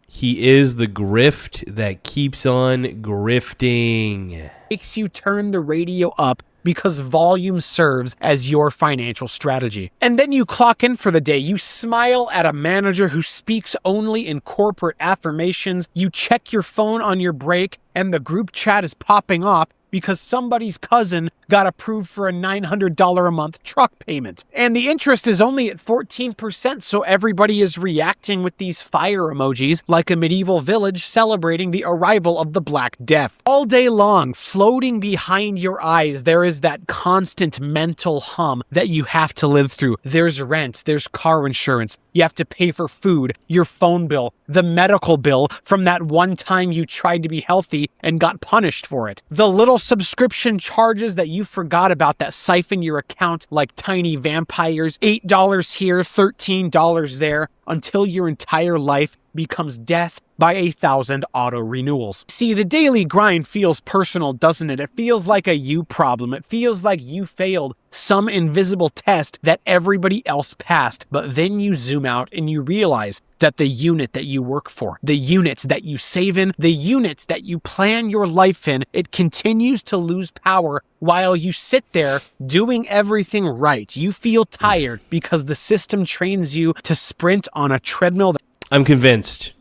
S1: He is the grift that keeps on grifting.
S6: Makes you turn the radio up because volume serves as your financial strategy. And then you clock in for the day. You smile at a manager who speaks only in corporate affirmations. You check your phone on your break and the group chat is popping off because somebody's cousin got approved for a $900 a month truck payment. And the interest is only at 14%, so everybody is reacting with these fire emojis like a medieval village celebrating the arrival of the Black Death. All day long, floating behind your eyes, there is that constant mental hum that you have to live through. There's rent, there's car insurance, you have to pay for food, your phone bill, the medical bill from that one time you tried to be healthy and got punished for it. The little subscription charges that you forgot about that siphon your account like tiny vampires, $8 here, $13 there, until your entire life becomes death by 1,000 auto renewals. See, the daily grind feels personal, doesn't it? It feels like a you problem. It feels like you failed some invisible test that everybody else passed. But then you zoom out and you realize that the unit that you work for, the units that you save in, the units that you plan your life in, it continues to lose power while you sit there doing everything right. You feel tired because the system trains you to sprint on a treadmill.
S1: I'm convinced.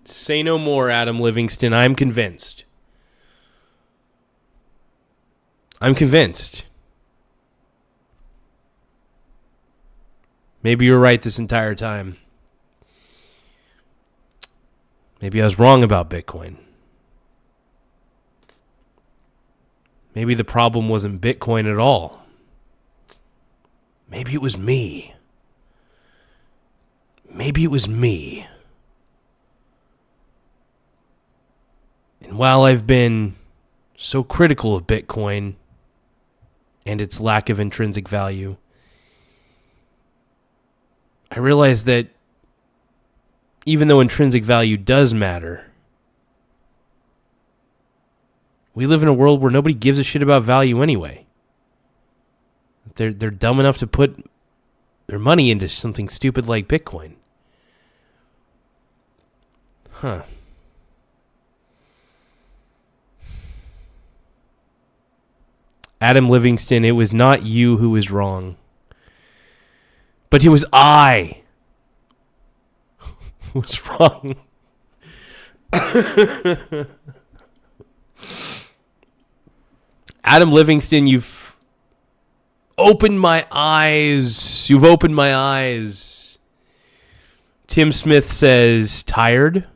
S1: Say no more, Adam Livingston. I'm convinced. I'm convinced. Maybe you were right this entire time. Maybe I was wrong about Bitcoin. Maybe the problem wasn't Bitcoin at all. Maybe it was me. Maybe it was me. And while I've been so critical of Bitcoin and its lack of intrinsic value, I realize that even though intrinsic value does matter, we live in a world where nobody gives a shit about value anyway. They're dumb enough to put their money into something stupid like Bitcoin. Huh. Adam Livingston, it was not you who was wrong. But it was I who was wrong. Adam Livingston, you've opened my eyes. You've opened my eyes. Tim Smith says, tired?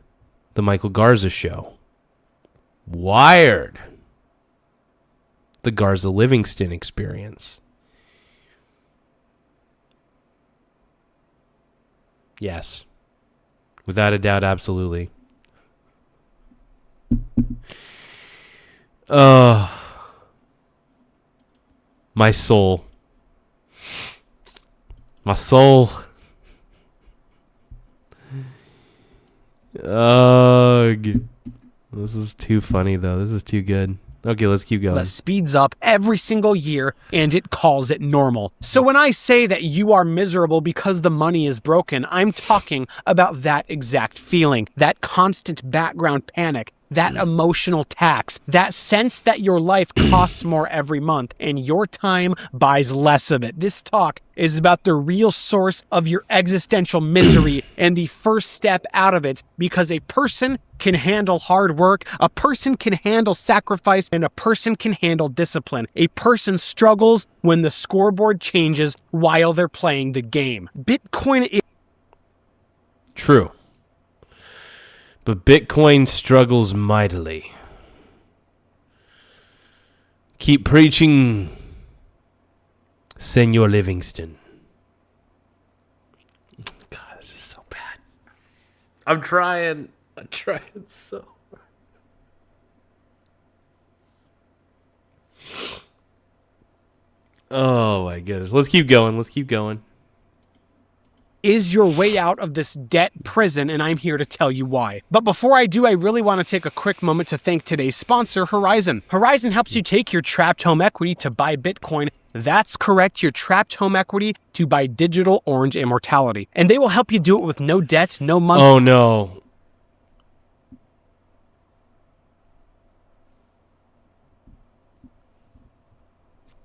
S1: The Michael Garza Show. Wired. The Garza Livingston Experience. Yes. Without a doubt, absolutely. My soul. My soul. Ugh. This is too funny, though. This is too good. Okay, let's keep going.
S6: That speeds up every single year, and it calls it normal. So when I say that you are miserable because the money is broken, I'm talking about that exact feeling, that constant background panic, that emotional tax, that sense that your life costs more every month and your time buys less of it. This talk is about the real source of your existential misery and the first step out of it, because a person can handle hard work, a person can handle sacrifice, and a person can handle discipline. A person struggles when the scoreboard changes while they're playing the game. Bitcoin is...
S1: True. But Bitcoin struggles mightily. Keep preaching, Senor Livingston. God, this is so bad. I'm trying so hard. Oh my goodness. Let's keep going.
S6: Is your way out of this debt prison, and I'm here to tell you why. But before I do, I really want to take a quick moment to thank today's sponsor, Horizon. Horizon helps you take your trapped home equity to buy Bitcoin. That's correct, your trapped home equity to buy digital orange immortality. And they will help you do it with no debt, no money.
S1: Oh no.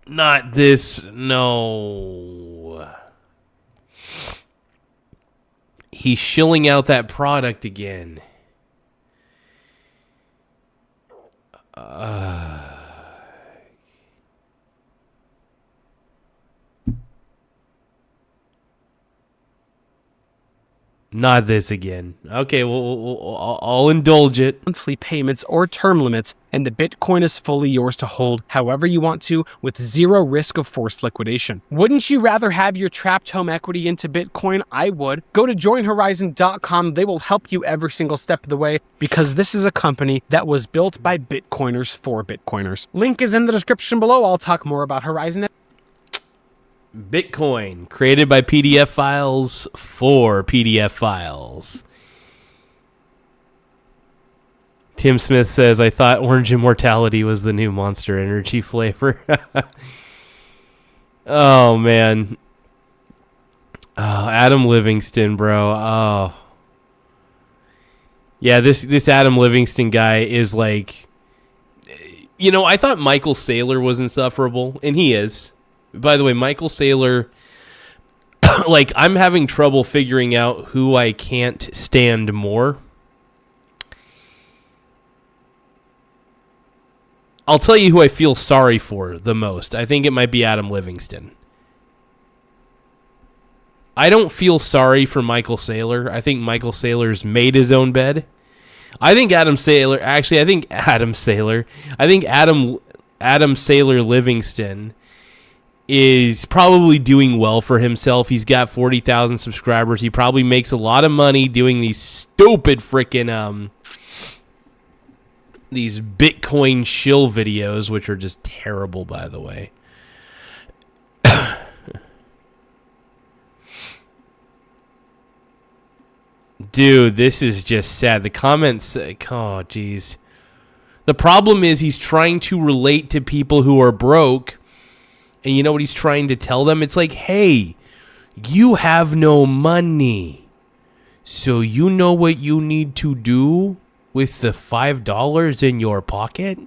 S1: Not this, no. He's shilling out that product again. Not this again. Okay, well, I'll indulge it.
S6: Monthly payments or term limits, and the Bitcoin is fully yours to hold however you want to with zero risk of forced liquidation. Wouldn't you rather have your trapped home equity into Bitcoin? I would. Go to joinhorizon.com. They will help you every single step of the way because this is a company that was built by Bitcoiners for Bitcoiners. Link is in the description below. I'll talk more about Horizon.
S1: Bitcoin, created by PDF files for PDF files. Tim Smith says, I thought Orange Immortality was the new Monster Energy flavor. Oh, man. Oh, Adam Livingston, bro. Oh. Yeah, this Adam Livingston guy is like... You know, I thought Michael Saylor was insufferable, and he is. By the way, Michael Saylor, like, I'm having trouble figuring out who I can't stand more. I'll tell you who I feel sorry for the most. I think it might be Adam Livingston. I don't feel sorry for Michael Saylor. I think Michael Saylor's made his own bed. I think Adam Saylor Livingston is probably doing well for himself. He's got 40,000 subscribers. He probably makes a lot of money doing these stupid freaking these Bitcoin shill videos, which are just terrible, by the way. Dude, this is just sad. The comments, oh geez. The problem is he's trying to relate to people who are broke. And you know what he's trying to tell them? It's like, hey, you have no money. So you know what you need to do with the $5 in your pocket?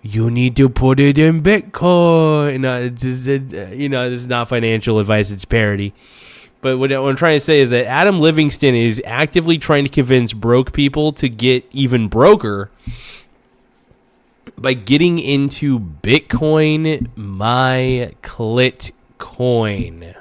S1: You need to put it in Bitcoin. This is not financial advice. It's parody. But what I'm trying to say is that Adam Livingston is actively trying to convince broke people to get even broker by getting into Bitcoin, my clit coin.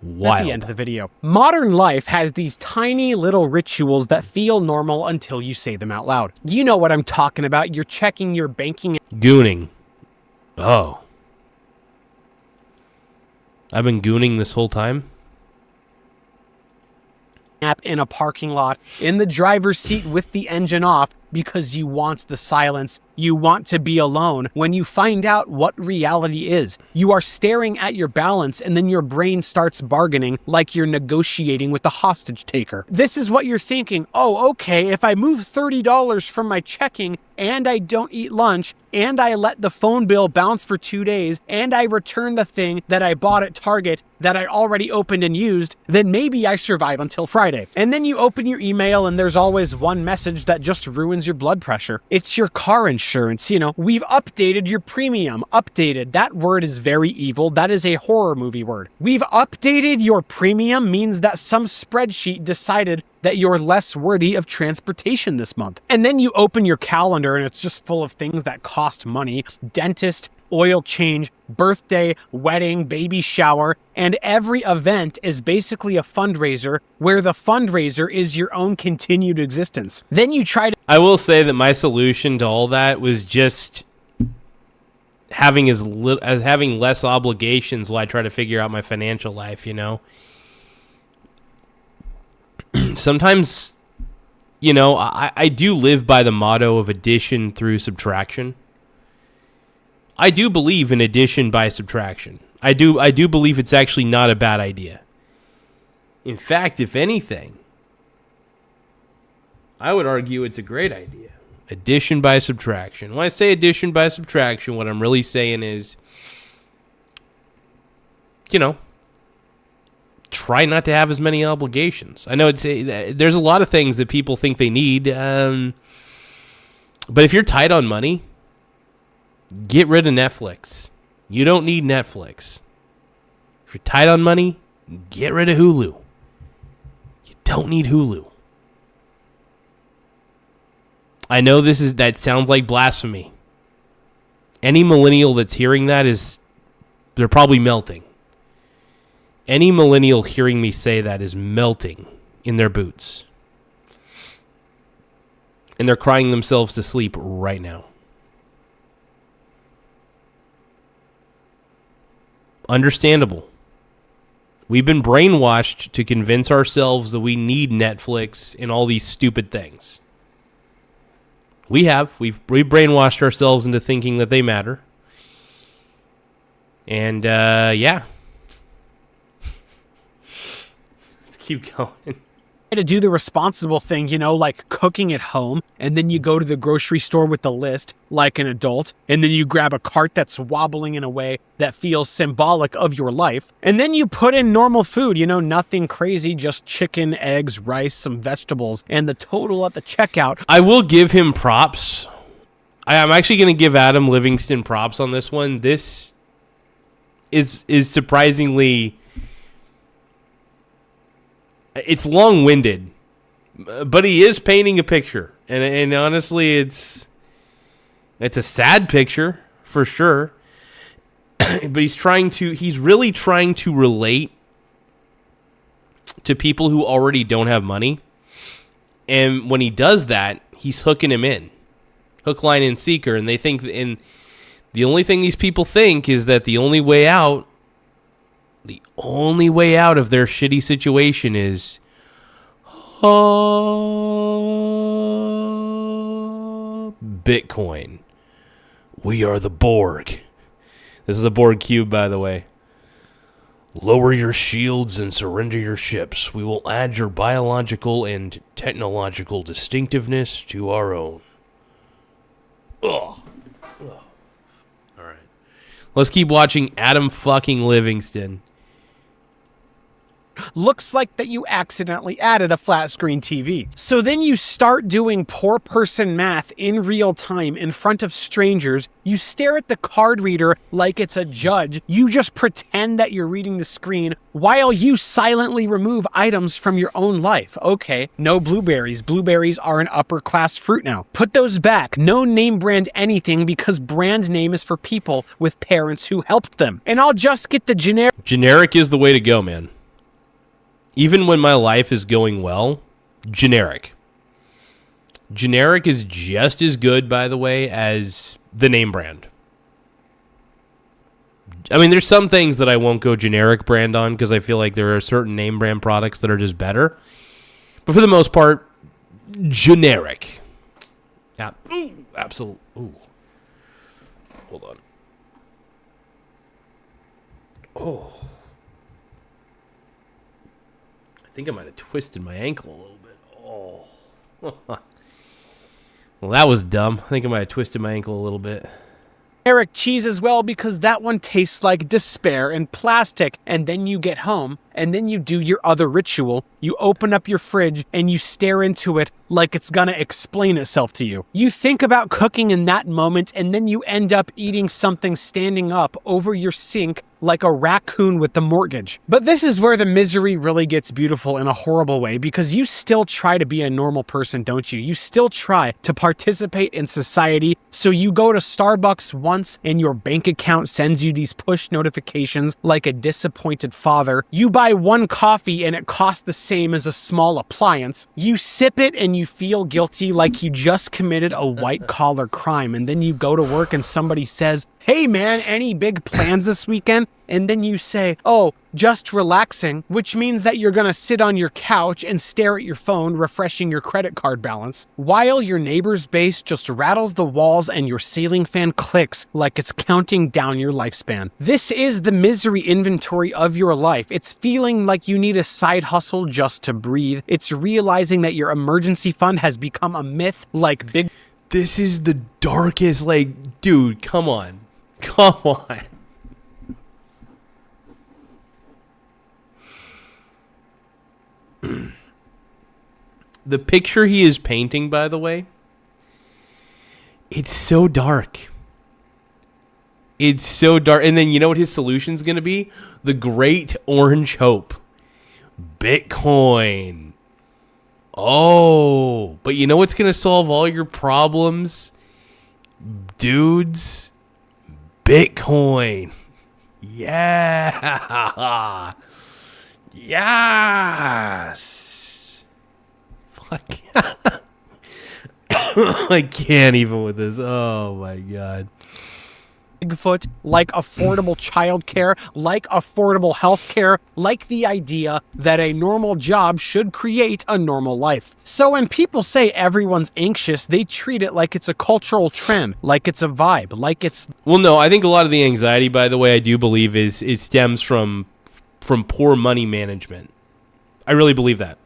S1: Wild.
S6: At the end of the video. Modern life has these tiny little rituals that feel normal until you say them out loud. You know what I'm talking about. You're checking your banking.
S1: Gooning. Oh. I've been gooning this whole time.
S6: App in a parking lot, in the driver's seat with the engine off, because you want the silence. You want to be alone. When you find out what reality is, you are staring at your balance and then your brain starts bargaining like you're negotiating with the hostage taker. This is what you're thinking. Oh, okay, if I move $30 from my checking and I don't eat lunch and I let the phone bill bounce for 2 days and I return the thing that I bought at Target that I already opened and used, then maybe I survive until Friday. And then you open your email and there's always one message that just ruins runs your blood pressure. It's your car insurance. You know, we've updated your premium. Updated. That word is very evil. That is a horror movie word. We've updated your premium means that some spreadsheet decided that you're less worthy of transportation this month. And then you open your calendar and it's just full of things that cost money. Dentist, oil change, birthday, wedding, baby shower, and every event is basically a fundraiser where the fundraiser is your own continued existence. Then you try to...
S1: I will say that my solution to all that was just having having less obligations while I try to figure out my financial life, you know? Sometimes, you know, I do live by the motto of addition through subtraction. I do believe in addition by subtraction. I do believe it's actually not a bad idea. In fact, if anything, I would argue it's a great idea. Addition by subtraction. When I say addition by subtraction, what I'm really saying is, you know, try not to have as many obligations. I know there's a lot of things that people think they need, but if you're tight on money, get rid of Netflix. You don't need Netflix. If you're tight on money, get rid of Hulu. You don't need Hulu. I know that sounds like blasphemy. Any millennial that's hearing that they're probably melting. Any millennial hearing me say that is melting in their boots. And they're crying themselves to sleep right now. Understandable. We've been brainwashed to convince ourselves that we need Netflix and all these stupid things. We have. We've brainwashed ourselves into thinking that they matter. And, yeah. Let's keep going.
S6: To do the responsible thing, you know, like cooking at home, and then you go to the grocery store with the list like an adult, and then you grab a cart that's wobbling in a way that feels symbolic of your life, and then you put in normal food, you know, nothing crazy, just chicken, eggs, rice, some vegetables, and the total at the checkout.
S1: I will give him props. I'm actually going to give Adam Livingston props on this one. This is surprisingly... It's long-winded, but he is painting a picture, and honestly, it's a sad picture for sure. But he's really trying to relate to people who already don't have money, and when he does that, he's hooking him in, hook, line, and sinker. And they think, and the only thing these people think is that the only way out of their shitty situation is Bitcoin. We are the Borg. This is a Borg cube, by the way. Lower your shields and surrender your ships. We will add your biological and technological distinctiveness to our own. Ugh. All right. Let's keep watching Adam fucking Livingston.
S6: Looks like that you accidentally added a flat screen TV. So then you start doing poor person math in real time in front of strangers. You stare at the card reader like it's a judge. You just pretend that you're reading the screen while you silently remove items from your own life. Okay, no blueberries. Blueberries are an upper class fruit now. Put those back. No name brand anything because brand name is for people with parents who helped them. And I'll just get the generic.
S1: Generic is the way to go, man. Even when my life is going well, generic. Generic is just as good, by the way, as the name brand. I mean, there's some things that I won't go generic brand on because I feel like there are certain name brand products that are just better. But for the most part, generic. Yeah, absolute. Ooh. Hold on. Oh. I think I might have twisted my ankle a little bit. Oh. Well, that was dumb. I think I might have twisted my ankle a little bit.
S6: Generic cheese as well because that one tastes like despair and plastic. And then you get home and then you do your other ritual. You open up your fridge and you stare into it like it's gonna explain itself to you. You think about cooking in that moment, and then you end up eating something standing up over your sink like a raccoon with the mortgage. But this is where the misery really gets beautiful in a horrible way, because you still try to be a normal person, don't you? You still try to participate in society. So you go to Starbucks once and your bank account sends you these push notifications like a disappointed father. You buy one coffee and it costs the same as a small appliance. You sip it and you feel guilty like you just committed a white collar crime. And then you go to work and somebody says, "Hey man, any big plans this weekend?" And then you say, "Oh, just relaxing," which means that you're gonna sit on your couch and stare at your phone, refreshing your credit card balance, while your neighbor's bass just rattles the walls and your ceiling fan clicks like it's counting down your lifespan. This is the misery inventory of your life. It's feeling like you need a side hustle just to breathe. It's realizing that your emergency fund has become a myth like big...
S1: This is the darkest, like, dude, come on. Come on. The picture he is painting, by the way, it's so dark. It's so dark. And then you know what his solution's going to be? The great orange hope. Bitcoin. Oh, but you know what's going to solve all your problems, dudes? Bitcoin. Yeah. Yes. Fuck. I can't even with this. Oh my God.
S6: Bigfoot, like affordable childcare, like affordable healthcare, like the idea that a normal job should create a normal life. So when people say everyone's anxious, they treat it like it's a cultural trend, like it's a vibe, like it's...
S1: Well, no, I think a lot of the anxiety, by the way, I do believe is stems from poor money management. I really believe that.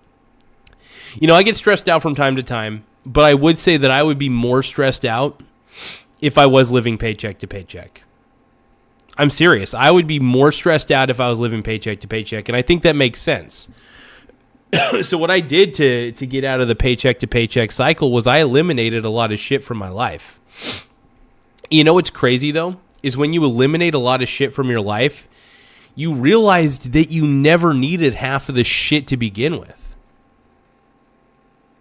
S1: You know, I get stressed out from time to time, but I would say that I would be more stressed out if I was living paycheck to paycheck. I'm serious. I would be more stressed out if I was living paycheck to paycheck, and I think that makes sense. So what I did to get out of the paycheck to paycheck cycle was I eliminated a lot of shit from my life. You know what's crazy, though, is when you eliminate a lot of shit from your life, you realized that you never needed half of the shit to begin with.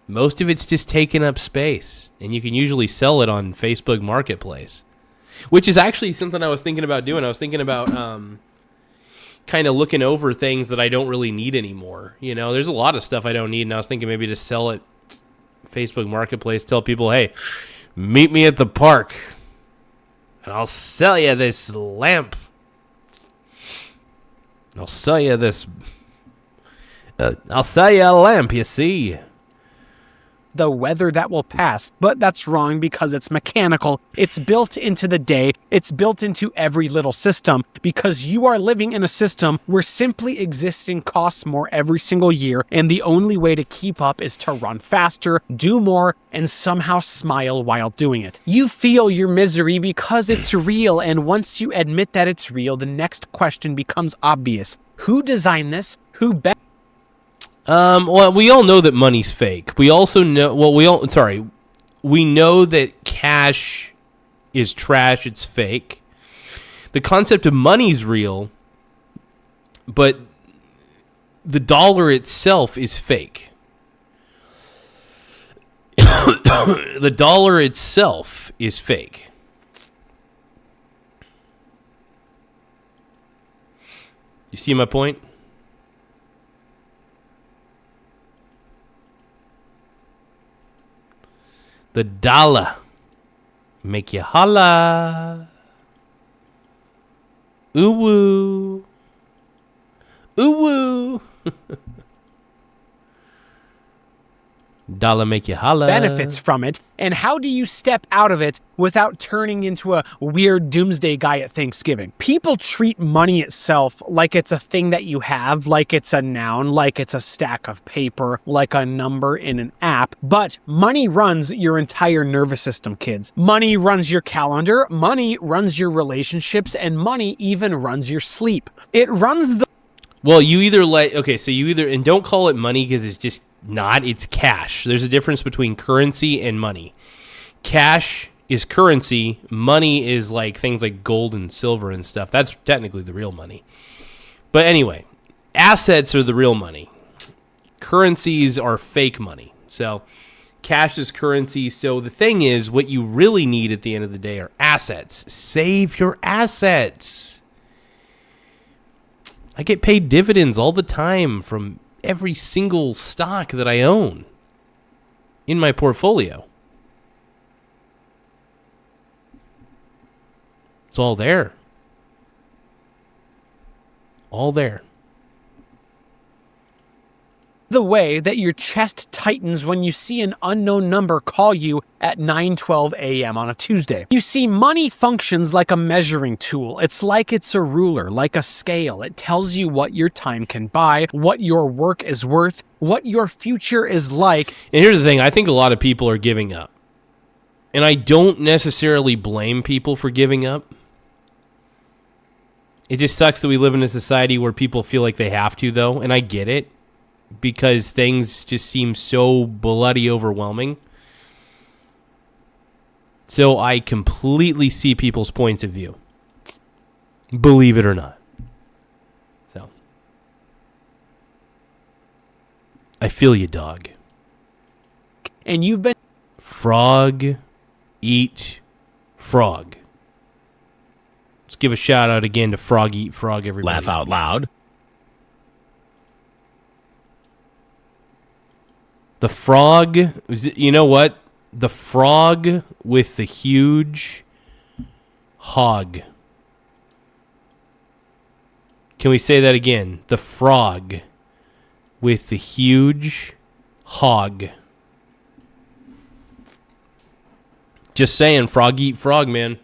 S1: Most of it's just taking up space, and you can usually sell it on Facebook Marketplace, which is actually something I was thinking about doing. I was thinking about kind of looking over things that I don't really need anymore. You know, there's a lot of stuff I don't need, and I was thinking maybe to sell it Facebook Marketplace, tell people, hey, meet me at the park, and I'll sell you this lamp. I'll sell you this. I'll sell you a lamp, you see.
S6: The weather that will pass, but that's wrong because it's mechanical. It's built into the day. It's built into every little system because you are living in a system where simply existing costs more every single year, and the only way to keep up is to run faster, do more, and somehow smile while doing it. You feel your misery because it's real, and once you admit that it's real, the next question becomes obvious. Who designed this? Who bet?
S1: Well, we all know that money's fake. We also know, we know that cash is trash, it's fake. The concept of money's real, but the dollar itself is fake. The dollar itself is fake. You see my point? The dollar make you holla. Ooh woo. Ooh woo. Dollar make you holla.
S6: Benefits from it, and how do you step out of it without turning into a weird doomsday guy at Thanksgiving? People treat money itself like it's a thing that you have, like it's a noun, like it's a stack of paper, like a number in an app. But money runs your entire nervous system, kids. Money runs your calendar, money runs your relationships, and money even runs your sleep. It runs the...
S1: Well, you either and don't call it money because it's just not. It's cash. There's a difference between currency and money. Cash is currency. Money is like things like gold and silver and stuff. That's technically the real money. But anyway, assets are the real money. Currencies are fake money. So cash is currency. So the thing is, what you really need at the end of the day are assets. Save your assets. I get paid dividends all the time from every single stock that I own in my portfolio. It's all there. All there.
S6: The way that your chest tightens when you see an unknown number call you at 9:12 a.m. on a Tuesday. You see, money functions like a measuring tool. It's like it's a ruler, like a scale. It tells you what your time can buy, what your work is worth, what your future is like.
S1: And here's the thing. I think a lot of people are giving up. And I don't necessarily blame people for giving up. It just sucks that we live in a society where people feel like they have to, though. And I get it. Because things just seem so bloody overwhelming. So I completely see people's points of view. Believe it or not. So. I feel you, dog.
S6: And you've been...
S1: Frog, eat, frog. Let's give a shout out again to Frog Eat Frog, everybody.
S8: Laugh out loud.
S1: The frog, you know what? The frog with the huge hog. Can we say that again? The frog with the huge hog. Just saying, frog eat frog, man.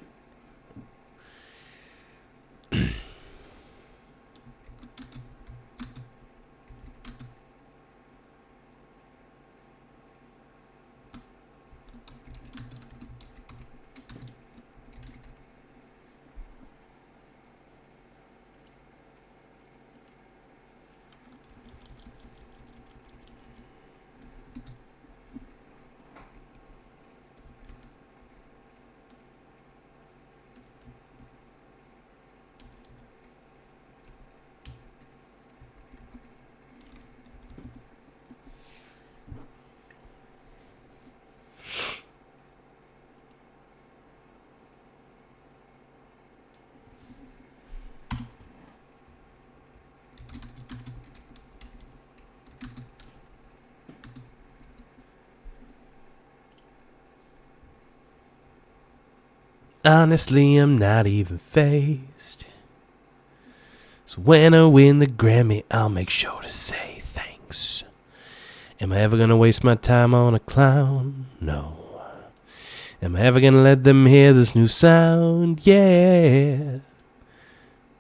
S1: Honestly, I'm not even phased. So when I win the Grammy, I'll make sure to say thanks. Am I ever gonna waste my time on a clown? No. Am I ever gonna let them hear this new sound? Yeah.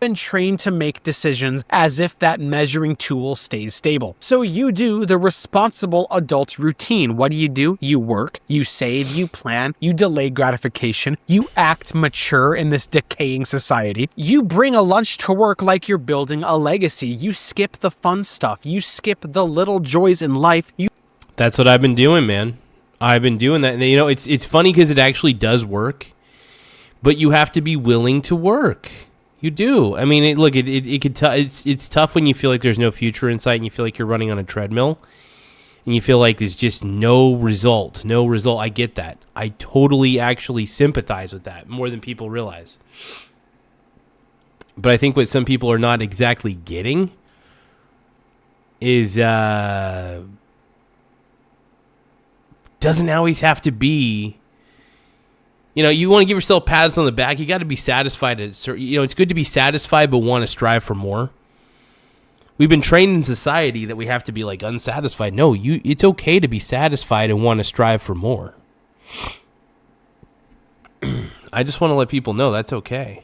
S6: Been trained to make decisions as if that measuring tool stays stable. So you do the responsible adult routine. What do? You work, you save, you plan, you delay gratification, you act mature in this decaying society. You bring a lunch to work like you're building a legacy. You skip the fun stuff. You skip the little joys in life.
S1: That's what I've been doing, man. I've been doing that. And, you know, it's funny because it actually does work, but you have to be willing to work. You do. I mean, it's tough when you feel like there's no future in sight and you feel like you're running on a treadmill and you feel like there's just no result. I get that. I totally actually sympathize with that more than people realize. But I think what some people are not exactly getting is doesn't always have to be. You know, you want to give yourself pats on the back. You got to be satisfied. It's good to be satisfied, but want to strive for more. We've been trained in society that we have to be like unsatisfied. No, it's okay to be satisfied and want to strive for more. I just want to let people know that's okay.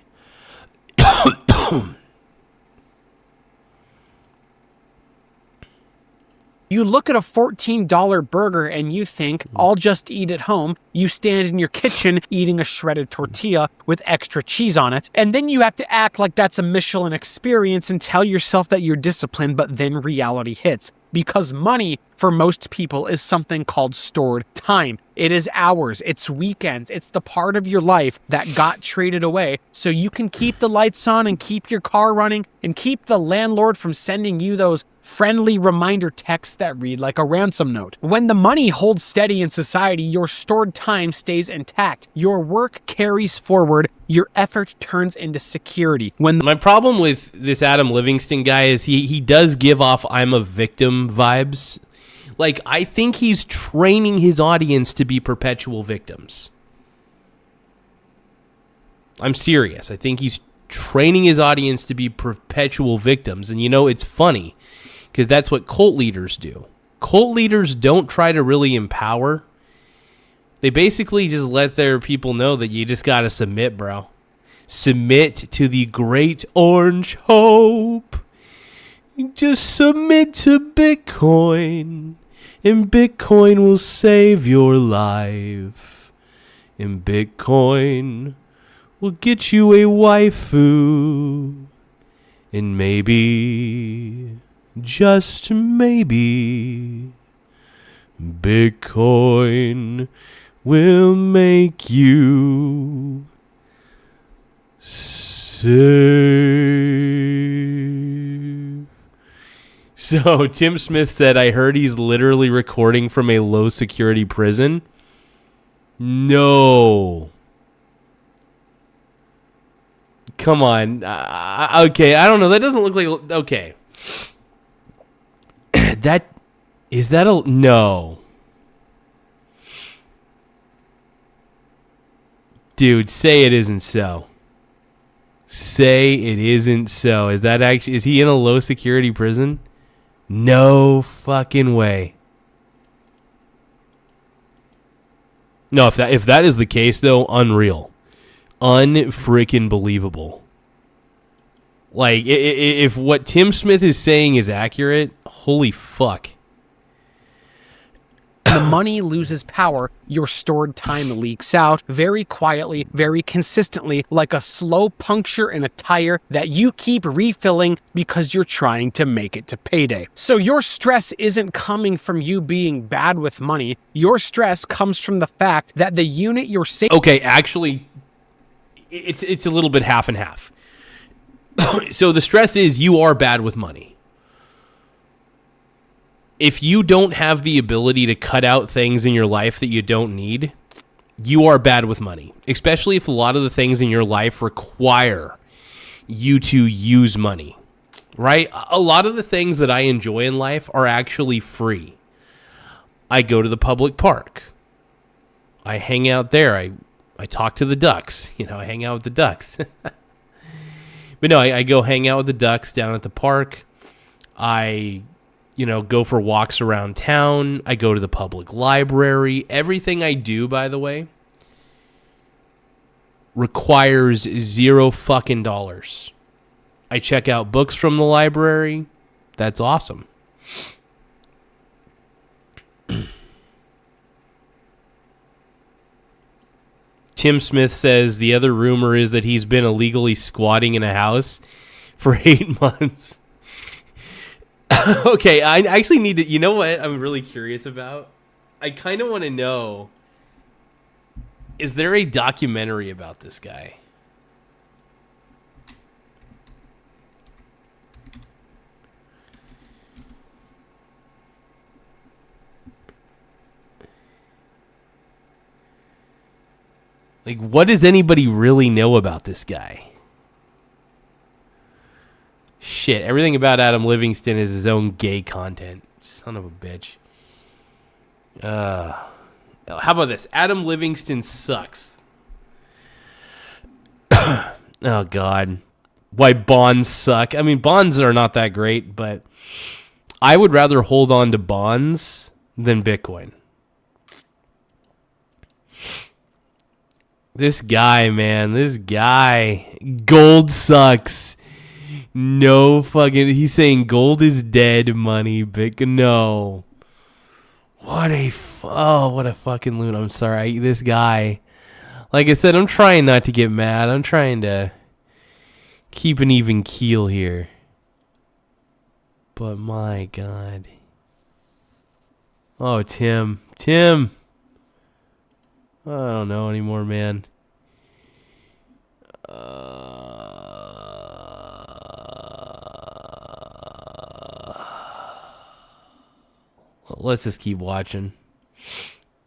S6: You look at a $14 burger and you think, I'll just eat at home. You stand in your kitchen eating a shredded tortilla with extra cheese on it. And then you have to act like that's a Michelin experience and tell yourself that you're disciplined, but then reality hits. Because money, for most people, is something called stored time. It is hours, it's weekends, it's the part of your life that got traded away so you can keep the lights on and keep your car running and keep the landlord from sending you those friendly reminder texts that read like a ransom note. When the money holds steady in society, your stored time stays intact. Your work carries forward. Your effort turns into security. When
S1: my problem with this Adam Livingston guy is he does give off I'm a victim vibes. Like, I think he's training his audience to be perpetual victims. I'm serious. I think he's training his audience to be perpetual victims. And, you know, it's funny because that's what cult leaders do. Cult leaders don't try to really empower. They basically just let their people know that you just got to submit, bro. Submit to the great orange hope. Just submit to Bitcoin. And Bitcoin will save your life. And Bitcoin will get you a waifu. And maybe, just maybe, Bitcoin will make you safe. So Tim Smith said, I heard he's literally recording from a low security prison. No. Come on. Okay, I don't know. That doesn't look like... Okay. Is that a... No. Dude, say it isn't so. Say it isn't so. Is that actually... Is he in a low security prison? No fucking way. No, if that is the case, though, unreal. Unfreaking believable. Like, if what Tim Smith is saying is accurate, holy fuck.
S6: The money loses power, your stored time leaks out very quietly, very consistently, like a slow puncture in a tire that you keep refilling because you're trying to make it to payday. So your stress isn't coming from you being bad with money. Your stress comes from the fact that the unit you're saving...
S1: Okay, actually, it's a little bit half and half. So the stress is you are bad with money. If you don't have the ability to cut out things in your life that you don't need, you are bad with money. Especially if a lot of the things in your life require you to use money, right? A lot of the things that I enjoy in life are actually free. I go to the public park. I hang out there. I talk to the ducks. You know, I hang out with the ducks. But no, I go hang out with the ducks down at the park. I... go for walks around town. I go to the public library. Everything I do, by the way, requires $0 fucking dollars. I check out books from the library. That's awesome. Tim Smith says the other rumor is that he's been illegally squatting in a house for 8 months. Okay, I actually need to... You know what I'm really curious about? I kind of want to know... Is there a documentary about this guy? Like, what does anybody really know about this guy? Shit, everything about Adam Livingston is his own gay content. Son of a bitch. How about this? Adam Livingston sucks. Oh, God. Why bonds suck. I mean, bonds are not that great, but I would rather hold on to bonds than Bitcoin. This guy, man. This guy. Gold sucks. No fucking. He's saying gold is dead, money. No. What a fucking loon. I'm sorry. This guy. Like I said, I'm trying not to get mad. I'm trying to keep an even keel here. But my God. Oh, Tim. I don't know anymore, man. Let's just keep watching.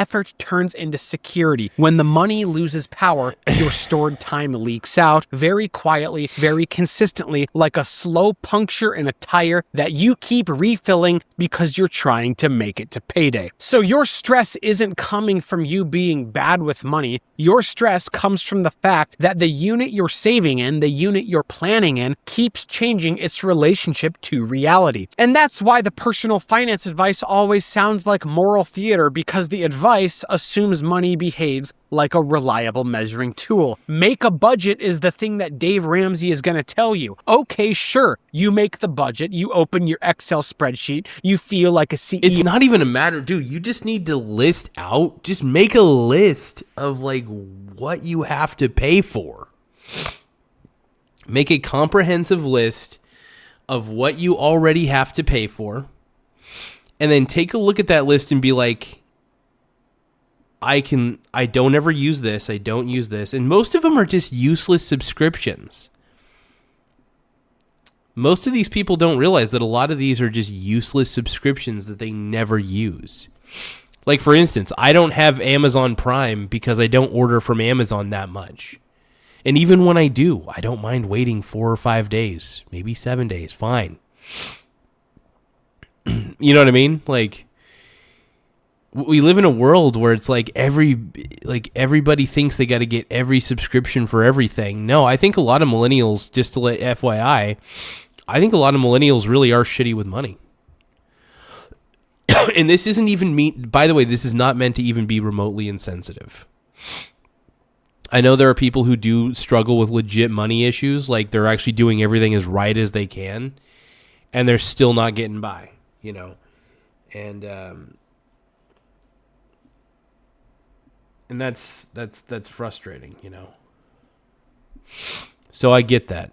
S6: Effort turns into security. When the money loses power, your stored time leaks out very quietly, very consistently, like a slow puncture in a tire that you keep refilling because you're trying to make it to payday. So your stress isn't coming from you being bad with money. Your stress comes from the fact that the unit you're saving in, the unit you're planning in, keeps changing its relationship to reality. And that's why the personal finance advice always sounds like moral theater, because the advice assumes money behaves like a reliable measuring tool. Make a budget is the thing that Dave Ramsey is going to tell you. Okay, sure, you make the budget, you open your Excel spreadsheet, you feel like a CEO.
S1: It's not even a matter, dude. You just need to list out. Just make a list of like what you have to pay for. Make a comprehensive list of what you already have to pay for. And then take a look at that list and be like, I don't ever use this. I don't use this. And most of them are just useless subscriptions. Most of these people don't realize that a lot of these are just useless subscriptions that they never use. Like, for instance, I don't have Amazon Prime because I don't order from Amazon that much. And even when I do, I don't mind waiting 4 or 5 days, maybe 7 days. Fine. You know what I mean? Like, we live in a world where it's like everybody thinks they got to get every subscription for everything. No, I think a lot of millennials, just to let FYI, I think a lot of millennials really are shitty with money. And this isn't even by the way, this is not meant to even be remotely insensitive. I know there are people who do struggle with legit money issues, like they're actually doing everything as right as they can, and they're still not getting by, you know. And that's frustrating, you know. So I get that.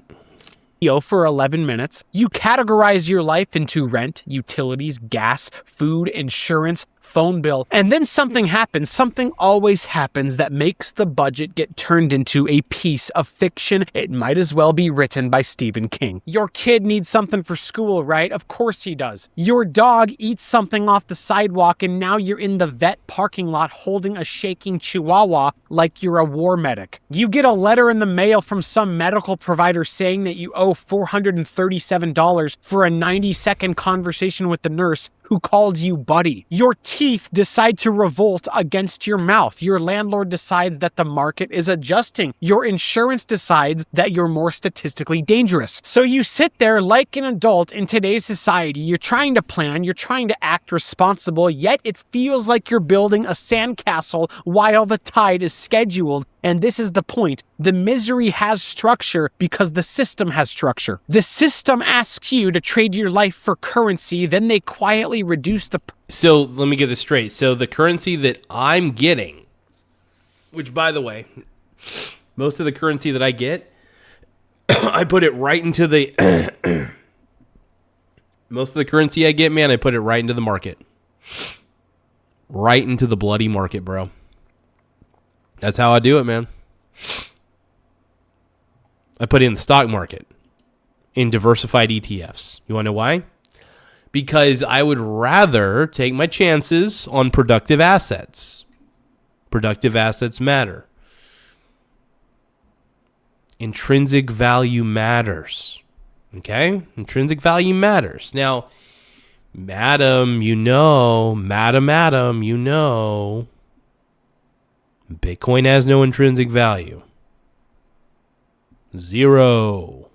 S6: For 11 minutes, you categorize your life into rent, utilities, gas, food, insurance, phone bill, and then something happens. Something always happens that makes the budget get turned into a piece of fiction. It might as well be written by Stephen King. Your kid needs something for school, right? Of course he does. Your dog eats something off the sidewalk, and now you're in the vet parking lot holding a shaking chihuahua like you're a war medic. You get a letter in the mail from some medical provider saying that you owe $437 for a 90-second conversation with the nurse who called you buddy. Your teeth decide to revolt against your mouth. Your landlord decides that the market is adjusting. Your insurance decides that you're more statistically dangerous. So you sit there like an adult in today's society. You're trying to plan, you're trying to act responsible, yet it feels like you're building a sandcastle while the tide is scheduled. And this is the point. The misery has structure because the system has structure. The system asks you to trade your life for currency, then they quietly reduce the...
S1: So let me get this straight. So the currency that I'm getting, which by the way, most of the currency that I get, I put it right into the... most of the currency I get, man, I put it right into the market. Right into the bloody market, bro. That's how I do it, man. I put it in the stock market, in diversified ETFs. You want to know why? Because I would rather take my chances on productive assets. Productive assets matter. Intrinsic value matters. Okay? Intrinsic value matters. Now, madam, you know, Bitcoin has no intrinsic value. Zero.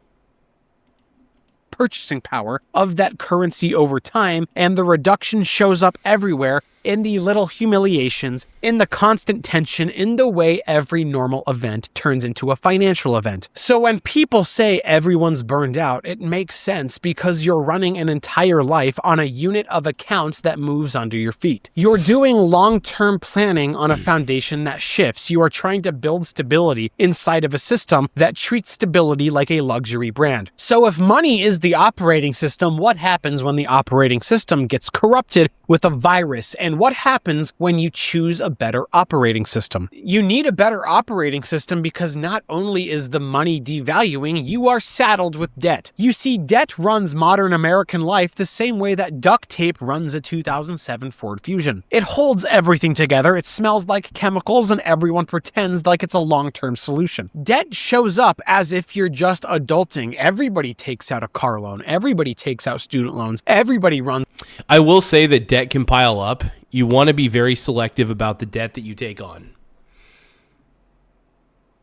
S6: Purchasing power of that currency over time, and the reduction shows up everywhere in the little humiliations, in the constant tension, in the way every normal event turns into a financial event. So when people say everyone's burned out, it makes sense because you're running an entire life on a unit of accounts that moves under your feet. You're doing long-term planning on a foundation that shifts. You are trying to build stability inside of a system that treats stability like a luxury brand. So if money is the operating system, what happens when the operating system gets corrupted with a virus? And what happens when you choose a better operating system? You need a better operating system because not only is the money devaluing, you are saddled with debt. You see, debt runs modern American life the same way that duct tape runs a 2007 Ford Fusion. It holds everything together, it smells like chemicals, and everyone pretends like it's a long-term solution. Debt shows up as if you're just adulting. Everybody takes out a car loan. Everybody takes out student loans. Everybody runs.
S1: I will say that debt can pile up. You want to be very selective about the debt that you take on.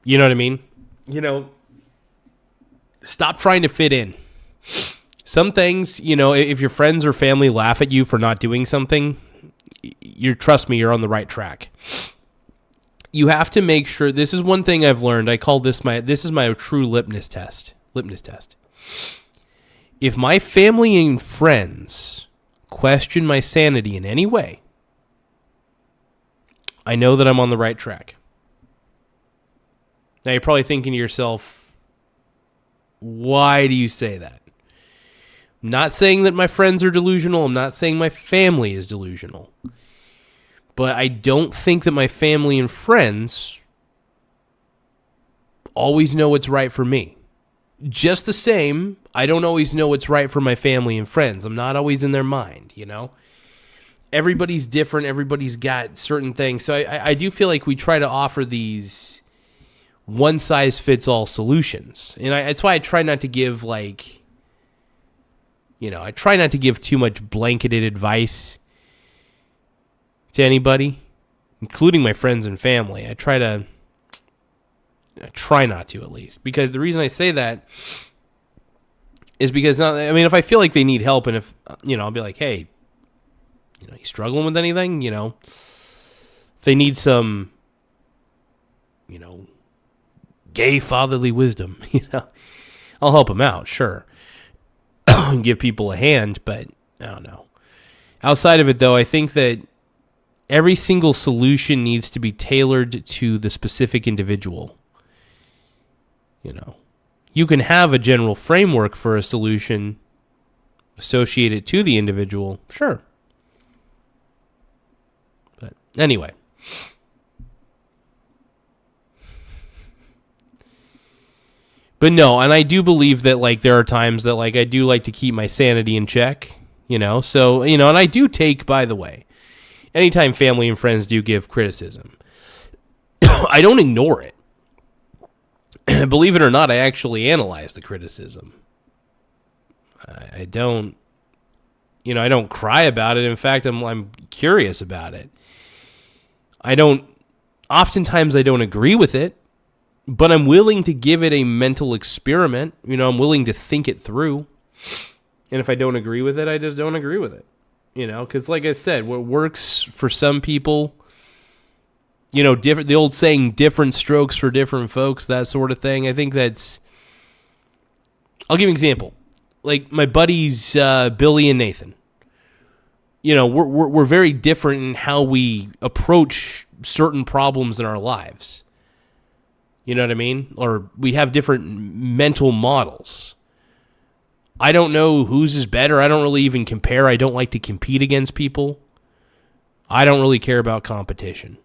S1: You know what I mean? You know, stop trying to fit in. Some things, you know, if your friends or family laugh at you for not doing something, trust me, you're on the right track. You have to make sure, this is one thing I've learned. I call this this is my true litmus test. If my family and friends question my sanity in any way, I know that I'm on the right track. Now you're probably thinking to yourself, why do you say that? I'm not saying that my friends are delusional. I'm not saying my family is delusional. But I don't think that my family and friends always know what's right for me. Just the same, I don't always know what's right for my family and friends. I'm not always in their mind, you know? Everybody's different. Everybody's got certain things. So I do feel like we try to offer these one-size-fits-all solutions. And that's why I try not to give, like, you know, I try not to give too much blanketed advice to anybody, including my friends and family. I try not to, at least, because the reason I say that is because, I mean, if I feel like they need help, and if, you know, I'll be like, hey, you know, you struggling with anything? You know, if they need some, you know, gay fatherly wisdom, you know, I'll help them out, sure, and give people a hand, but I don't know. Outside of it, though, I think that every single solution needs to be tailored to the specific individual. You know, you can have a general framework for a solution associated to the individual, sure. But anyway. But no, and I do believe that, like, there are times that, like, I do like to keep my sanity in check, you know? So, you know, and I do take, by the way, anytime family and friends do give criticism, I don't ignore it. Believe it or not, I actually analyze the criticism. I don't, you know, I don't cry about it. In fact, I'm curious about it. Oftentimes I don't agree with it, but I'm willing to give it a mental experiment. You know, I'm willing to think it through. And if I don't agree with it, I just don't agree with it. You know, because like I said, what works for some people, you know, the old saying, different strokes for different folks, that sort of thing. I think that's, I'll give you an example. Like my buddies, Billy and Nathan, you know, we're very different in how we approach certain problems in our lives. You know what I mean? Or we have different mental models. I don't know whose is better. I don't really even compare. I don't like to compete against people. I don't really care about competition.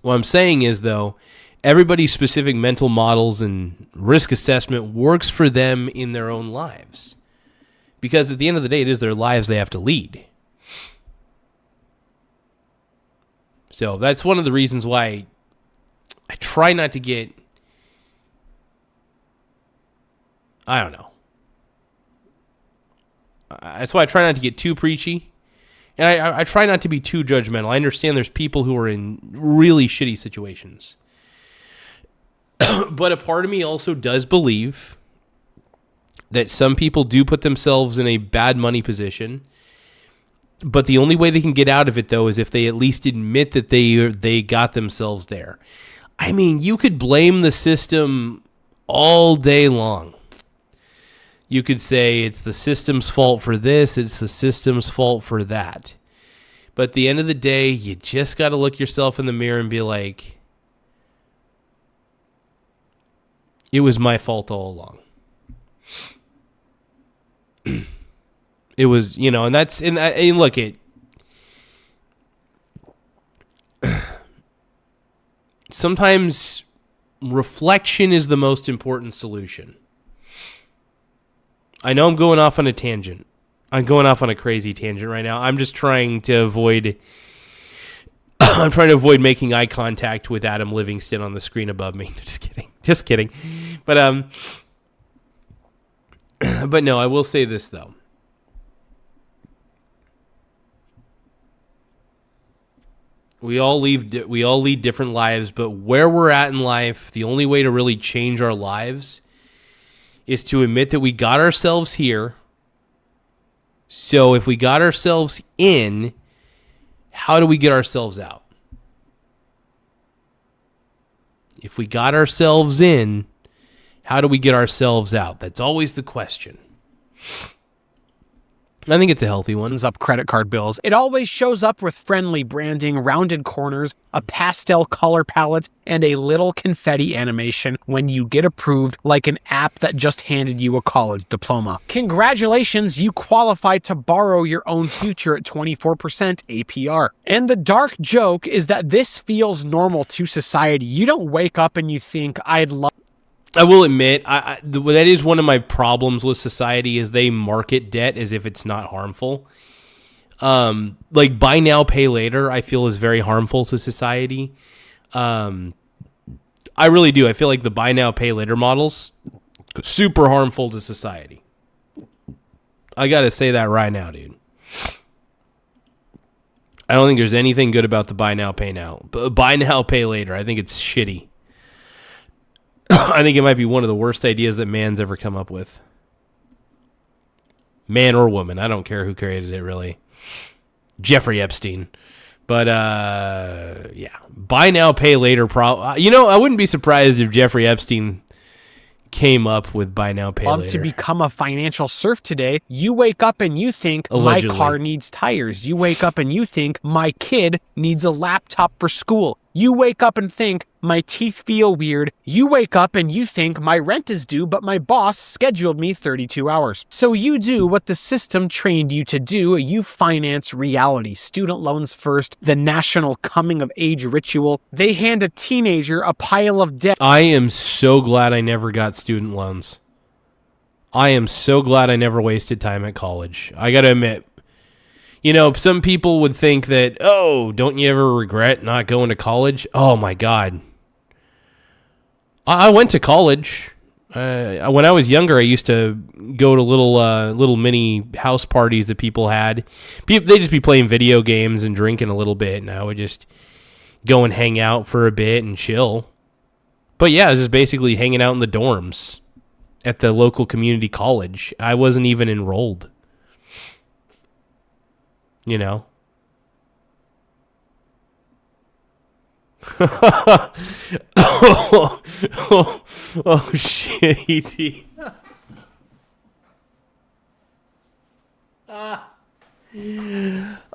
S1: What I'm saying is, though, everybody's specific mental models and risk assessment works for them in their own lives. Because at the end of the day, it is their lives they have to lead. So that's one of the reasons why I try not to get, I don't know. That's why I try not to get too preachy. And I try not to be too judgmental. I understand there's people who are in really shitty situations. But a part of me also does believe that some people do put themselves in a bad money position But the only way they can get out of it, though, is if they at least admit that they got themselves there. I mean, you could blame the system all day long. You could say it's the system's fault for this, it's the system's fault for that. But at the end of the day, you just got to look yourself in the mirror and be like, it was my fault all along. It was, you know, and that's, and look, sometimes reflection is the most important solution. I know I'm going off on a tangent. I'm going off on a crazy tangent right now. I'm just trying to avoid making eye contact with Adam Livingston on the screen above me. Just kidding. But no, I will say this though. We all lead different lives, but where we're at in life, the only way to really change our lives is to admit that we got ourselves here. So if we got ourselves in, how do we get ourselves out? If we got ourselves in, how do we get ourselves out? That's always the question. I think it's a healthy one.
S6: Up credit card bills. It always shows up with friendly branding, rounded corners, a pastel color palette, and a little confetti animation when you get approved, like an app that just handed you a college diploma. Congratulations, you qualify to borrow your own future at 24% APR. And the dark joke is that this feels normal to society. You don't wake up and you think, I'd love...
S1: I will admit, that is one of my problems with society is they market debt as if it's not harmful. Like buy now, pay later, I feel is very harmful to society. I really do. I feel like the buy now, pay later models, super harmful to society. I got to say that right now, dude. I don't think there's anything good about the buy now, pay now. Buy now, pay later. I think it's shitty. I think it might be one of the worst ideas that man's ever come up with. Man or woman. I don't care who created it, really. Jeffrey Epstein. But, yeah. Buy now, pay later. I wouldn't be surprised if Jeffrey Epstein came up with buy now, pay later.
S6: To become a financial serf today, you wake up and you think,
S1: allegedly,
S6: my car needs tires. You wake up and you think, my kid needs a laptop for school. You wake up and think, my teeth feel weird. You wake up and you think, my rent is due, but my boss scheduled me 32 hours. So you do what the system trained you to do. You finance reality. Student loans first, the national coming of age ritual. They hand a teenager a pile of debt.
S1: I am so glad I never got student loans. I am so glad I never wasted time at college. I got to admit, you know, some people would think that, oh, don't you ever regret not going to college? Oh, my God. I went to college. When I was younger, I used to go to little mini house parties that people had. They'd just be playing video games and drinking a little bit, and I would just go and hang out for a bit and chill. But, yeah, I was just basically hanging out in the dorms at the local community college. I wasn't even enrolled. You know? oh, shit, E.T.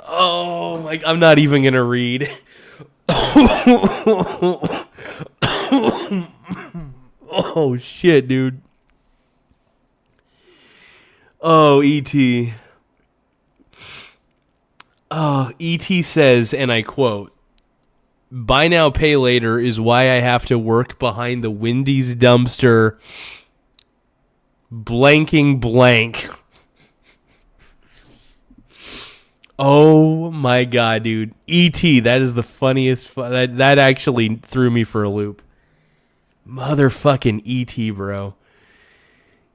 S1: Oh, my... I'm not even going to read. Oh, shit, dude. Oh, E.T. Oh, E.T. says, and I quote, buy now, pay later is why I have to work behind the Wendy's dumpster blanking blank. Oh my God, dude. E.T., that is the funniest. That actually threw me for a loop. Motherfucking E.T., bro.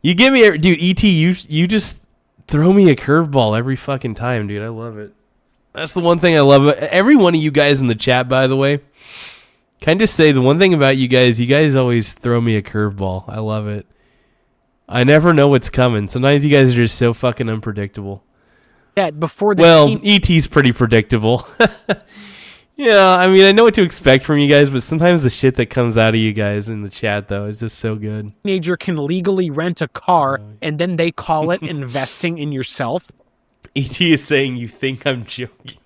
S1: You give me, dude, E.T., you just throw me a curveball every fucking time, dude. I love it. That's the one thing I love. Every one of you guys in the chat, by the way, can I just say the one thing about you guys always throw me a curveball. I love it. I never know what's coming. Sometimes you guys are just so fucking unpredictable.
S6: debt before the
S1: Well,
S6: team.
S1: ET's pretty predictable. Yeah, I mean, I know what to expect from you guys, but sometimes the shit that comes out of you guys in the chat, though, is just so good.
S6: Teenager can legally rent a car, and then they call it investing in yourself.
S1: ET is saying you think I'm joking.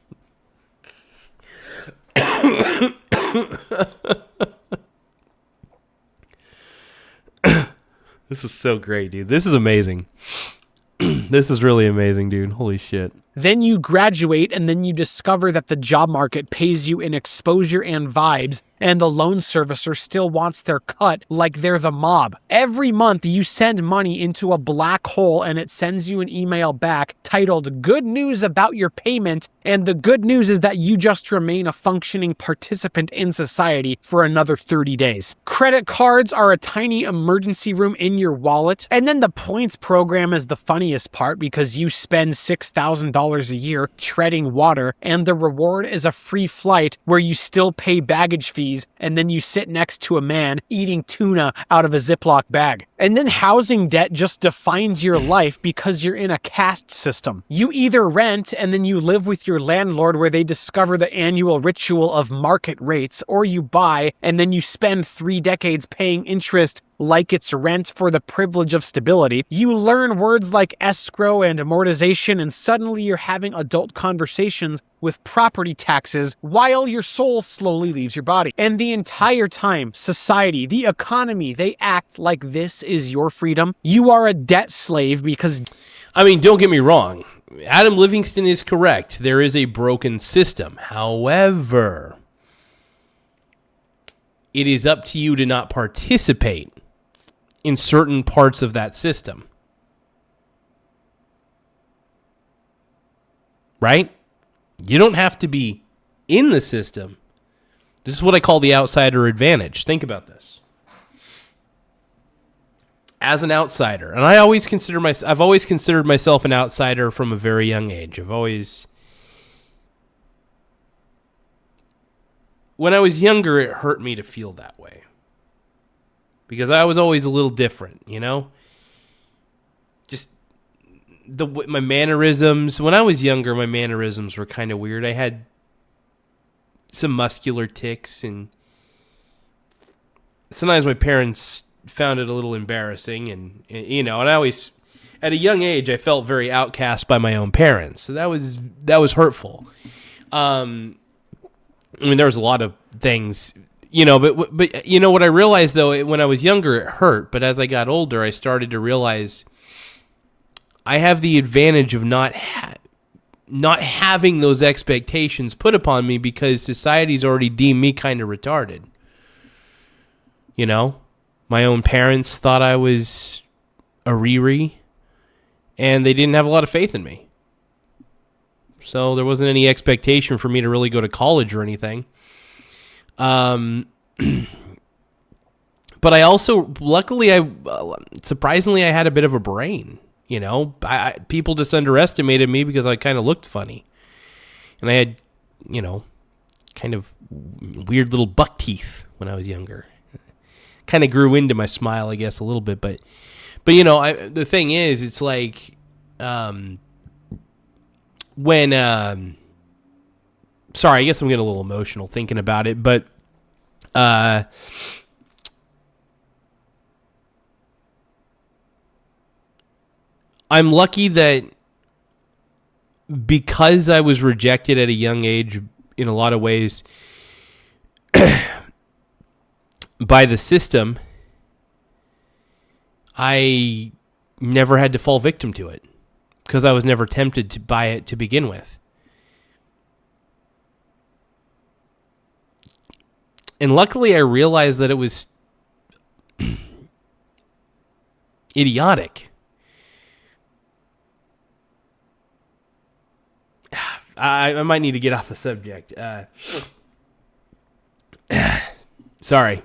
S1: This is so great, dude. This is amazing. This is really amazing, dude. Holy shit.
S6: Then you graduate, and then you discover that the job market pays you in exposure and vibes, and the loan servicer still wants their cut like they're the mob. Every month, you send money into a black hole, and it sends you an email back titled, "Good news about your payment," and the good news is that you just remain a functioning participant in society for another 30 days. Credit cards are a tiny emergency room in your wallet, and then the points program is the funniest part because you spend $6,000 a year treading water, and the reward is a free flight where you still pay baggage fees, and then you sit next to a man eating tuna out of a Ziploc bag. And then housing debt just defines your life because you're in a caste system. You either rent and then you live with your landlord where they discover the annual ritual of market rates, or you buy and then you spend 3 decades paying interest like it's rent for the privilege of stability. You learn words like escrow and amortization, and suddenly you're having adult conversations with property taxes while your soul slowly leaves your body. And the entire time, society, the economy, they act like this is your freedom. You are a debt slave because...
S1: I mean, don't get me wrong. Adam Livingston is correct. There is a broken system. However, it is up to you to not participate in certain parts of that system. Right? You don't have to be in the system. This is what I call the outsider advantage. Think about this. As an outsider, and I've always considered myself an outsider from a very young age. When I was younger, it hurt me to feel that way. Because I was always a little different, you know? Just my mannerisms. When I was younger, my mannerisms were kind of weird. I had some muscular tics, and sometimes my parents found it a little embarrassing, and you know, and I always, at a young age, I felt very outcast by my own parents. So that was hurtful. I mean, there was a lot of things, you know, but you know what I realized though, when I was younger, it hurt. But as I got older, I started to realize I have the advantage of not having those expectations put upon me because society's already deemed me kind of retarded. You know, my own parents thought I was a Riri, and they didn't have a lot of faith in me. So there wasn't any expectation for me to really go to college or anything. But I also, luckily, surprisingly, I had a bit of a brain. You know, people just underestimated me because I kind of looked funny. And I had, you know, kind of weird little buck teeth when I was younger. Kind of grew into my smile, I guess, a little bit. But you know, the thing is, it's like, when, sorry, I guess I'm getting a little emotional thinking about it, but, I'm lucky that because I was rejected at a young age in a lot of ways by the system, I never had to fall victim to it because I was never tempted to buy it to begin with. And luckily I realized that it was idiotic. I might need to get off the subject. Sorry.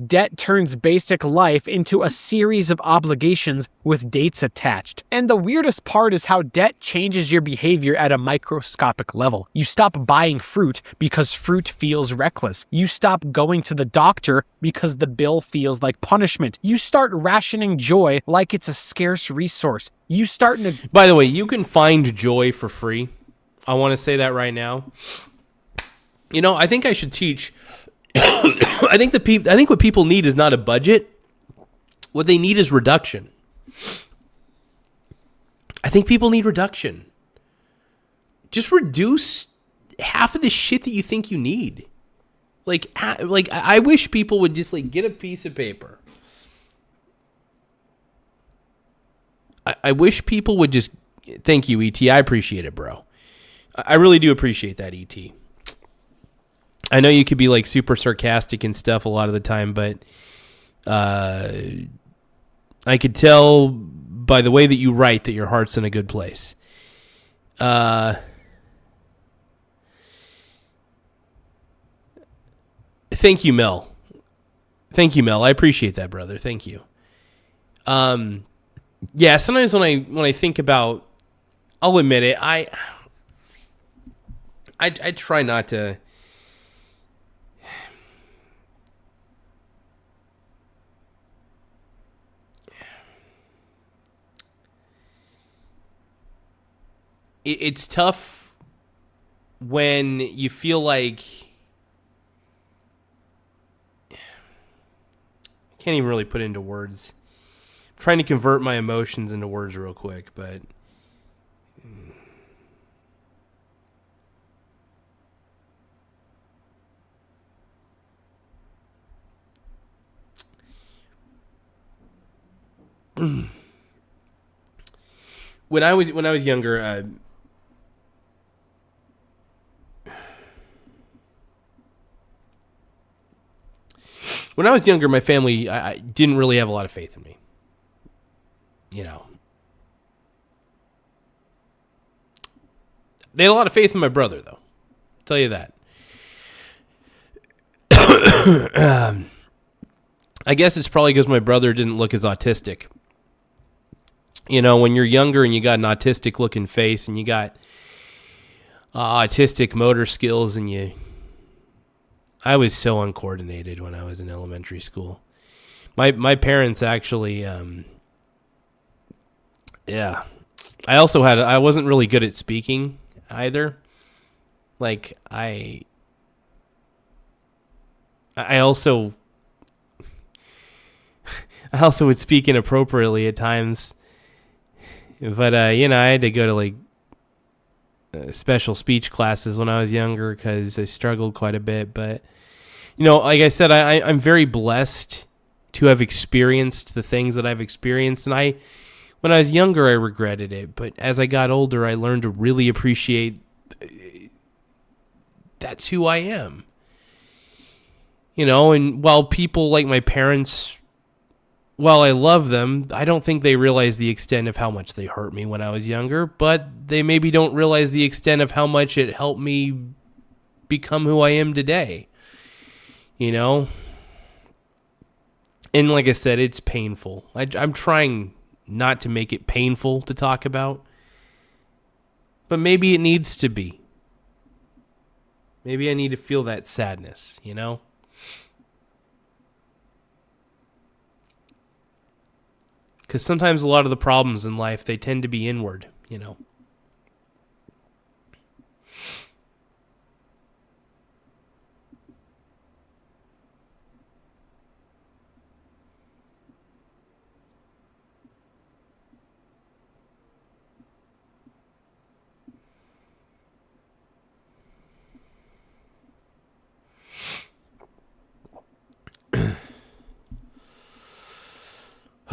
S6: Debt turns basic life into a series of obligations with dates attached. And the weirdest part is how debt changes your behavior at a microscopic level. You stop buying fruit because fruit feels reckless. You stop going to the doctor because the bill feels like punishment. You start rationing joy like it's a scarce resource. You start...
S1: By the way, you can find joy for free. I want to say that right now. You know, I think I should teach... I think what people need is not a budget. What they need is reduction. I think people need reduction. Just reduce half of the shit that you think you need. Like I wish people would just like get a piece of paper. I wish people would just... Thank you, ET. I appreciate it, bro. I really do appreciate that, ET. I know you could be like super sarcastic and stuff a lot of the time, but I could tell by the way that you write that your heart's in a good place. Thank you, Mel. Thank you, Mel. I appreciate that, brother. Thank you. Yeah, sometimes when I think about, I'll admit it, I try not to. It's tough when you feel like... I can't even really put it into words. I'm trying to convert my emotions into words real quick, but... When I was younger, my family I didn't really have a lot of faith in me. You know, they had a lot of faith in my brother, though. I'll tell you that. I guess it's probably because my brother didn't look as autistic. You know, when you're younger and you got an autistic looking face and you got autistic motor skills and I was so uncoordinated when I was in elementary school. My parents actually, yeah. I wasn't really good at speaking either. Like I also would speak inappropriately at times. But, you know, I had to go to, like, special speech classes when I was younger because I struggled quite a bit. But, you know, like I said, I'm very blessed to have experienced the things that I've experienced. And when I was younger, I regretted it. But as I got older, I learned to really appreciate that's who I am. You know, and while people like my parents... While I love them, I don't think they realize the extent of how much they hurt me when I was younger, but they maybe don't realize the extent of how much it helped me become who I am today. You know? And like I said, it's painful. I'm trying not to make it painful to talk about, but maybe it needs to be. Maybe I need to feel that sadness, you know? Because sometimes a lot of the problems in life, they tend to be inward, you know.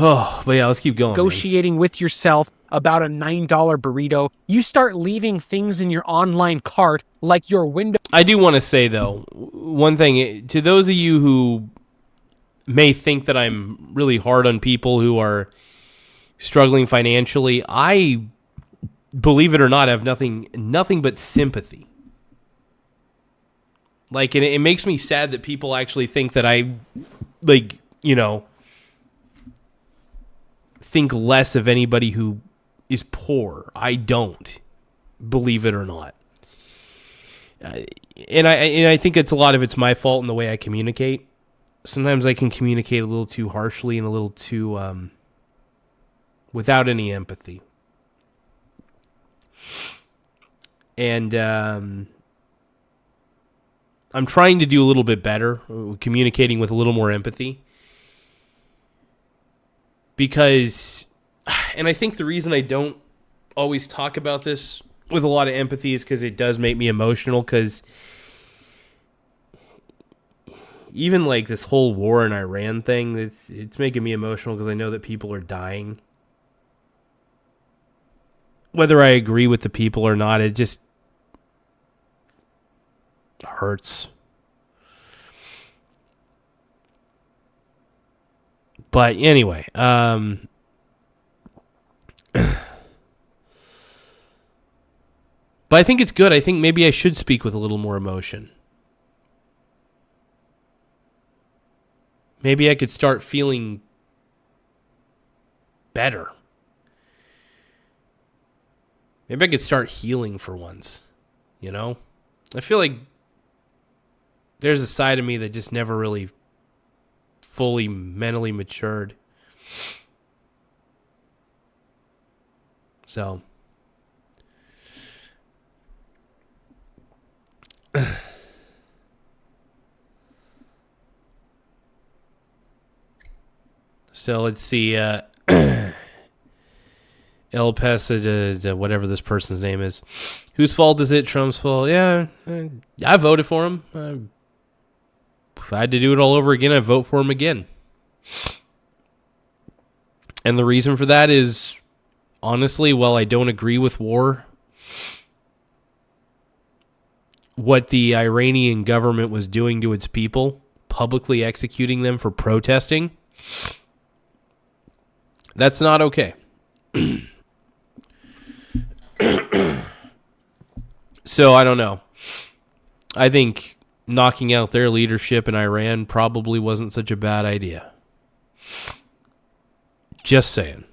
S1: Oh, but yeah, let's keep going.
S6: Negotiating with yourself about a $9 burrito. You start leaving things in your online cart like your window.
S1: I do want to say, though, one thing. To those of you who may think that I'm really hard on people who are struggling financially, I, believe it or not, have nothing but sympathy. Like, and it makes me sad that people actually think that I like, you know, think less of anybody who is poor. I don't, believe it or not. And I think it's a lot of it's my fault in the way I communicate. Sometimes I can communicate a little too harshly and a little too without any empathy. And I'm trying to do a little bit better, communicating with a little more empathy. Because, and I think the reason I don't always talk about this with a lot of empathy is because it does make me emotional, because even like this whole war in Iran thing, it's making me emotional because I know that people are dying. Whether I agree with the people or not, it just hurts. But anyway, but I think it's good. I think maybe I should speak with a little more emotion. Maybe I could start feeling better. Maybe I could start healing for once, you know? I feel like there's a side of me that just never really fully mentally matured. So let's see. El Pesa, whatever this person's name is. Whose fault is it? Trump's fault? Yeah, I voted for him. If I had to do it all over again, I'd vote for him again. And the reason for that is, honestly, while I don't agree with war, what the Iranian government was doing to its people, publicly executing them for protesting, that's not okay. So I don't know. I think knocking out their leadership in Iran probably wasn't such a bad idea. Just saying.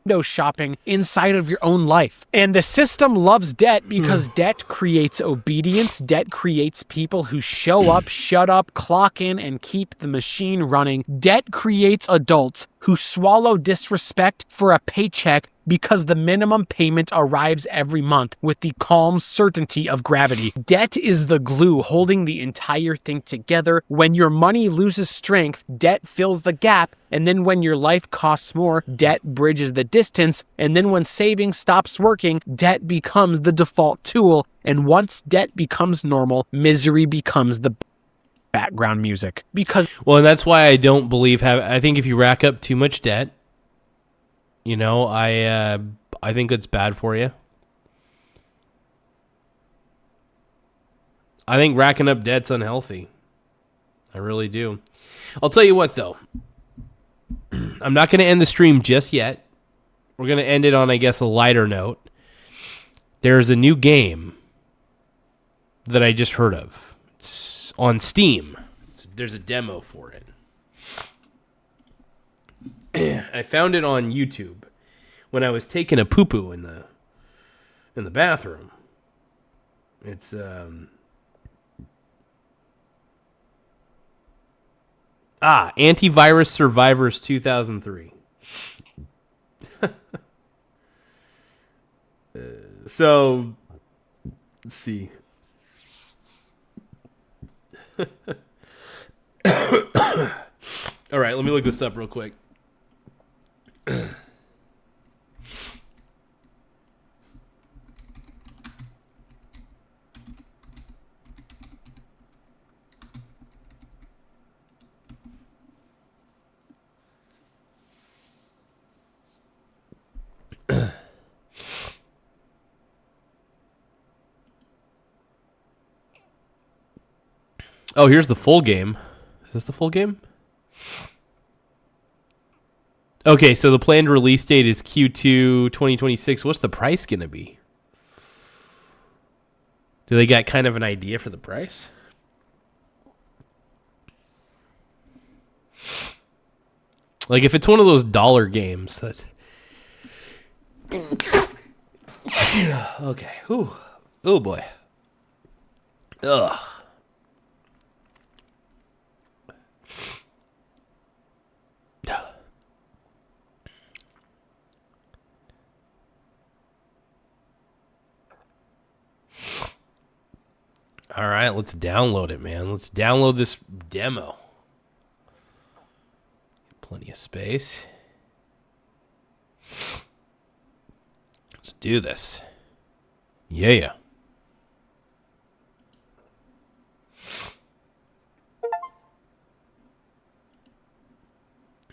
S6: Window shopping inside of your own life. And the system loves debt because debt creates obedience. Debt creates people who show up, shut up, clock in, and keep the machine running. Debt creates adults who swallow disrespect for a paycheck because the minimum payment arrives every month with the calm certainty of gravity. Debt is the glue holding the entire thing together. When your money loses strength, debt fills the gap. And then when your life costs more, debt bridges the distance. And then when savings stops working, debt becomes the default tool. And once debt becomes normal, misery becomes the background music. Because
S1: and that's why I don't believe I think if you rack up too much debt, you know, I think it's bad for you. I think racking up debt's unhealthy. I really do. I'll tell you what, though. I'm not going to end the stream just yet. We're going to end it on, I guess, a lighter note. There's a new game that I just heard of. It's on Steam. There's a demo for it. I found it on YouTube when I was taking a poo-poo in the bathroom. It's Antivirus Survivors 2003. So let's see. All right, let me look this up real quick. Oh, here's the full game. Is this the full game? Okay, so the planned release date is Q2 2026. What's the price going to be? Do they got kind of an idea for the price? Like if it's one of those dollar games, that's okay. Ooh. Oh boy. Ugh. All right, let's download it, man. Let's download this demo. Plenty of space. Let's do this. Yeah.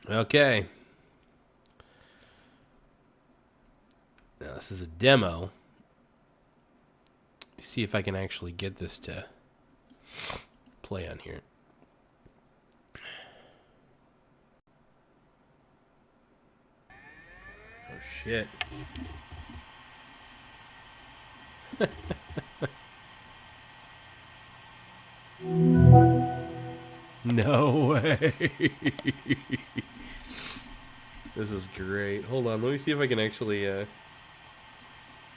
S1: Okay. Now this is a demo. Let me see if I can actually get this to play on here. Oh shit. No way. This is great. Hold on, let me see if I can actually give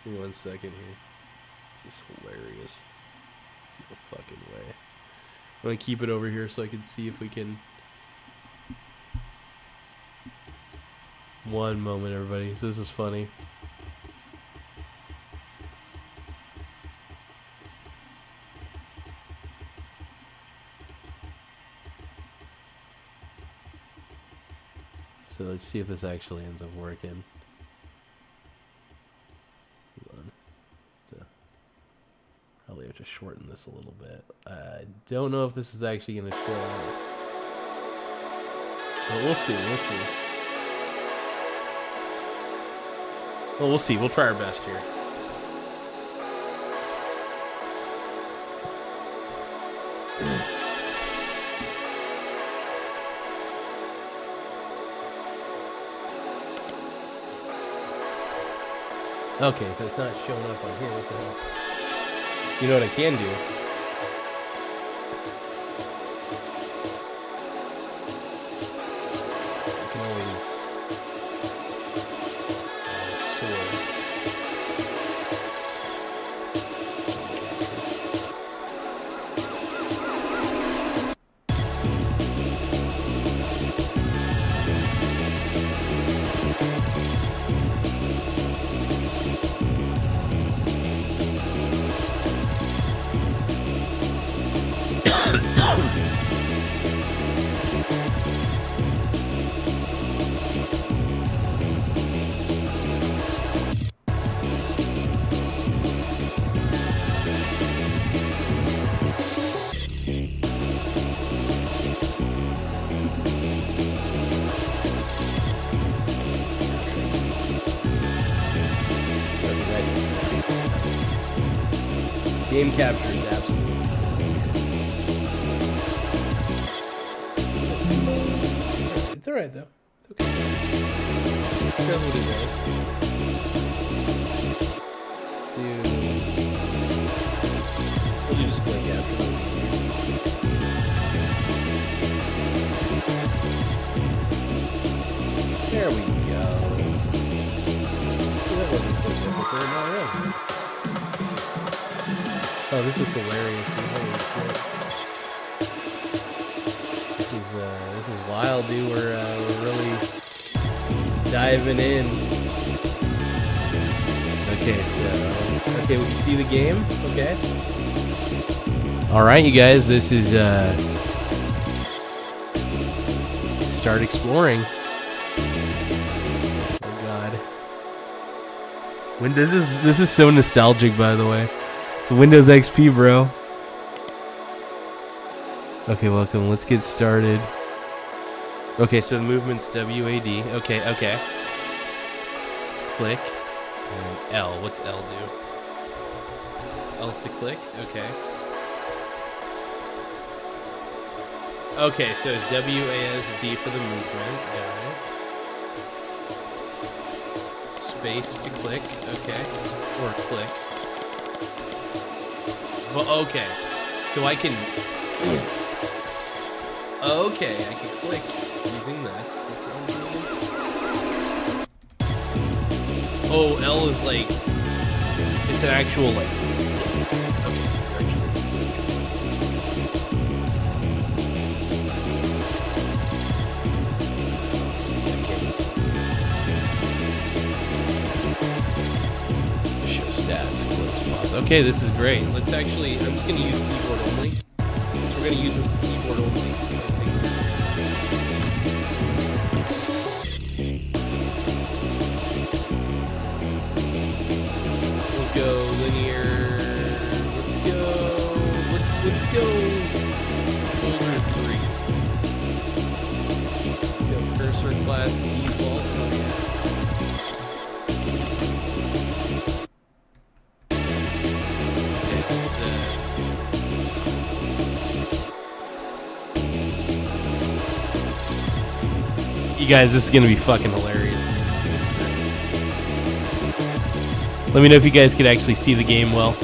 S1: me 1 second here. This is hilarious. No fucking way. I'm gonna keep it over here so I can see if we can. One moment, everybody. This is funny. So let's see if this actually ends up working. Hold on. Probably have to shorten this a little bit. I don't know if this is actually going to show up. But we'll see. Well, we'll see. We'll try our best here. Okay, so it's not showing up on here. What the hell? You know what I can do? I can always game capture is absolutely it's alright though. It's okay. It does what it does. We'll do display capture. There we go. That wasn't so difficult. No, it wasn't. Oh, this is hilarious. Holy shit. This is wild, dude. We're really diving in. Okay, we can see the game. Okay. All right, you guys. This is start exploring. Oh God. When this is so nostalgic, by the way. Windows XP, bro. Okay, welcome. Let's get started. Okay, so the movement's WAD. Okay. Click. And L. What's L do? L's to click? Okay. Okay, so it's WASD for the movement. Got it. Space to click. Okay. Or click. Well, okay, so I can Okay, I can click using this. What's L doing? Oh, L is like, it's an actual like. Show stats, close pause. Okay, this is great. Let's actually, I'm just gonna use keyboard only. We're gonna use the keyboard only. We'll go linear. Let's go. Folder 3. Go cursor class default. Oh, yeah. You guys, this is gonna be fucking hilarious. Let me know if you guys could actually see the game well.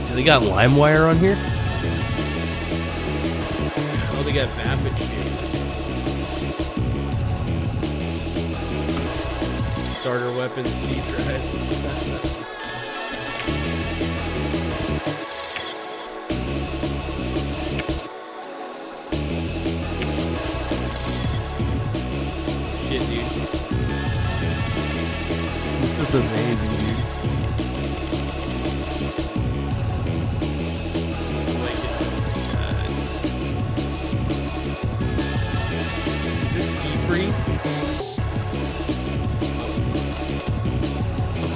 S1: Do they got LimeWire on here? Oh, they got Vapid here. Starter weapon C drive. Shit, dude. This is amazing, dude. Oh my god. Is this ski free?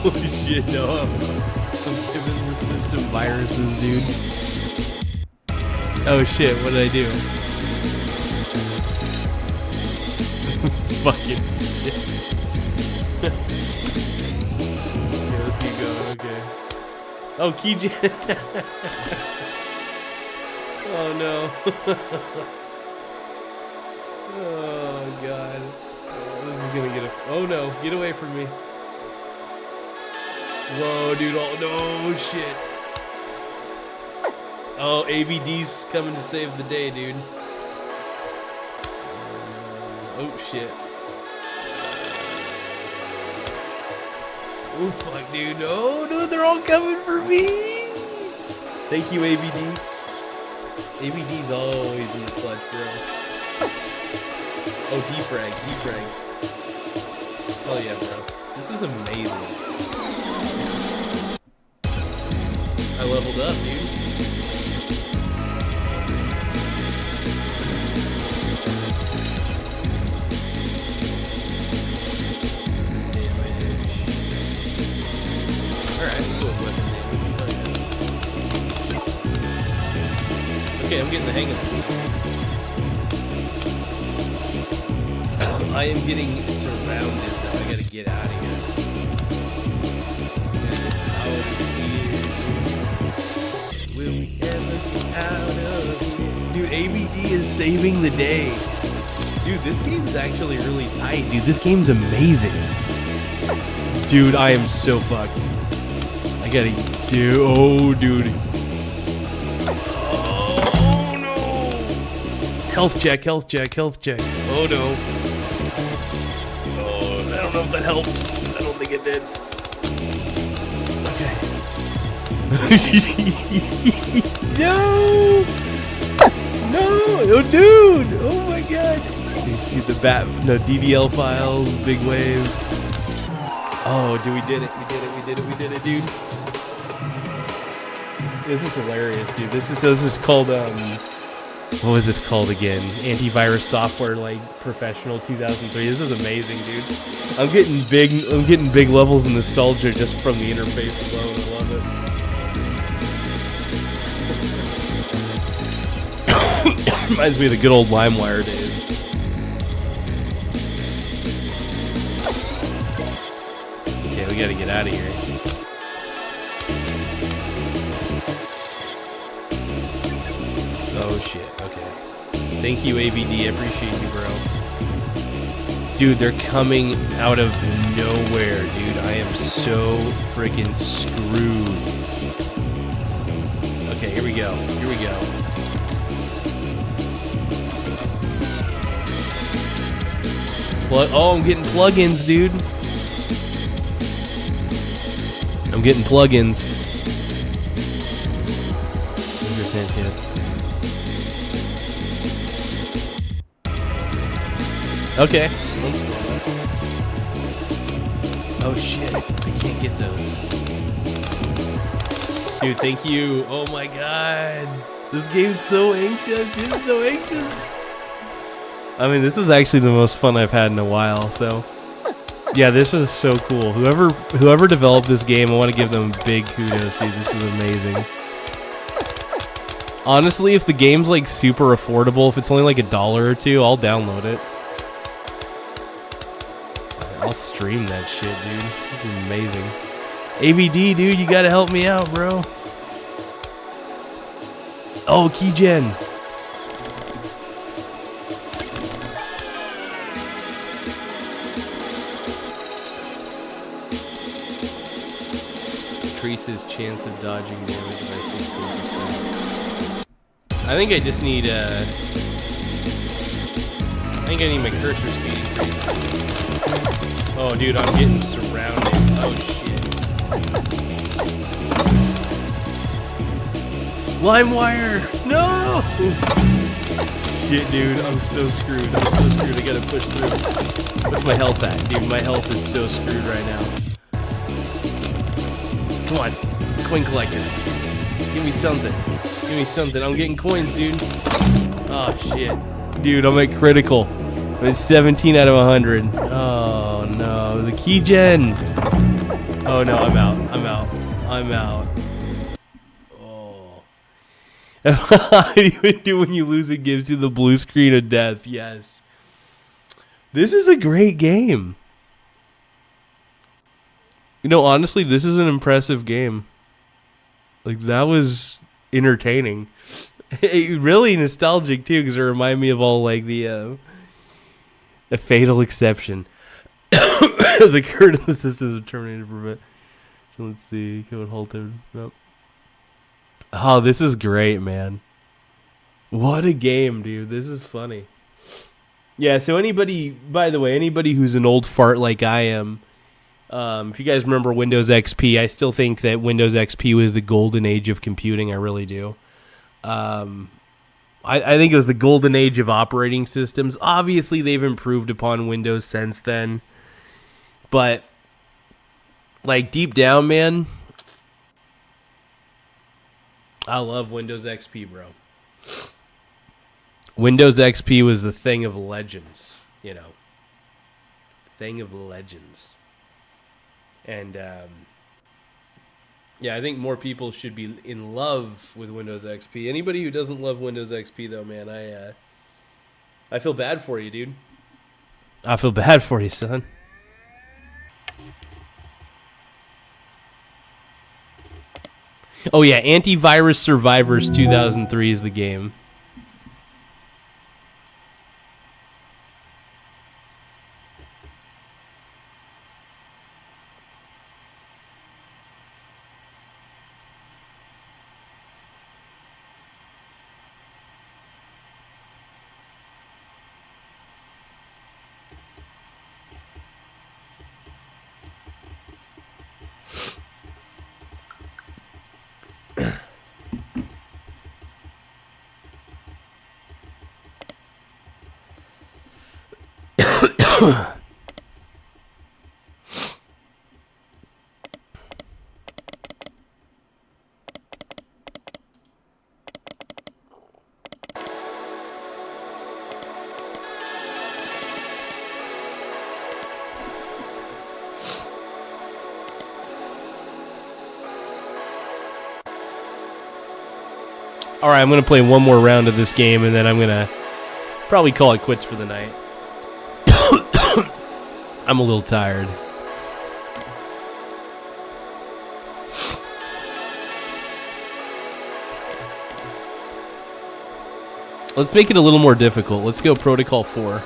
S1: Holy shit, no. I'm giving the system viruses, dude. Oh shit, what did I do? Fucking shit. Okay, let's keep going, okay. Oh, KJ. Oh no. Oh god. Oh, this is gonna get a. Oh no, get away from me. Whoa, dude, oh no, shit. Oh, AVD's coming to save the day, dude. Oh, shit. Oh, fuck, dude, no, they're all coming for me. Thank you, AVD. AVD's always in the clutch, bro. Oh, defrag. Hell yeah, bro. This is amazing. I leveled up, dude. Alright, cool weapon damage. Okay, I'm getting the hang of this. I am getting surrounded, though. I gotta get out of here. Will we ever get out of here? Dude, AVD is saving the day. Dude, this game is actually really tight. Dude, this game's amazing. Dude, I am so fucked. I gotta do. Oh, dude. Oh, no. Health check. Oh, no. Oh, I don't know if that helped. I don't think it did. No! Oh, dude! Oh my god! You see the DDL files, big wave. Oh, dude, we did it, dude. This is hilarious, dude. This is called, what was this called again? Antivirus software, like, professional 2003. This is amazing, dude. I'm getting big levels of nostalgia just from the interface alone. I love it. Reminds me of the good old LimeWire days. Okay, we gotta get out of here. Oh shit, okay. Thank you, ABD. I appreciate you, bro. Dude, they're coming out of nowhere, dude. I am so freaking screwed. Okay, here we go. Here we go. Oh, I'm getting plugins, dude. I'm getting plugins. Okay. Oh shit, I can't get those. Dude, thank you. Oh my god. This game's so anxious, dude, so anxious. I mean, this is actually the most fun I've had in a while, so. Yeah, this is so cool. Whoever developed this game, I want to give them big kudos, dude. This is amazing. Honestly, if the game's like super affordable, if it's only like $1 or $2, I'll download it. I'll stream that shit, dude. This is amazing. ABD, dude, you gotta help me out, bro. Oh, Keygen. Increases chance of dodging damage by 16%. I think I just need I think I need my cursor speed increased. Oh dude, I'm getting surrounded. Oh shit. LimeWire! No! Shit dude, I'm so screwed. I gotta push through. What's my health at? Dude, my health is so screwed right now. Come on, coin collector. Give me something. Give me something. I'm getting coins, dude. Oh shit. Dude, I'm at critical. I'm at 17 out of 100. Oh no, the Keygen. Oh no, I'm out. I'm out. I'm out. Oh. How do you do when you lose? It gives you the blue screen of death. Yes. This is a great game. You know, honestly, this is an impressive game. Like, that was entertaining. Really nostalgic, too, because it reminded me of all, like, the Fatal Exception. As occurred in the systems of Terminator Prevent. Let's see. Code halted. Nope. Oh, this is great, man. What a game, dude. This is funny. Yeah, so anybody, by the way, anybody who's an old fart like I am, if you guys remember Windows XP, I still think that Windows XP was the golden age of computing. I really do. I think it was the golden age of operating systems. Obviously, they've improved upon Windows since then. But, like, deep down, man, I love Windows XP, bro. Windows XP was the thing of legends, you know. Thing of legends. And, yeah, I think more people should be in love with Windows XP. Anybody who doesn't love Windows XP, though, man, I feel bad for you, dude. I feel bad for you, son. Oh, yeah, Antivirus Survivors 2003 is the game. All right, I'm going to play one more round of this game, and then I'm going to probably call it quits for the night. I'm a little tired. Let's make it a little more difficult. Let's go Protocol 4.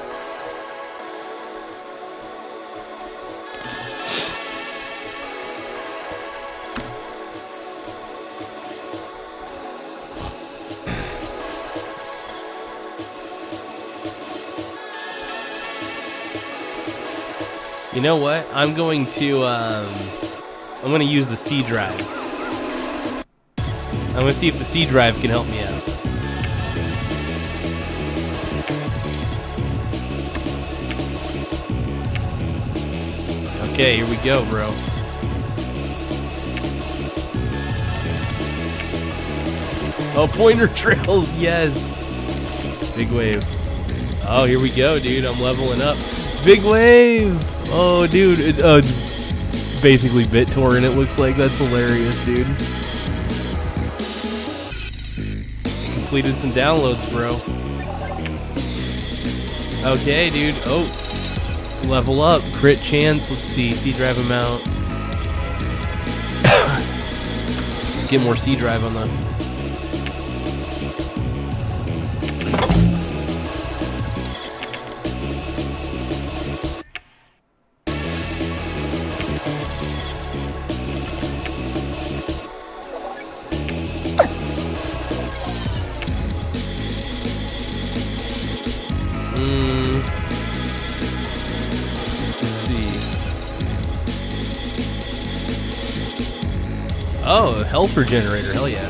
S1: You know what? I'm going to use the C drive. I'm going to see if the C drive can help me out. Okay, here we go, bro. Oh, pointer trails, yes. Big wave. Oh, here we go, dude. I'm leveling up. Big wave. Oh, dude. It's basically BitTorrent, it looks like. That's hilarious, dude. Completed some downloads, bro. Okay, dude. Oh. Level up. Crit chance. Let's see. C drive amount. Let's get more C drive on the... Oh, health regenerator, hell yeah.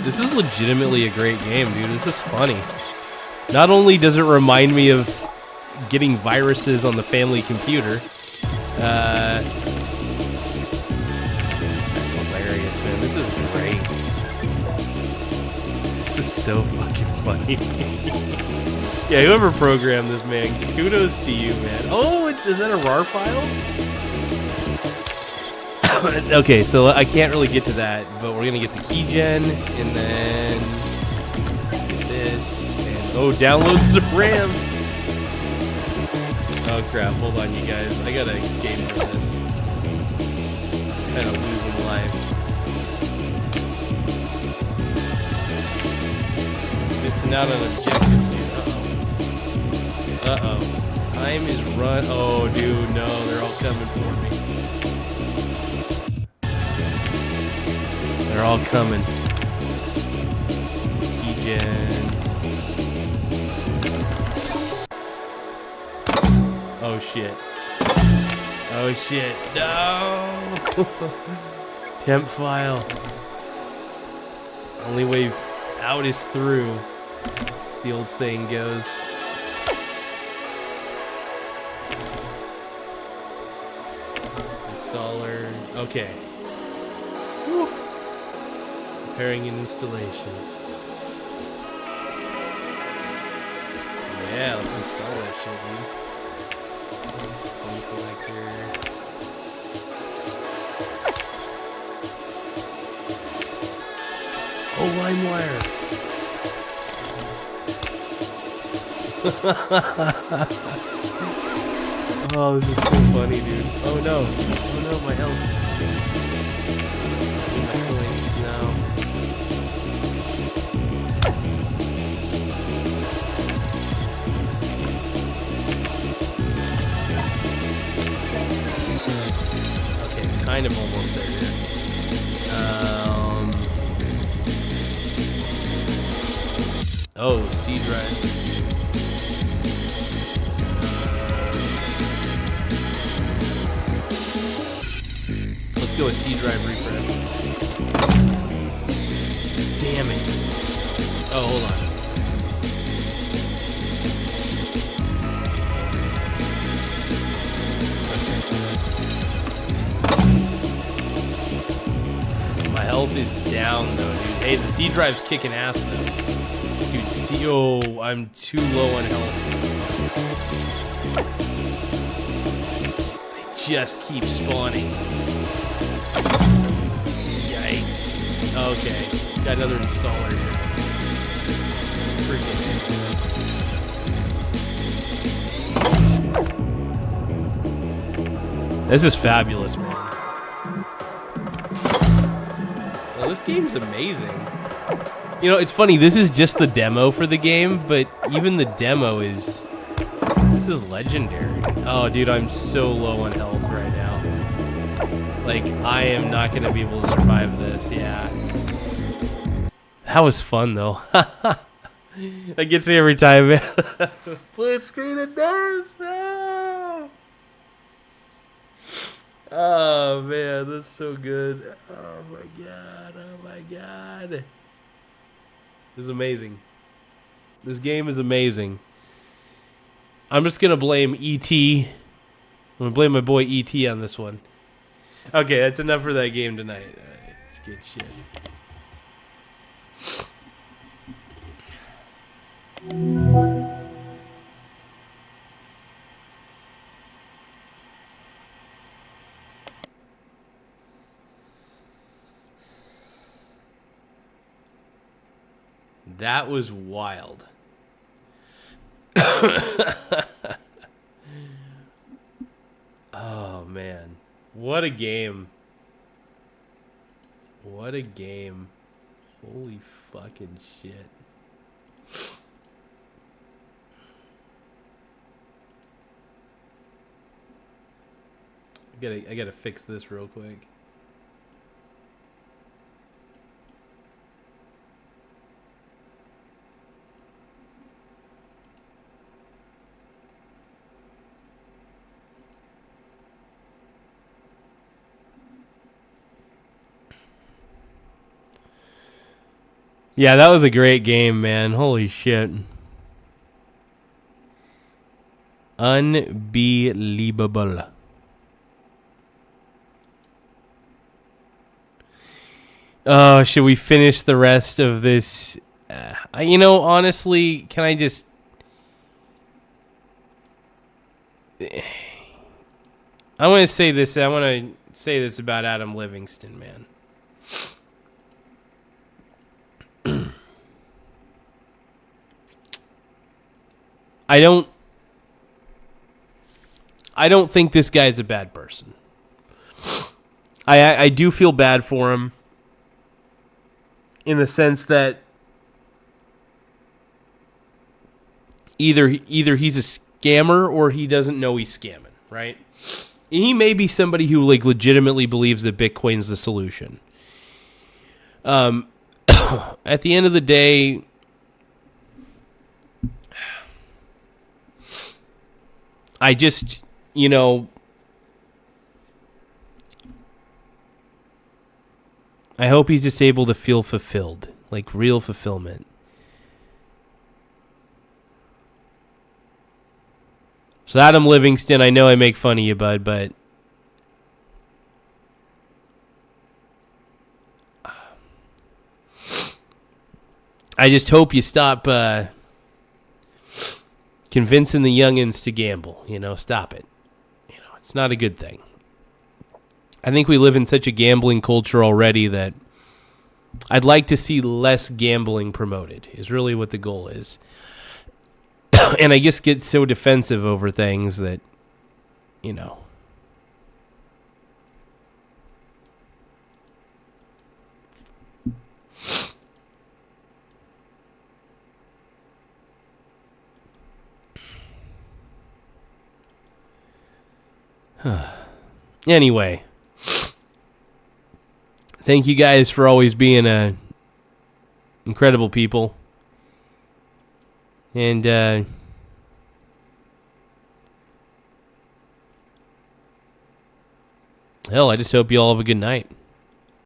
S1: This is legitimately a great game, dude. This is funny. Not only does it remind me of getting viruses on the family computer, that's hilarious, man. This is great. This is so fucking funny. Yeah, whoever programmed this, man, kudos to you, man. Oh, is that a RAR file? Okay, so I can't really get to that, but we're gonna get the keygen, and then this, and oh, download some RAM. Oh crap! Hold on, you guys. I gotta escape from this. Kind of losing life. Missing out on objectives here. Uh oh. Time is run. Oh, dude, no, they're all coming for me. They're all coming. Keygen. Oh shit. Oh shit. No! Temp file. Only way out is through. As the old saying goes. Installer. Okay. Whew. Preparing an installation. Yeah, let's install that shit, dude. Phone collector. Oh, LimeWire. Oh, this is so funny, dude. Oh no. Oh no, my health. My coins now. Kind of almost there here. Oh, C drive. Let's see. Let's go with C drive refresh. Damn it. Oh, hold on. Health is down though, dude. Hey, the C drive's kicking ass though. Dude, oh, I'm too low on health. They just keep spawning. Yikes. Okay, got another installer here. Freaking it. This is fabulous, man. This this game's amazing. You know, it's funny, this is just the demo for the game, but even the demo is... This is legendary. Oh, dude, I'm so low on health right now. Like, I am not going to be able to survive this, yeah. That was fun, though. That gets me every time, man. Blue screen of death! No! Oh, man, that's so good. Oh, my God. Oh, my God. This is amazing. This game is amazing. I'm just going to blame E.T. I'm going to blame my boy E.T. on this one. Okay, that's enough for that game tonight. It's good shit. That was wild. Oh, man. What a game. What a game. Holy fucking shit. I gotta fix this real quick. Yeah, that was a great game, man. Holy shit. Unbelievable. Oh, should we finish the rest of this? You know, honestly, can I just... I want to say this. I want to say this about Adam Livingston, man. I don't think this guy's a bad person. I do feel bad for him in the sense that either he's a scammer or he doesn't know he's scamming, right? He may be somebody who like legitimately believes that Bitcoin's the solution. At the end of the day, I just, you know, I hope he's just able to feel fulfilled, like real fulfillment. So Adam Livingston, I know I make fun of you, bud, but I just hope you stop convincing the youngins to gamble. You know, stop it. You know, it's not a good thing. I think we live in such a gambling culture already that I'd like to see less gambling promoted, is really what the goal is. And I just get so defensive over things that, you know. Anyway, thank you guys for always being incredible people. And hell, I just hope you all have a good night.